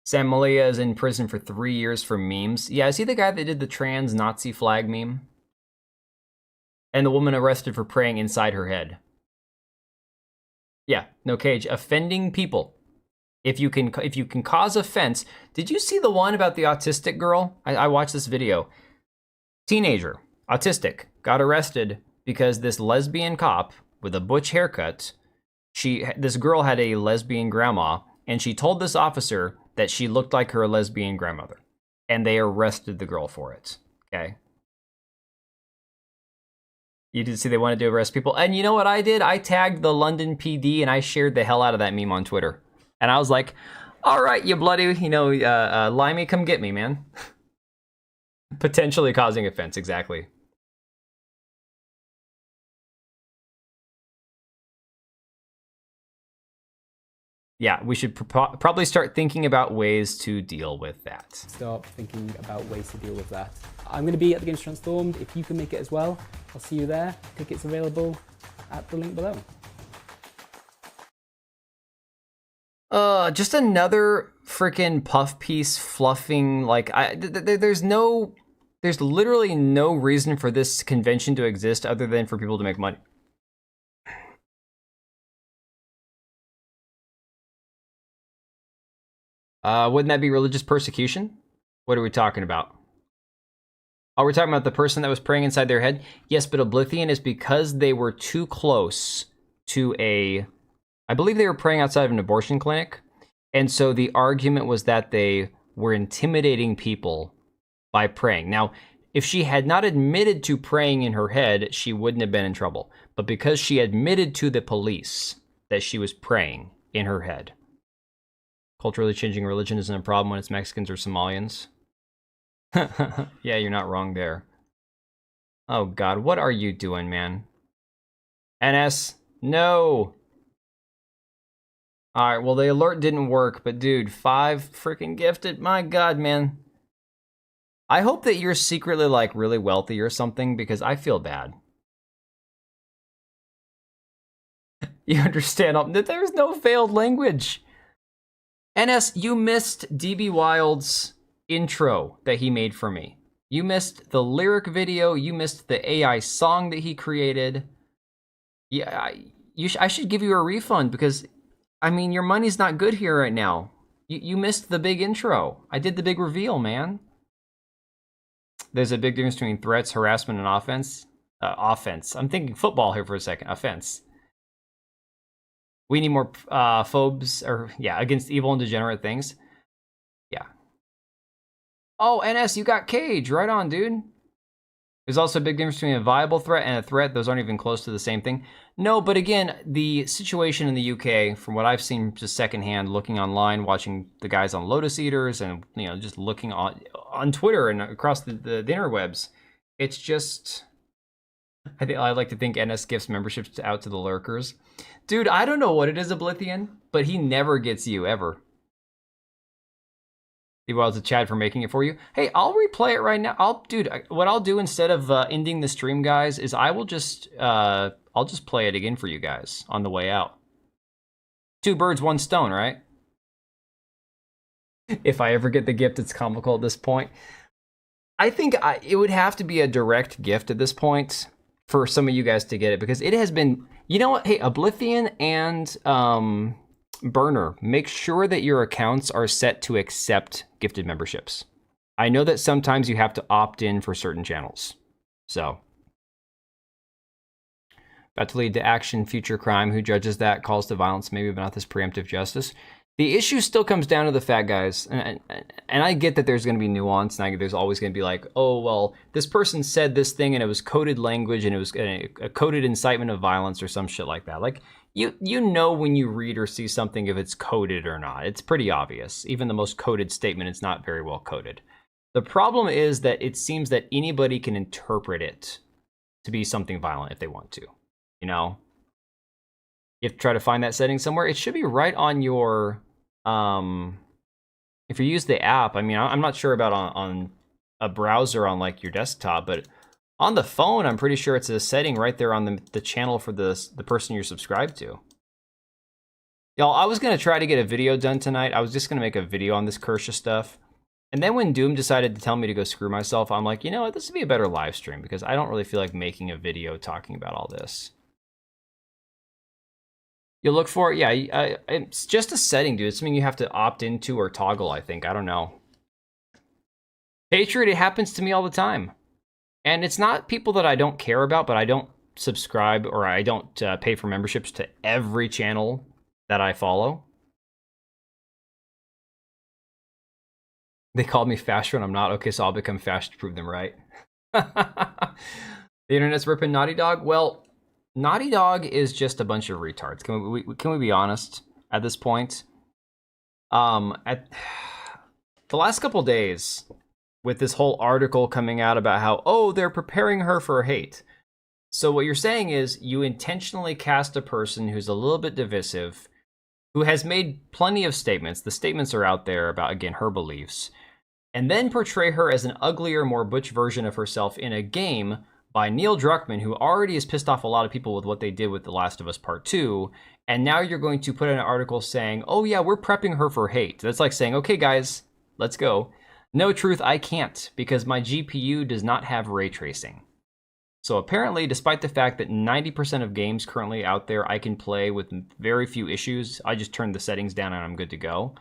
Sam Malia is in prison for 3 years for memes. Yeah, is he the guy that did the trans Nazi flag meme? And the woman arrested for praying inside her head. Yeah, no, Cage. Offending people If you can cause offense. Did you see the one about the autistic girl? I watched this video. Teenager, autistic, got arrested because this lesbian cop with a butch haircut, this girl had a lesbian grandma, and she told this officer that she looked like her lesbian grandmother, and they arrested the girl for it. Okay. You did see they wanted to arrest people. And you know what I did? I tagged the London PD and I shared the hell out of that meme on Twitter. And I was like, all right, you bloody, limey, come get me, man. Potentially causing offense, exactly. Yeah, we should probably start thinking about ways to deal with that. Start thinking about ways to deal with that. I'm going to be at the Games Transformed. If you can make it as well, I'll see you there. Tickets available at the link below. Just another freaking puff piece fluffing. Like, there's literally no reason for this convention to exist other than for people to make money. Wouldn't that be religious persecution? What are we talking about? Oh, we're talking about the person that was praying inside their head? Yes, but Oblivion is because they were too close to I believe they were praying outside of an abortion clinic. And so the argument was that they were intimidating people by praying. Now, if she had not admitted to praying in her head, she wouldn't have been in trouble. But because she admitted to the police that she was praying in her head. Culturally changing religion isn't a problem when it's Mexicans or Somalians. Yeah, you're not wrong there. Oh God, what are you doing, man? NS, no! Alright, well the alert didn't work, but dude, 5 freaking gifted, my God, man. I hope that you're secretly like really wealthy or something, because I feel bad. You understand, there's no veiled language. NS, you missed DB Wild's intro that he made for me. You missed the lyric video. You missed the AI song that he created. Yeah, I should give you a refund because, I mean, your money's not good here right now. You missed the big intro. I did the big reveal, man. There's a big difference between threats, harassment, and offense. Offense. I'm thinking football here for a second. Offense. We need more phobes, or yeah, against evil and degenerate things. Yeah. Oh, NS, you got Cage. Right on, dude. There's also a big difference between a viable threat and a threat. Those aren't even close to the same thing. No, but again, the situation in the UK, from what I've seen just secondhand, looking online, watching the guys on Lotus Eaters, and just looking on Twitter and across the interwebs, it's just. I like to think NS gifts memberships out to the lurkers. Dude, I don't know what it is, Oblivion, but he never gets you, ever. Well, it's a Chad for making it for you. Hey, I'll replay it right now. Dude, what I'll do instead of ending the stream, guys, is I'll just play it again for you guys on the way out. 2 birds, 1 stone, right? If I ever get the gift, it's comical at this point. I think it would have to be a direct gift at this point for some of you guys to get it, because it has been, you know what? Hey, Oblivion and Burner, make sure that your accounts are set to accept gifted memberships. I know that sometimes you have to opt in for certain channels. So, about to lead to action, future crime. Who judges that? Calls to violence, maybe, but not this preemptive justice. The issue still comes down to the fact, guys, and I get that there's going to be nuance, and there's always going to be like, oh, well, this person said this thing, and it was coded language, and it was a coded incitement of violence or some shit like that. Like, you know when you read or see something if it's coded or not. It's pretty obvious. Even the most coded statement is not very well coded. The problem is that it seems that anybody can interpret it to be something violent if they want to, you know? You have to try to find that setting somewhere. It should be right on your, if you use the app, I mean, I'm not sure about on a browser on like your desktop, but on the phone, I'm pretty sure it's a setting right there on the channel for the person you're subscribed to. Y'all, I was going to try to get a video done tonight. I was just going to make a video on this Kirsche stuff. And then when Doom decided to tell me to go screw myself, I'm like, you know what, this would be a better live stream because I don't really feel like making a video talking about all this. You look for it, yeah. It's just a setting, dude. It's something you have to opt into or toggle, I think. I don't know. Patriot, it happens to me all the time. And it's not people that I don't care about, but I don't subscribe or I don't pay for memberships to every channel that I follow. They called me Fash when I'm not. Okay, so I'll become Fash to prove them right. The internet's ripping Naughty Dog. Well, Naughty Dog is just a bunch of retards. Can we be honest at this point? At the last couple days, with this whole article coming out about how, oh, they're preparing her for hate. So what you're saying is you intentionally cast a person who's a little bit divisive, who has made plenty of statements. The statements are out there about, again, her beliefs, and then portray her as an uglier, more butch version of herself in a game by Neil Druckmann, who already has pissed off a lot of people with what they did with The Last of Us Part 2, and now you're going to put in an article saying, oh yeah, we're prepping her for hate. That's like saying, okay guys, let's go. No, Truth, I can't, because my GPU does not have ray tracing. So apparently, despite the fact that 90% of games currently out there I can play with very few issues, I just turn the settings down and I'm good to go.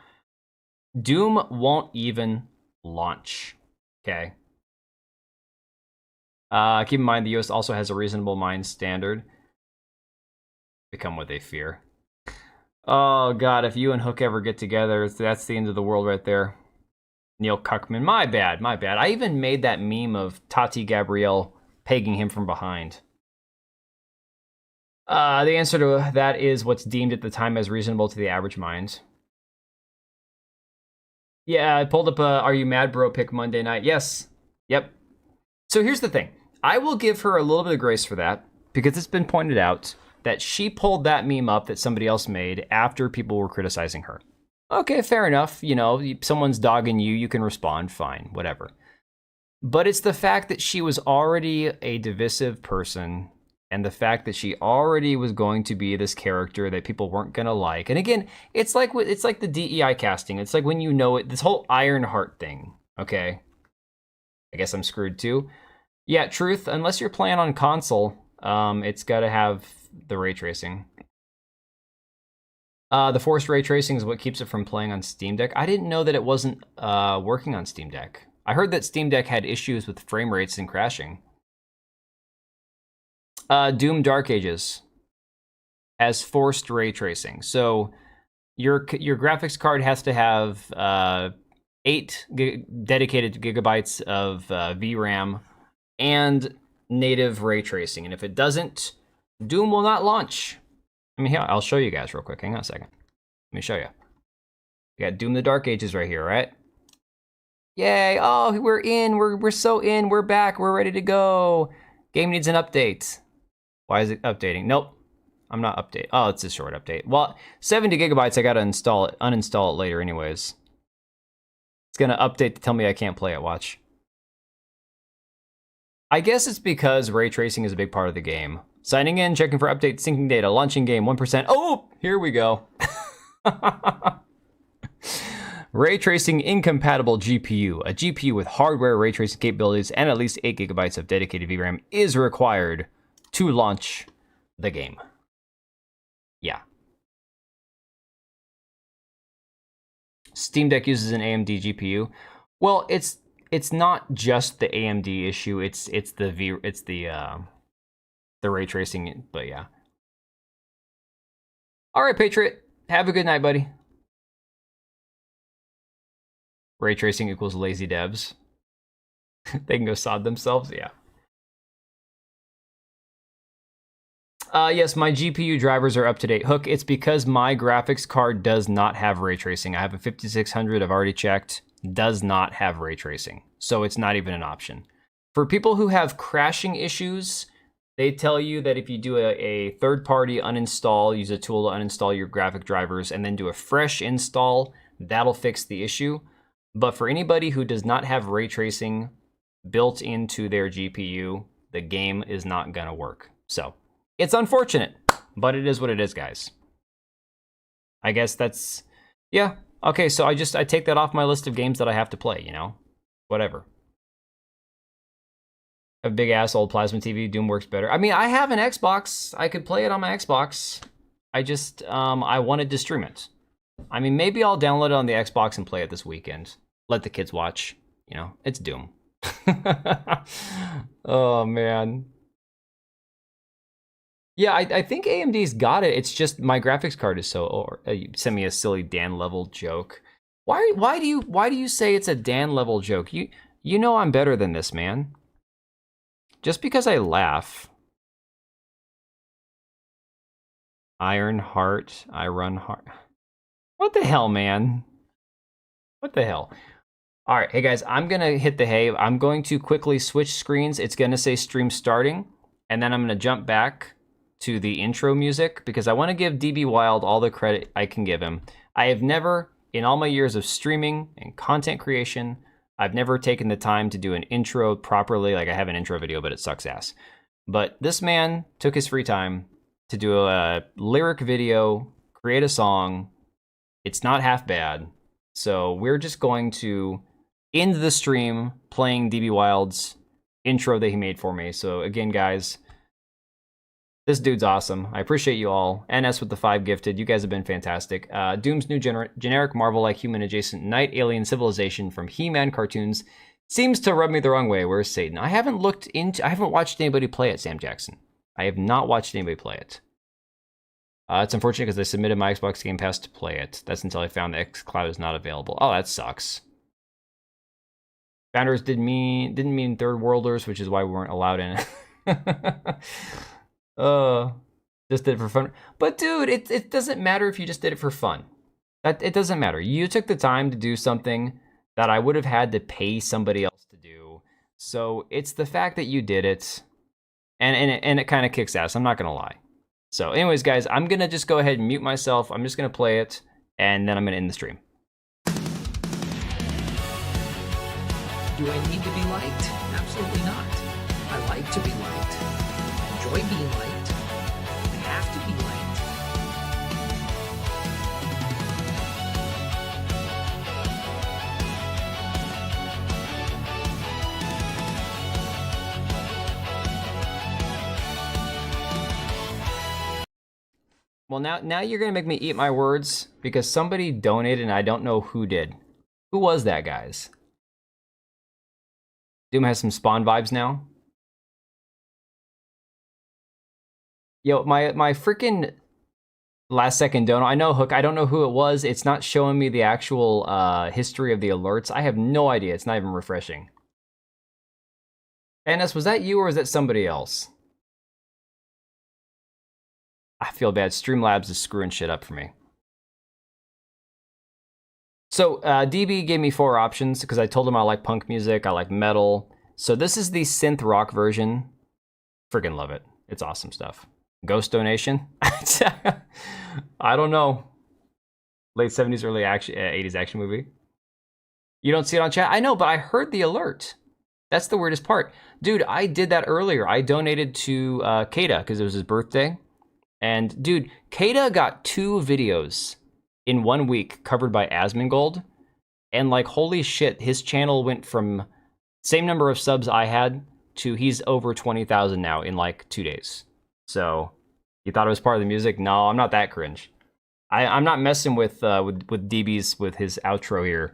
Doom won't even launch, okay? Keep in mind, the US also has a reasonable mind standard. Become what they fear. Oh god, if you and Hook ever get together, that's the end of the world right there. Neil Cuckman, my bad. I even made that meme of Tati Gabrielle pegging him from behind. The answer to that is what's deemed at the time as reasonable to the average mind. Yeah, I pulled up a Are You Mad Bro pick Monday night. Yes. Yep. So here's the thing. I will give her a little bit of grace for that, because it's been pointed out that she pulled that meme up that somebody else made after people were criticizing her. Okay, fair enough. You know, someone's dogging you, you can respond, fine, whatever. But it's the fact that she was already a divisive person, and the fact that she already was going to be this character that people weren't gonna like. And again, it's like the DEI casting. It's like when you know it, this whole Ironheart thing. Okay, I guess I'm screwed too. Yeah, Truth. Unless you're playing on console, it's got to have the ray tracing. The forced ray tracing is what keeps it from playing on Steam Deck. I didn't know that it wasn't working on Steam Deck. I heard that Steam Deck had issues with frame rates and crashing. Doom Dark Ages has forced ray tracing. So your graphics card has to have 8 dedicated gigabytes of VRAM and native ray tracing. And if it doesn't, Doom will not launch. I mean, here, I'll show you guys real quick. Hang on a second. Let me show you. We got Doom the Dark Ages right here, right? Yay! Oh, we're in. We're so in. We're back. We're ready to go. Game needs an update. Why is it updating? Nope. I'm not updating. Oh, it's a short update. Well, 70 gigabytes. I gotta uninstall it later, anyways. It's gonna update to tell me I can't play it. Watch. I guess it's because ray tracing is a big part of the game. Signing in, checking for updates, syncing data, launching game, 1%. Oh, here we go. Ray tracing incompatible GPU. A GPU with hardware ray tracing capabilities and at least 8 gigabytes of dedicated VRAM is required to launch the game. Yeah. Steam Deck uses an AMD GPU. Well, it's not just the AMD issue. It's the ray tracing, but yeah. All right, Patriot. Have a good night, buddy. Ray tracing equals lazy devs. They can go sod themselves, yeah. Yes, my GPU drivers are up to date. Hook, it's because my graphics card does not have ray tracing. I have a 5600, I've already checked, does not have ray tracing. So it's not even an option. For people who have crashing issues, they tell you that if you do a third-party uninstall, use a tool to uninstall your graphic drivers, and then do a fresh install, that'll fix the issue. But for anybody who does not have ray tracing built into their GPU, the game is not gonna work. So it's unfortunate, but it is what it is, guys. I guess that's, yeah. Okay, so I take that off my list of games that I have to play, you know? Whatever. A big ass old plasma TV, Doom works better. I mean, I have an Xbox. I could play it on my Xbox. I wanted to stream it. I mean, maybe I'll download it on the Xbox and play it this weekend. Let the kids watch. You know, it's Doom. Oh, man. Yeah, I think AMD's got it. It's just my graphics card is so. Or you sent me a silly Dan level joke. Why do you say it's a Dan level joke? You know I'm better than this, man. Just because I laugh. Iron Heart, I run hard. What the hell, man? What the hell? All right, hey guys, I'm gonna hit the hay. I'm going to quickly switch screens. It's gonna say stream starting, and then I'm gonna jump back to the intro music because I wanna give DB Wild all the credit I can give him. I have never, in all my years of streaming and content creation, I've never taken the time to do an intro properly. Like I have an intro video, but it sucks ass. But this man took his free time to do a lyric video, create a song. It's not half bad. So we're just going to end the stream playing DB Wild's intro that he made for me. So again, guys, this dude's awesome. I appreciate you all. NS with the 5 gifted. You guys have been fantastic. Doom's new generic Marvel-like human-adjacent night alien civilization from He-Man cartoons seems to rub me the wrong way. Where's Satan? I haven't watched anybody play it, Sam Jackson. I have not watched anybody play it. It's unfortunate because I submitted my Xbox Game Pass to play it. That's until I found the xCloud is not available. Oh, that sucks. Founders didn't mean third worlders, which is why we weren't allowed in it. Just did it for fun. But dude, it doesn't matter if you just did it for fun. It doesn't matter. You took the time to do something that I would have had to pay somebody else to do. So it's the fact that you did it, and it kind of kicks ass. I'm not gonna lie. So anyways, guys, I'm gonna just go ahead and mute myself. I'm just gonna play it, and then I'm gonna end the stream. Do I need to be liked? Absolutely not. I like to be liked. I enjoy being liked. I have to be liked. Well, now you're gonna make me eat my words because somebody donated and I don't know who did. Who was that, guys? Doom has some Spawn vibes now. Yo, my freaking last second donut. I know, Hook. I don't know who it was. It's not showing me the actual history of the alerts. I have no idea. It's not even refreshing. NS, was that you or was that somebody else? I feel bad. Streamlabs is screwing shit up for me. So DB gave me 4 options because I told him I like punk music, I like metal. So this is the synth rock version. Friggin' love it. It's awesome stuff. Ghost donation? I don't know. Late 70s, early 80s action movie. You don't see it on chat? I know, but I heard the alert. That's the weirdest part. Dude, I did that earlier. I donated to Kada because it was his birthday. And dude, Kada got 2 videos in 1 week covered by Asmongold. And like, holy shit, his channel went from same number of subs I had to he's over 20,000 now in like 2 days. So you thought it was part of the music? No, I'm not that cringe. I'm not messing with DB's with his outro here.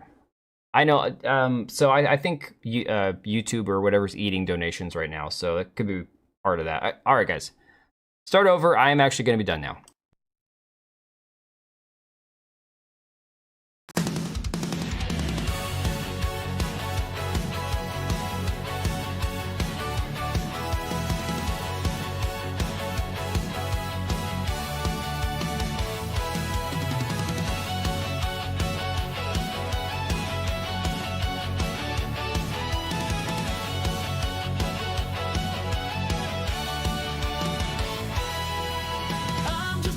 I know. So I think YouTube or whatever's eating donations right now. So that could be part of that. All right, guys. Start over. I am actually going to be done now. I'm just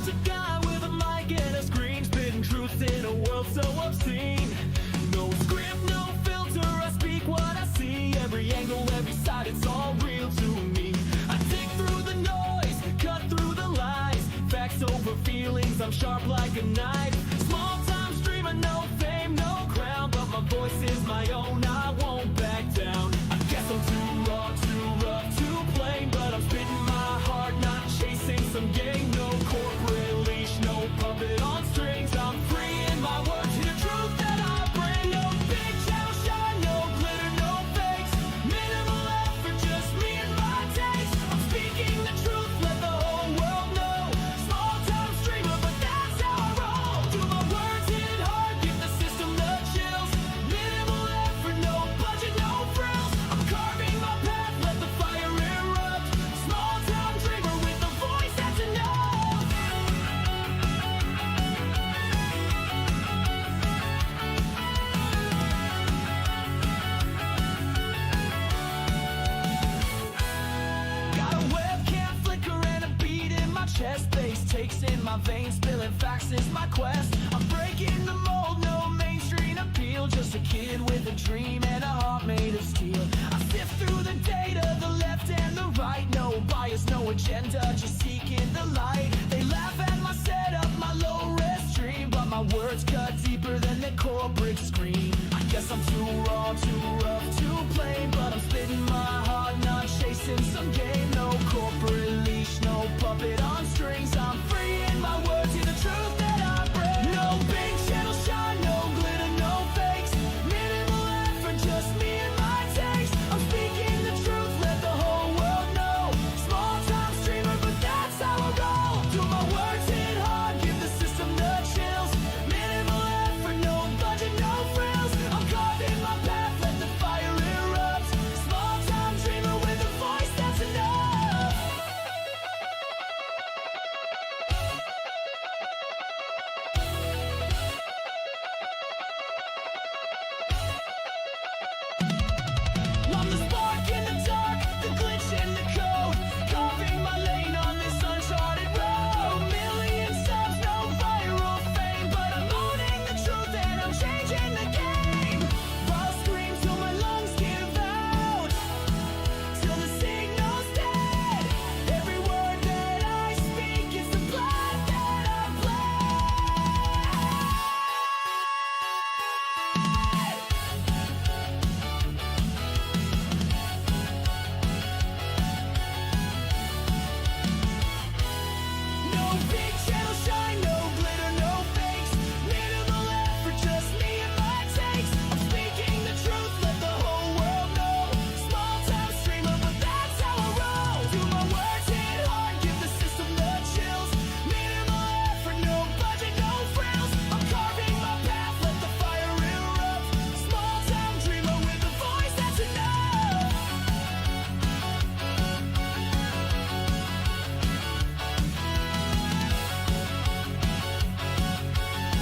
takes in my veins, spilling facts is my quest. I'm breaking the mold, no mainstream appeal, just a kid with a dream and a heart made of steel. I sift through the data, the left and the right, no bias, no agenda, just seeking the light. They laugh at my setup, my low-res stream, but my words cut deeper than the corporate screen. I guess I'm too raw, too rough,